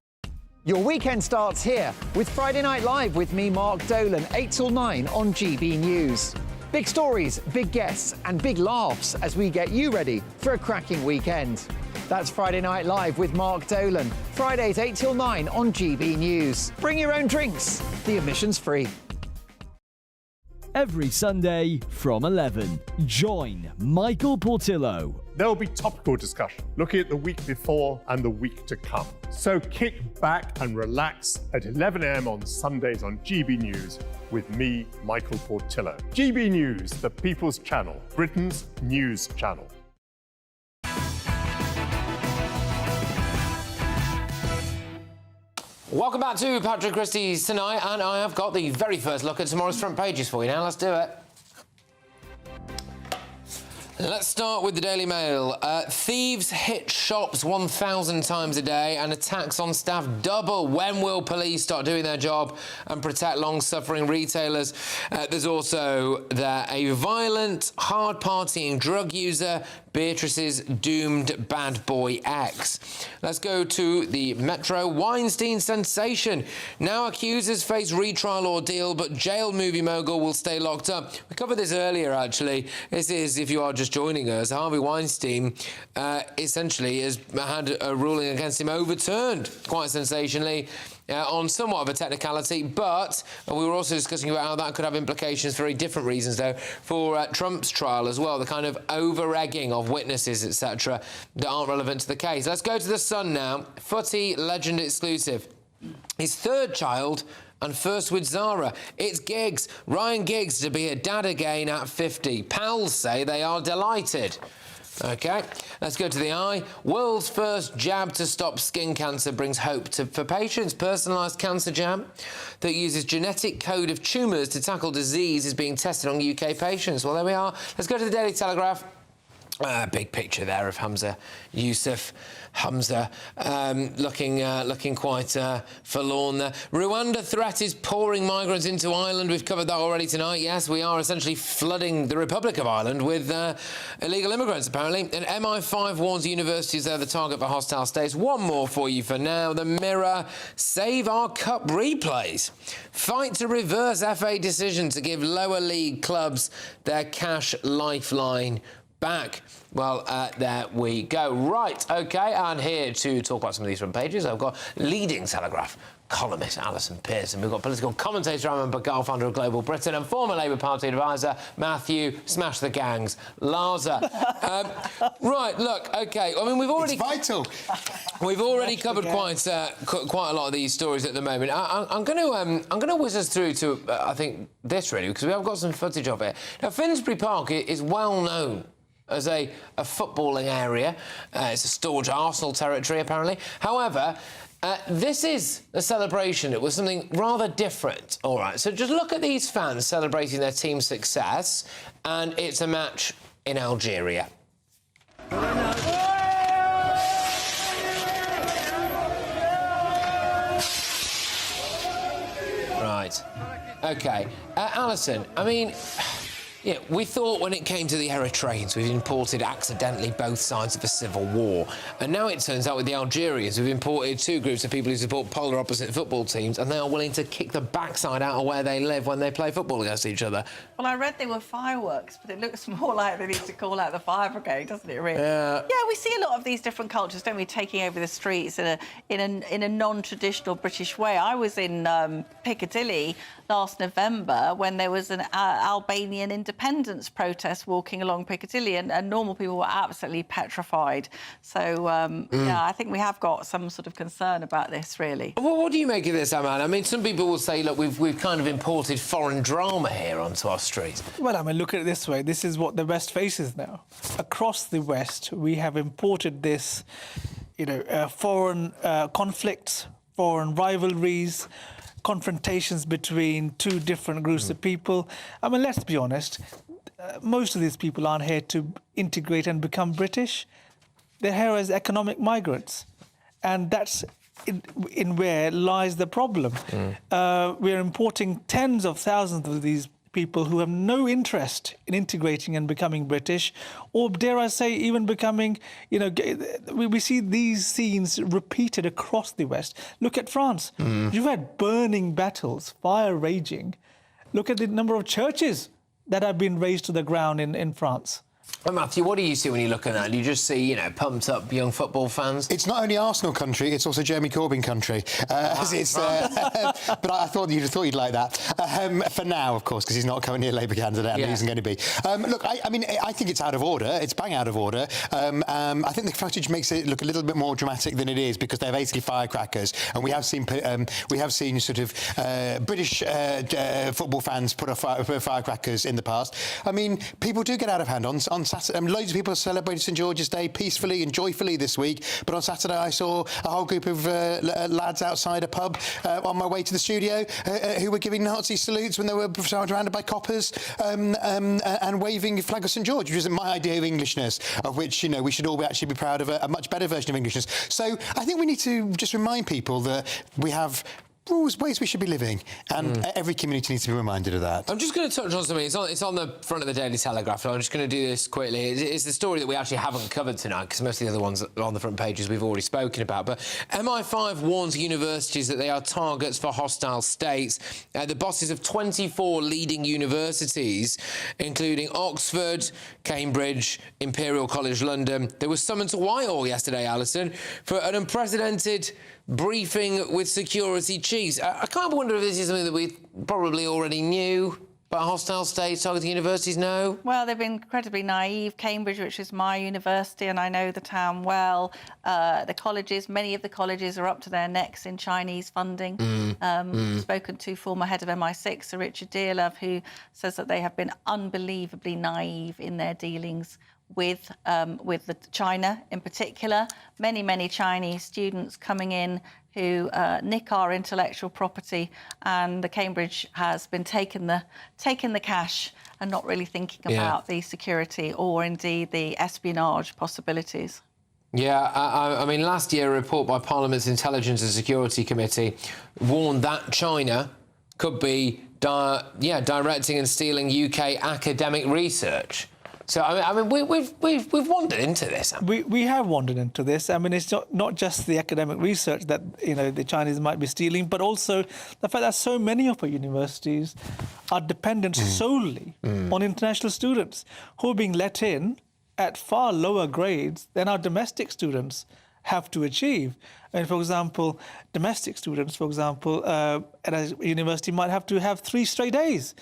Your weekend starts here with Friday Night Live with me, Mark Dolan, 8 till 9 on GB News. Big stories, big guests and big laughs as we get you ready for a cracking weekend. That's Friday Night Live with Mark Dolan. Fridays 8 till 9 on GB News. Bring your own drinks. The admission's free. Every Sunday from 11, join Michael Portillo. There'll be topical discussion, looking at the week before and the week to come. So kick back and relax at 11 a.m. on Sundays on GB News with me, Michael Portillo. GB News, the People's Channel, Britain's news channel. Welcome back to Patrick Christys tonight, and I have got the very first look at tomorrow's front pages for you now. Let's do it. Let's start with the Daily Mail. Thieves hit shops 1,000 times a day and attacks on staff double. When will police start doing their job and protect long-suffering retailers? There's also a violent, hard-partying drug user, Beatrice's doomed bad boy ex. Let's go to the Metro. Weinstein sensation. Now accusers face retrial ordeal, but jail movie mogul will stay locked up. We covered this earlier, actually. This is, if you are just joining us, Harvey Weinstein essentially has had a ruling against him overturned, quite sensationally, on somewhat of a technicality, but we were also discussing about how that could have implications for very different reasons, though, for Trump's trial as well, the kind of over-egging of witnesses, etc., that aren't relevant to the case. Let's go to The Sun now. Footy legend exclusive. His third child and first with Zara. It's Giggs, Ryan Giggs, to be a dad again at 50. Pals say they are delighted. OK, let's go to the Eye. World's first jab to stop skin cancer brings hope for patients. Personalised cancer jab that uses genetic code of tumours to tackle disease is being tested on UK patients. Well, there we are. Let's go to the Daily Telegraph. Big picture there of Yousaf, Hamza, looking quite forlorn there. Rwanda threat is pouring migrants into Ireland. We've covered that already tonight. Yes, we are essentially flooding the Republic of Ireland with illegal immigrants, apparently. And MI5 warns universities they're the target for hostile states. One more for you for now. The Mirror. Save our cup replays. Fight to reverse FA decision to give lower league clubs their cash lifeline back. Well, there we go. Right, OK, and here to talk about some of these front pages, I've got leading Telegraph columnist Alison Pearson. We've got political commentator Aman Bagal, founder of Global Britain, and former Labour Party advisor Matthew Smash the Gangs Larza. Right, look, OK, I mean, we've already... It's vital. We've already covered quite a lot of these stories at the moment. I'm going to whiz us through to, I think, this, really, because we have got some footage of it. Now, Finsbury Park is well known as a footballing area. It's a staunch Arsenal territory, apparently. However, this is a celebration. It was something rather different. All right, so just look at these fans celebrating their team's success, and it's a match in Algeria. Right. OK. Alison, I mean, yeah, we thought when it came to the Eritreans, we've imported accidentally both sides of a civil war. And now it turns out with the Algerians, we've imported two groups of people who support polar opposite football teams, and they are willing to kick the backside out of where they live when they play football against each other. Well, I read they were fireworks, but it looks more like they need to call out the fire brigade, doesn't it, really? Yeah, we see a lot of these different cultures, don't we, taking over the streets in a non-traditional British way. I was in Piccadilly last November when there was an Albanian independence protest walking along Piccadilly, and normal people were absolutely petrified. So, yeah, I think we have got some sort of concern about this, really. Well, what do you make of this, Aman? I mean, some people will say, look, we've kind of imported foreign drama here onto our streets. Well, I mean, look at it this way. This is what the West faces now. Across the West, we have imported this, foreign conflicts, foreign rivalries, confrontations between two different groups of people. I mean, let's be honest, most of these people aren't here to integrate and become British. They're here as economic migrants. And that's in where lies the problem. We're importing tens of thousands of these people who have no interest in integrating and becoming British, or dare I say, even becoming, we see these scenes repeated across the West. Look at France. You've had burning battles, fire raging. Look at the number of churches that have been razed to the ground in France. Well, Matthew, what do you see when you look at that? Do you just see, pumped up young football fans? It's not only Arsenal country, it's also Jeremy Corbyn country. But I thought you'd like that. For now, of course, because he's not currently a Labour candidate and he isn't going to be. Look, I mean, I think it's out of order. It's bang out of order. I think the footage makes it look a little bit more dramatic than it is, because they're basically firecrackers, and we have seen sort of British football fans put firecrackers in the past. I mean, people do get out of hand on Saturday. Loads of people celebrated St George's Day peacefully and joyfully this week, but on Saturday I saw a whole group of lads outside a pub on my way to the studio who were giving Nazi salutes when they were surrounded by coppers and waving a flag of St George, which isn't my idea of Englishness, of which we should all actually be proud of a much better version of Englishness. So I think we need to just remind people that we have rules, ways we should be living, and every community needs to be reminded of that. I'm just going to touch on something. It's on the front of the Daily Telegraph, and I'm just going to do this quickly. It's the story that we actually haven't covered tonight, because most of the other ones on the front pages we've already spoken about. But MI5 warns universities that they are targets for hostile states. The bosses of 24 leading universities, including Oxford, Cambridge, Imperial College London, they were summoned to Whitehall yesterday, Alison, for an unprecedented briefing with security chiefs. I kind of wonder if this is something that we probably already knew, but hostile states targeting universities, no? Well, they've been incredibly naive. Cambridge, which is my university, and I know the town well, the colleges, many of the colleges are up to their necks in Chinese funding. Spoken to former head of MI6, Sir Richard Dearlove, who says that they have been unbelievably naive in their dealings with China in particular. Many Chinese students coming in who nick our intellectual property, and the Cambridge has been taking the cash and not really thinking about the security or indeed the espionage possibilities. Yeah, I mean, last year a report by Parliament's Intelligence and Security Committee warned that China could be directing and stealing UK academic research. So I mean, we've wandered into this. We have wandered into this. I mean, it's not just the academic research that the Chinese might be stealing, but also the fact that so many of our universities are dependent solely on international students who are being let in at far lower grades than our domestic students have to achieve. And for example, domestic students, at a university might have to have 3 straight A's,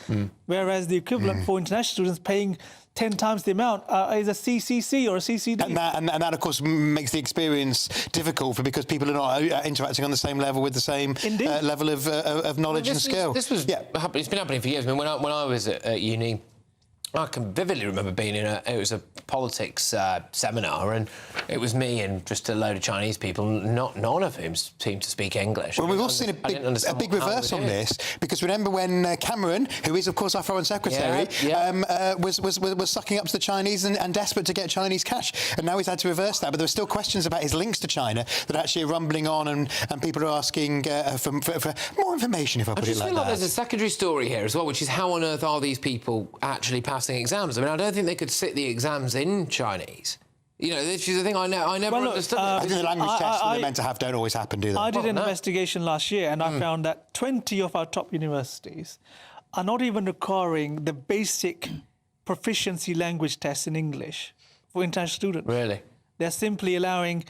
whereas the equivalent for international students paying 10 times the amount is a CCC or a CCD. And that, of course, makes the experience difficult because people are not interacting on the same level with the same level of knowledge and skill. It's been happening for years. I mean, when I was at uni, I can vividly remember being in it was a politics seminar, and it was me and just a load of Chinese people, none of whom seemed to speak English. Well, we've also seen a big reverse on this, because remember when Cameron, who is of course our Foreign Secretary, was sucking up to the Chinese and desperate to get Chinese cash, and now he's had to reverse that. But there are still questions about his links to China that actually are rumbling on, and people are asking for more information, if I put it like that. I just feel like there's a secondary story here as well, which is how on earth are these people actually passing exams? I mean, I don't think they could sit the exams in Chinese. You know, this is the thing I never understood. I think the language tests that they're meant to have don't always happen, do they? I did an investigation last year, and I found that 20 of our top universities are not even requiring the basic proficiency language tests in English for international students. Really? They're simply allowing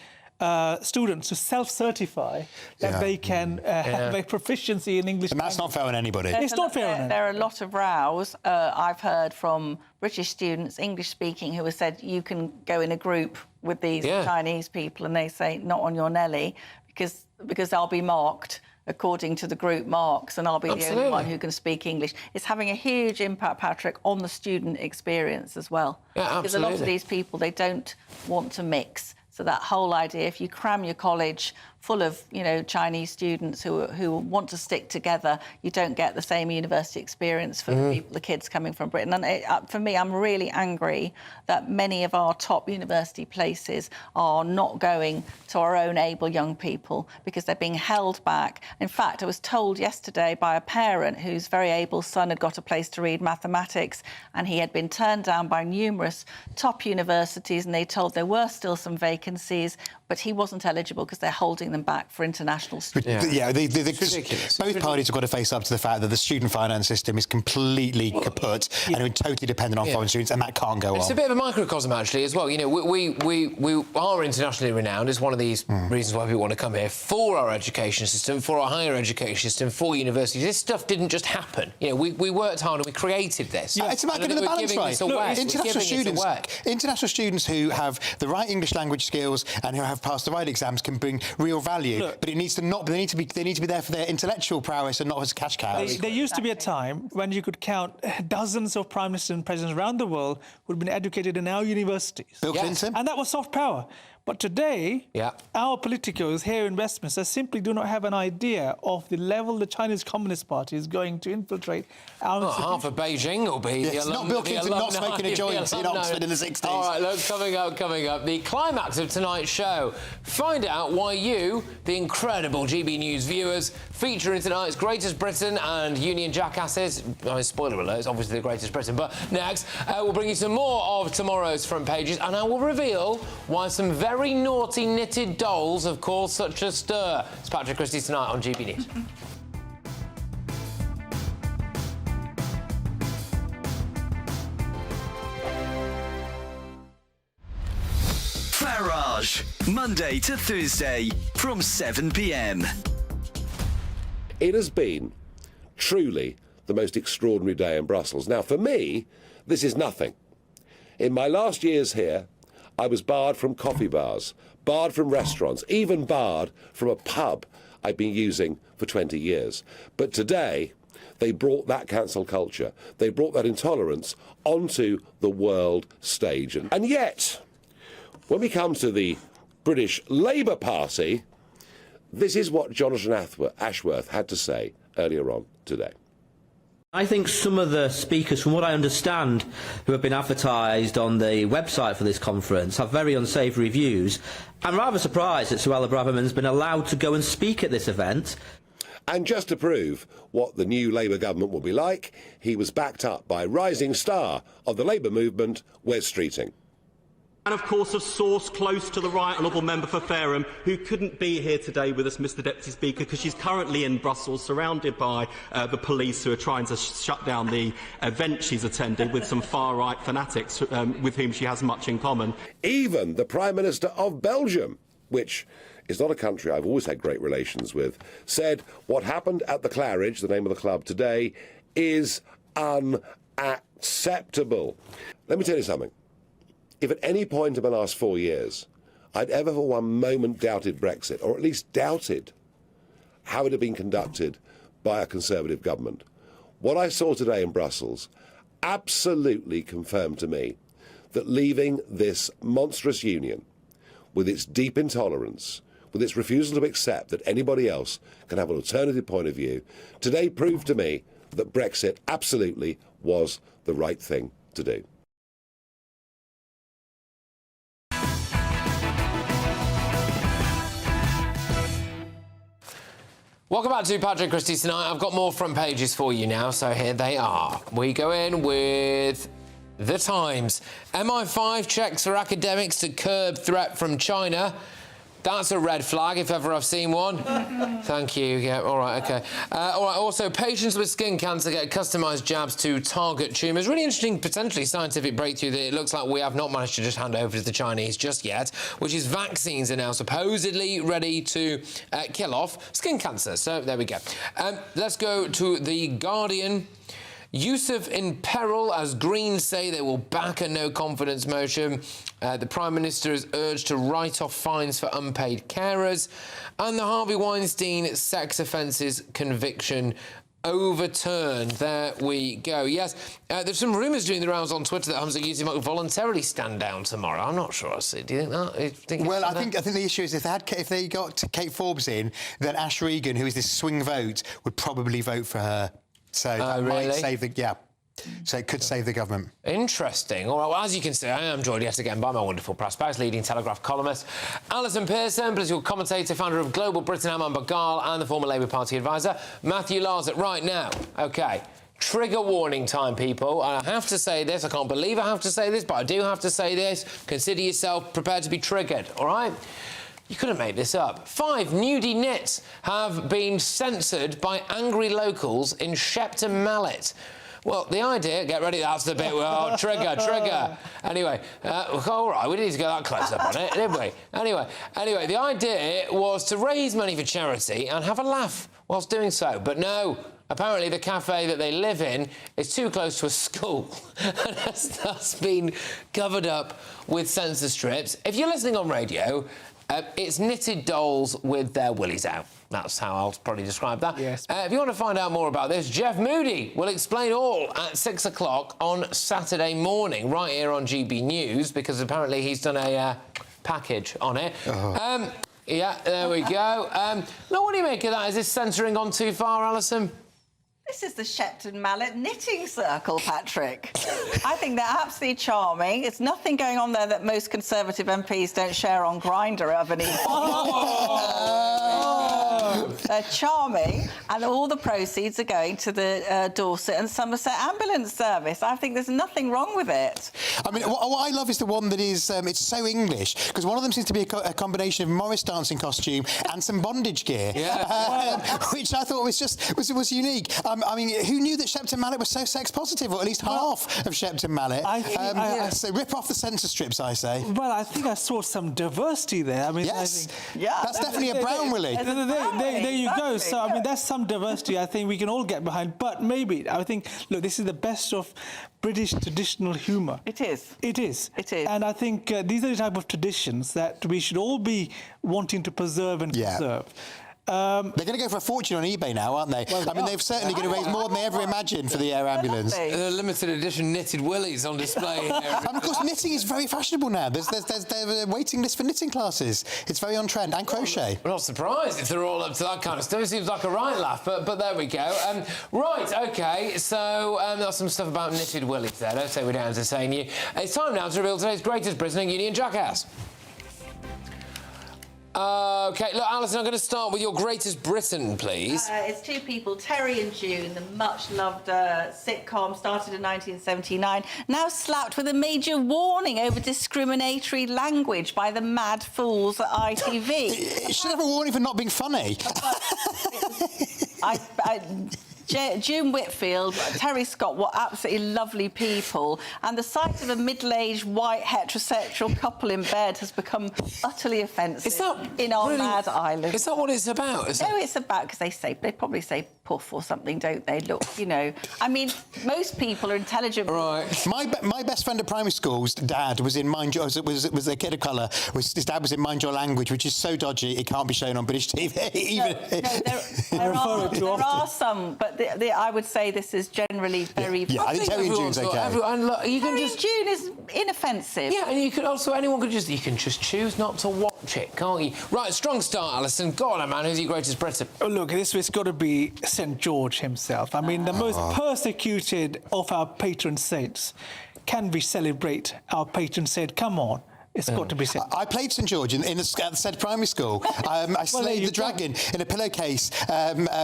students to self-certify that they can have a proficiency in English. And that's not fair on anybody. It's not fair on anybody. There are a lot of rows I've heard from British students, English-speaking, who have said you can go in a group with these Chinese people, and they say, not on your Nelly, because I'll be marked according to the group marks, and I'll be the only one who can speak English. It's having a huge impact, Patrick, on the student experience as well. Yeah, absolutely. Because a lot of these people, they don't want to mix. So that whole idea, if you cram your college full of, you know, Chinese students who want to stick together, you don't get the same university experience for the kids coming from Britain. And for me, I'm really angry that many of our top university places are not going to our own able young people because they're being held back. In fact, I was told yesterday by a parent whose very able son had got a place to read mathematics, and he had been turned down by numerous top universities, and they told there were still some vacancies, but he wasn't eligible because they're holding them back for international students. It's ridiculous. Both parties have got to face up to the fact that the student finance system is completely kaput and totally dependent on foreign students, and that can't go on. It's a bit of a microcosm, actually, as well. You know, we are internationally renowned. It's one of these reasons why people want to come here, for our education system, for our higher education system, for universities. This stuff didn't just happen. You know, we worked hard and we created this. It's about getting the balance right. Look, international students who have the right English language skills and who have passed the right exams can bring real value. But it needs to not. They need to be there for their intellectual prowess and not as cash cows. There used to be a time when you could count dozens of prime ministers and presidents around the world who had been educated in our universities. Bill Clinton. And that was soft power. But today, our politicos here in Westminster simply do not have an idea of the level the Chinese Communist Party is going to infiltrate our institutions. Half of Beijing will be the not Bill Clinton not smoking a joint in Oxford in the 60s. All right, look, coming up, the climax of tonight's show. Find out why you, the incredible GB News viewers, feature in tonight's Greatest Britain and Union Jackasses. I mean, spoiler alert, it's obviously the Greatest Britain. But next, we'll bring you some more of tomorrow's front pages, and I will reveal why some very naughty knitted dolls have caused such a stir. It's Patrick Christys tonight on GB News. Farage, Monday to Thursday from 7 p.m. It has been truly the most extraordinary day in Brussels. Now, for me, this is nothing. In my last years here, I was barred from coffee bars, barred from restaurants, even barred from a pub I've been using for 20 years. But today, they brought that cancel culture, they brought that intolerance onto the world stage. And yet, when we come to the British Labour Party, this is what Jonathan Ashworth had to say earlier on today. I think some of the speakers, from what I understand, who have been advertised on the website for this conference, have very unsavoury views. I'm rather surprised that Suella Braverman's been allowed to go and speak at this event. And just to prove what the new Labour government will be like, he was backed up by rising star of the Labour movement, Wes Streeting. And of course a source close to the right honourable member for Fareham, who couldn't be here today with us, Mr Deputy Speaker, because she's currently in Brussels surrounded by the police who are trying to shut down the event she's attended with some far-right fanatics with whom she has much in common. Even the Prime Minister of Belgium, which is not a country I've always had great relations with, said what happened at the Claridge, the name of the club today, is unacceptable. Let me tell you something. If at any point in the last 4 years I'd ever for one moment doubted Brexit, or at least doubted how it had been conducted by a Conservative government, what I saw today in Brussels absolutely confirmed to me that leaving this monstrous union, with its deep intolerance, with its refusal to accept that anybody else can have an alternative point of view, today proved to me that Brexit absolutely was the right thing to do. Welcome back to Patrick Christys tonight. I've got more front pages for you now, so here they are. We go in with The Times. MI5 checks for academics to curb threat from China. That's a red flag, if ever I've seen one. Thank you. Yeah, all right, OK. All right, also, patients with skin cancer get customised jabs to target tumours. Really interesting, potentially scientific breakthrough that it looks like we have not managed to just hand over to the Chinese just yet, which is vaccines are now supposedly ready to kill off skin cancer. So there we go. Let's go to The Guardian. Yousaf in peril as Greens say they will back a no-confidence motion. The Prime Minister is urged to write off fines for unpaid carers. And the Harvey Weinstein sex offences conviction overturned. There we go. Yes, there's some rumours doing the rounds on Twitter that Hamza Yousaf might voluntarily stand down tomorrow. I'm not sure I see. Do you think that? Well, I think the issue is if they got Kate Forbes in, then Ash Regan, who is this swing vote, would probably vote for her. So that might save so it could save the government. Interesting. All right, well, as you can see, I am joined yet again by my wonderful press packs, leading Telegraph columnist Alison Pearson, political commentator, founder of Global Britain, Amanda Garl, and the former Labour Party advisor, Matthew Larzat. Right now, OK, trigger warning time, people. And I have to say this, I can't believe I have to say this, but I do have to say this. Consider yourself prepared to be triggered, all right? You couldn't make this up. 5 nudie knits have been censored by angry locals in Shepton Mallet. Well, the idea, get ready, that's the bit, well, trigger. Anyway, all right, we didn't need to go that close up on it, did we? Anyway, the idea was to raise money for charity and have a laugh whilst doing so. But no, apparently the cafe that they live in is too close to a school. And that's been covered up with censor strips. If you're listening on radio, it's knitted dolls with their willies out. That's how I'll probably describe that. Yes. If you want to find out more about this, Jeff Moody will explain all at 6 o'clock on Saturday morning, right here on GB News, because apparently he's done a package on it. Yeah, there we go. Now, what do you make of that? Is this censoring gone too far, Alison? This is the Shepton Mallet Knitting Circle, Patrick. I think they're absolutely charming. There's nothing going on there that most Conservative MPs don't share on Grindr of any. They're charming, and all the proceeds are going to the Dorset and Somerset Ambulance Service. I think there's nothing wrong with it. I mean, what I love is the one that is, it's so English, because one of them seems to be a combination of Morris dancing costume and some bondage gear, which I thought was unique. I mean, who knew that Shepton Mallet was so sex positive, or at least half of Shepton Mallet? So rip off the censor strips, I say. Well, I think I saw some diversity there. I mean, yes, that's definitely a brown willy. There you go. So, I mean, that's some diversity I think we can all get behind. But maybe, I think, look, this is the best of British traditional humour. It is. It is. It is. And I think these are the type of traditions that we should all be wanting to preserve and preserve. They're going to go for a fortune on eBay now, aren't they? Well, I mean, they're certainly going to raise more than they ever imagined for the air ambulance. The limited edition knitted willies on display here. And of course, knitting is very fashionable now. There's a waiting list for knitting classes. It's very on trend, and crochet. I'm not surprised if they're all up to that kind of stuff. It seems like a right laugh, but there we go. Right, OK, so there's some stuff about knitted willies there. Don't say we don't entertain you. It's time now to reveal today's greatest Britain and Union jackass. OK, look, Alison, I'm going to start with your greatest Britain, please. It's 2 people, Terry and June, the much-loved sitcom, started in 1979, now slapped with a major warning over discriminatory language by the mad fools at ITV. It should have a warning for not being funny. June Whitfield, Terry Scott were absolutely lovely people, and the sight of a middle-aged white heterosexual couple in bed has become utterly offensive in our mad island. Is that what it's about? No, it's about, because they probably say puff or something, don't they? Look, you know, I mean, most people are intelligent. Right. My best friend at primary school's dad was in Mind Your... was a kid of colour. His dad was in Mind Your Language, which is so dodgy it can't be shown on British TV. There are some, but I would say this is generally very... Yeah, I think Terry and June's okay. And look, you can Terry just... and June is inoffensive. Yeah, and you could also... Anyone could just... You can just choose not to watch it, can't you? Right, strong start, Alison. Go on, man. Who's your greatest Briton? Oh, look, this has got to be St. George himself. I mean, the most persecuted of our patron saints. Can we celebrate our patron saint? Come on. It's got to be said. I played St George at said primary school. I slayed the dragon in a pillowcase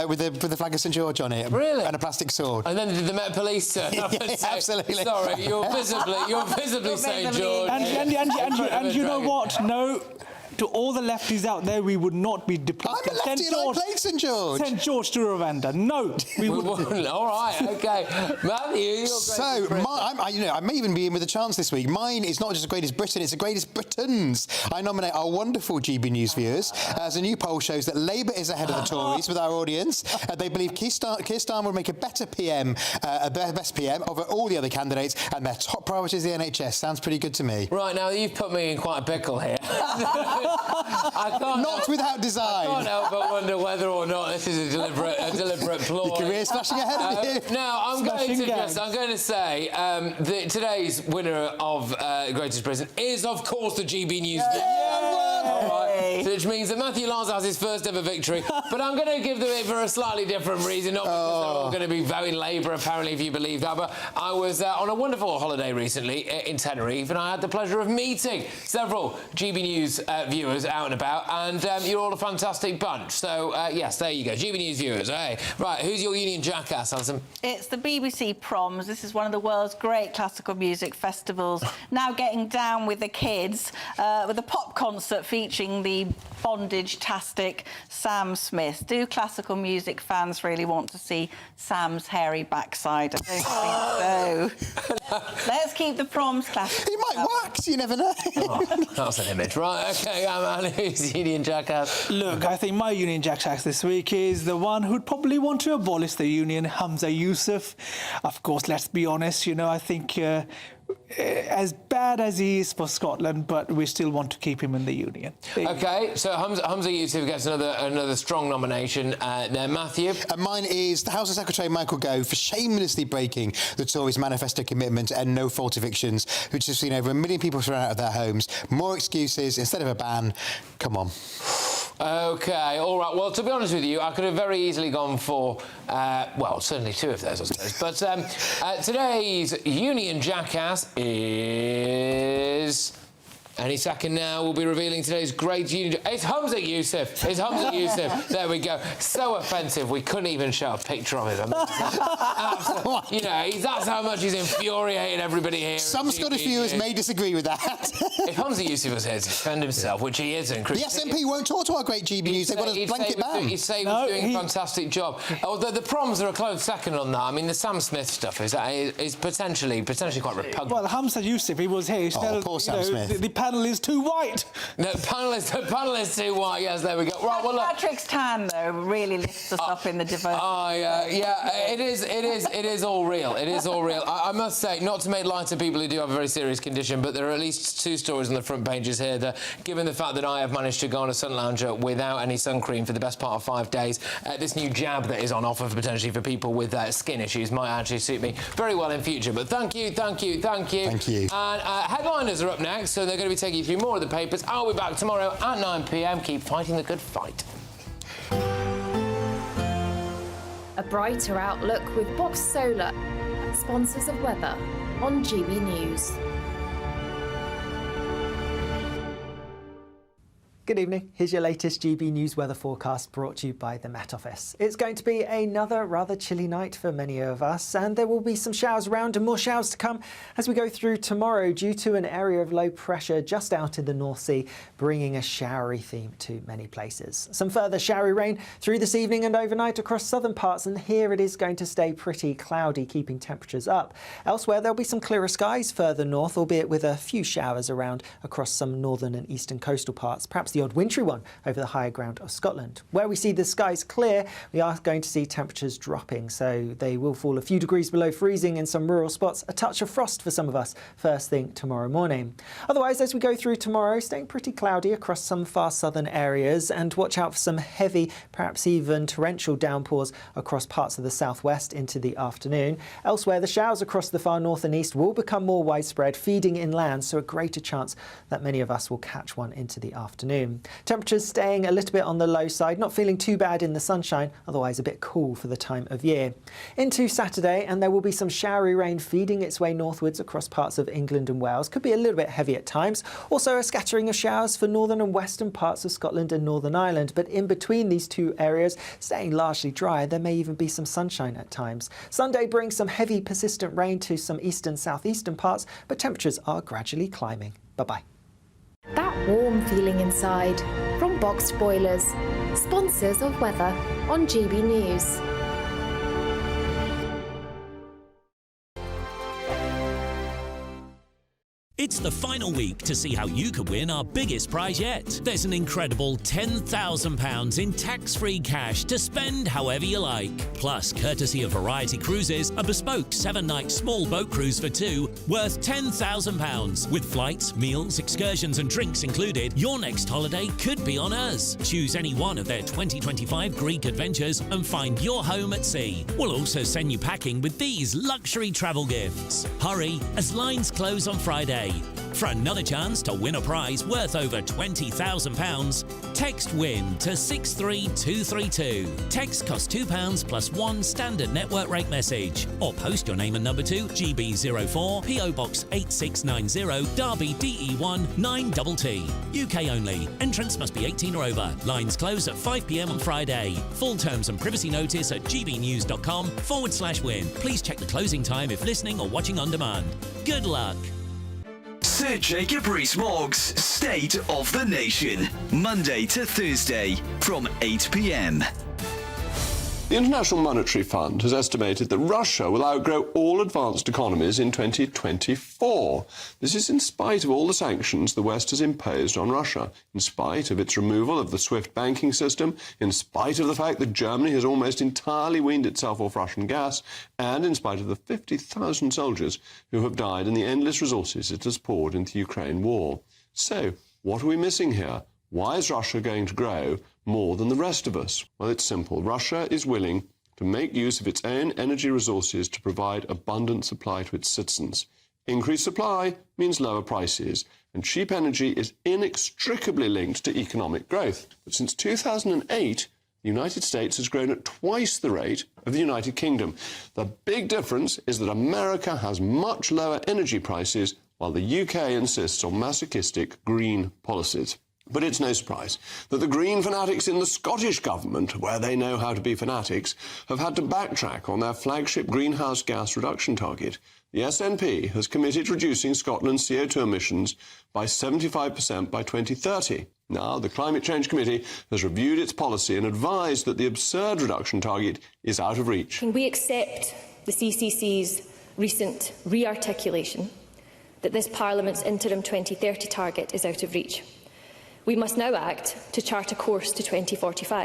with the flag of St George on it. Really? And a plastic sword. And then did the Met Police turn up and say, absolutely. Sorry, you're visibly St George. And you know what? No. To all the lefties out there, we would not be deported. I'm a lefty and I played St George. St George to Rwanda. No, we wouldn't. All right, OK. Matthew, you're great. So, I may even be in with a chance this week. Mine is not just the greatest Britain, it's the greatest Britons. I nominate our wonderful GB News viewers, as a new poll shows that Labour is ahead of the Tories with our audience. They believe Keir Starmer will make a better PM, a best PM over all the other candidates, and their top priority is the NHS. Sounds pretty good to me. Right, now, you've put me in quite a pickle here. Not without design. I can't help but wonder whether or not this is a deliberate ploy. Your career's flashing ahead of you. Now, I'm going to say that today's winner of Greatest Britain is, of course, the GB News. Right, which means that Matthew Lars has his first ever victory, but I'm going to give them it for a slightly different reason, not because they're all going to be voting Labour, apparently, if you believe that, but I was on a wonderful holiday recently in Tenerife, and I had the pleasure of meeting several GB News viewers out and about, and you're all a fantastic bunch. So, yes, there you go. GB News viewers, hey. Right, who's your Union Jackass, Alison? It's the BBC Proms. This is one of the world's great classical music festivals, now getting down with the kids, with a pop concert featuring the bondage-tastic Sam Smith. Do classical music fans really want to see Sam's hairy backside? I don't think so. Let's keep the Proms classical. He might wax, you never know. That's an image. Right, OK, man, who's Union Jackass? Look, I think my Union Jackass this week is the one who'd probably want to abolish the Union, Hamza Yousaf. Of course, let's be honest, I think as bad as he is for Scotland, but we still want to keep him in the Union. OK, so Hamza Yousaf gets another strong nomination there. Matthew? And mine is the House of Secretary Michael Gove for shamelessly breaking the Tories' manifesto commitment to end no-fault evictions, which has seen over 1 million people thrown out of their homes. More excuses instead of a ban. Come on. OK, all right. Well, to be honest with you, I could have very easily gone for, well, certainly two of those, I suppose. But today's Union Jackass is... Any second now, we'll be revealing today's great Union... It's Hamza Yousaf. It's Hamza Yousaf. There we go. So offensive, we couldn't even show a picture of him. That's how much he's infuriated everybody here. Some Scottish viewers may disagree with that. If Hamza Yousaf was here to defend himself, which he isn't... The SNP won't talk to our great GB News. They've got a blanket ban. He'd say he was doing a fantastic job. Although the Proms are a close second on that. I mean, the Sam Smith stuff is potentially quite repugnant. Well, Hamza Yousaf, he was here. Poor Sam Smith. The panel is too white. The panel is too white. Yes, there we go. Right, well, look. Patrick's tan though really lifts us up in the diversity. It is all real. It is all real. I must say, not to make light of people who do have a very serious condition, but there are at least two stories on the front pages here that, given the fact that I have managed to go on a sun lounger without any sun cream for the best part of 5 days, this new jab that is on offer potentially for people with skin issues might actually suit me very well in future. But thank you. Thank you. And headliners are up next, so they're going to be taking you through more of the papers. I'll be back tomorrow at 9 p.m. Keep fighting the good fight. A brighter outlook with Box Solar, sponsors of weather on GB News. Good evening. Here's your latest GB News weather forecast brought to you by the Met Office. It's going to be another rather chilly night for many of us, and there will be some showers around and more showers to come as we go through tomorrow due to an area of low pressure just out in the North Sea, bringing a showery theme to many places. Some further showery rain through this evening and overnight across southern parts, and here it is going to stay pretty cloudy, keeping temperatures up. Elsewhere, there'll be some clearer skies further north, albeit with a few showers around across some northern and eastern coastal parts. Perhaps the the odd wintry one over the higher ground of Scotland. Where we see the skies clear, we are going to see temperatures dropping, so they will fall a few degrees below freezing in some rural spots, a touch of frost for some of us first thing tomorrow morning. Otherwise, as we go through tomorrow, staying pretty cloudy across some far southern areas, and watch out for some heavy, perhaps even torrential downpours across parts of the southwest into the afternoon. Elsewhere, the showers across the far north and east will become more widespread, feeding inland, so a greater chance that many of us will catch one into the afternoon. Temperatures staying a little bit on the low side, not feeling too bad in the sunshine, otherwise a bit cool for the time of year. Into Saturday, and there will be some showery rain feeding its way northwards across parts of England and Wales. Could be a little bit heavy at times. Also a scattering of showers for northern and western parts of Scotland and Northern Ireland, but in between these two areas, staying largely dry. There may even be some sunshine at times. Sunday brings some heavy persistent rain to some eastern southeastern parts, but temperatures are gradually climbing. Bye-bye. That warm feeling inside. From Boxed Boilers, sponsors of weather on GB News. It's the final week to see how you could win our biggest prize yet. There's an incredible £10,000 in tax-free cash to spend however you like. Plus, courtesy of Variety Cruises, a bespoke 7-night small boat cruise for two worth £10,000. With flights, meals, excursions and drinks included, your next holiday could be on us. Choose any one of their 2025 Greek adventures and find your home at sea. We'll also send you packing with these luxury travel gifts. Hurry, as lines close on Friday. For another chance to win a prize worth over £20,000, text WIN to 63232. Text costs £2 plus one standard network rate message. Or post your name and number to GB04 PO Box 8690 Derby DE1 9TT. UK only. Entrants must be 18 or over. Lines close at 5 PM on Friday. Full terms and privacy notice at gbnews.com/win. Please check the closing time if listening or watching on demand. Good luck. Sir Jacob Rees-Mogg's State of the Nation, Monday to Thursday from 8 p.m. The International Monetary Fund has estimated that Russia will outgrow all advanced economies in 2024. This is in spite of all the sanctions the West has imposed on Russia, in spite of its removal of the SWIFT banking system, in spite of the fact that Germany has almost entirely weaned itself off Russian gas, and in spite of the 50,000 soldiers who have died and the endless resources it has poured into the Ukraine war. So, what are we missing here? Why is Russia going to grow more than the rest of us? Well, it's simple. Russia is willing to make use of its own energy resources to provide abundant supply to its citizens. Increased supply means lower prices, and cheap energy is inextricably linked to economic growth. But since 2008, the United States has grown at twice the rate of the United Kingdom. The big difference is that America has much lower energy prices, while the UK insists on masochistic green policies. But it's no surprise that the Green fanatics in the Scottish government, where they know how to be fanatics, have had to backtrack on their flagship greenhouse gas reduction target. The SNP has committed to reducing Scotland's CO2 emissions by 75% by 2030. Now, the Climate Change Committee has reviewed its policy and advised that the absurd reduction target is out of reach. Can we accept the CCC's recent re-articulation that this Parliament's interim 2030 target is out of reach? We must now act to chart a course to 2045.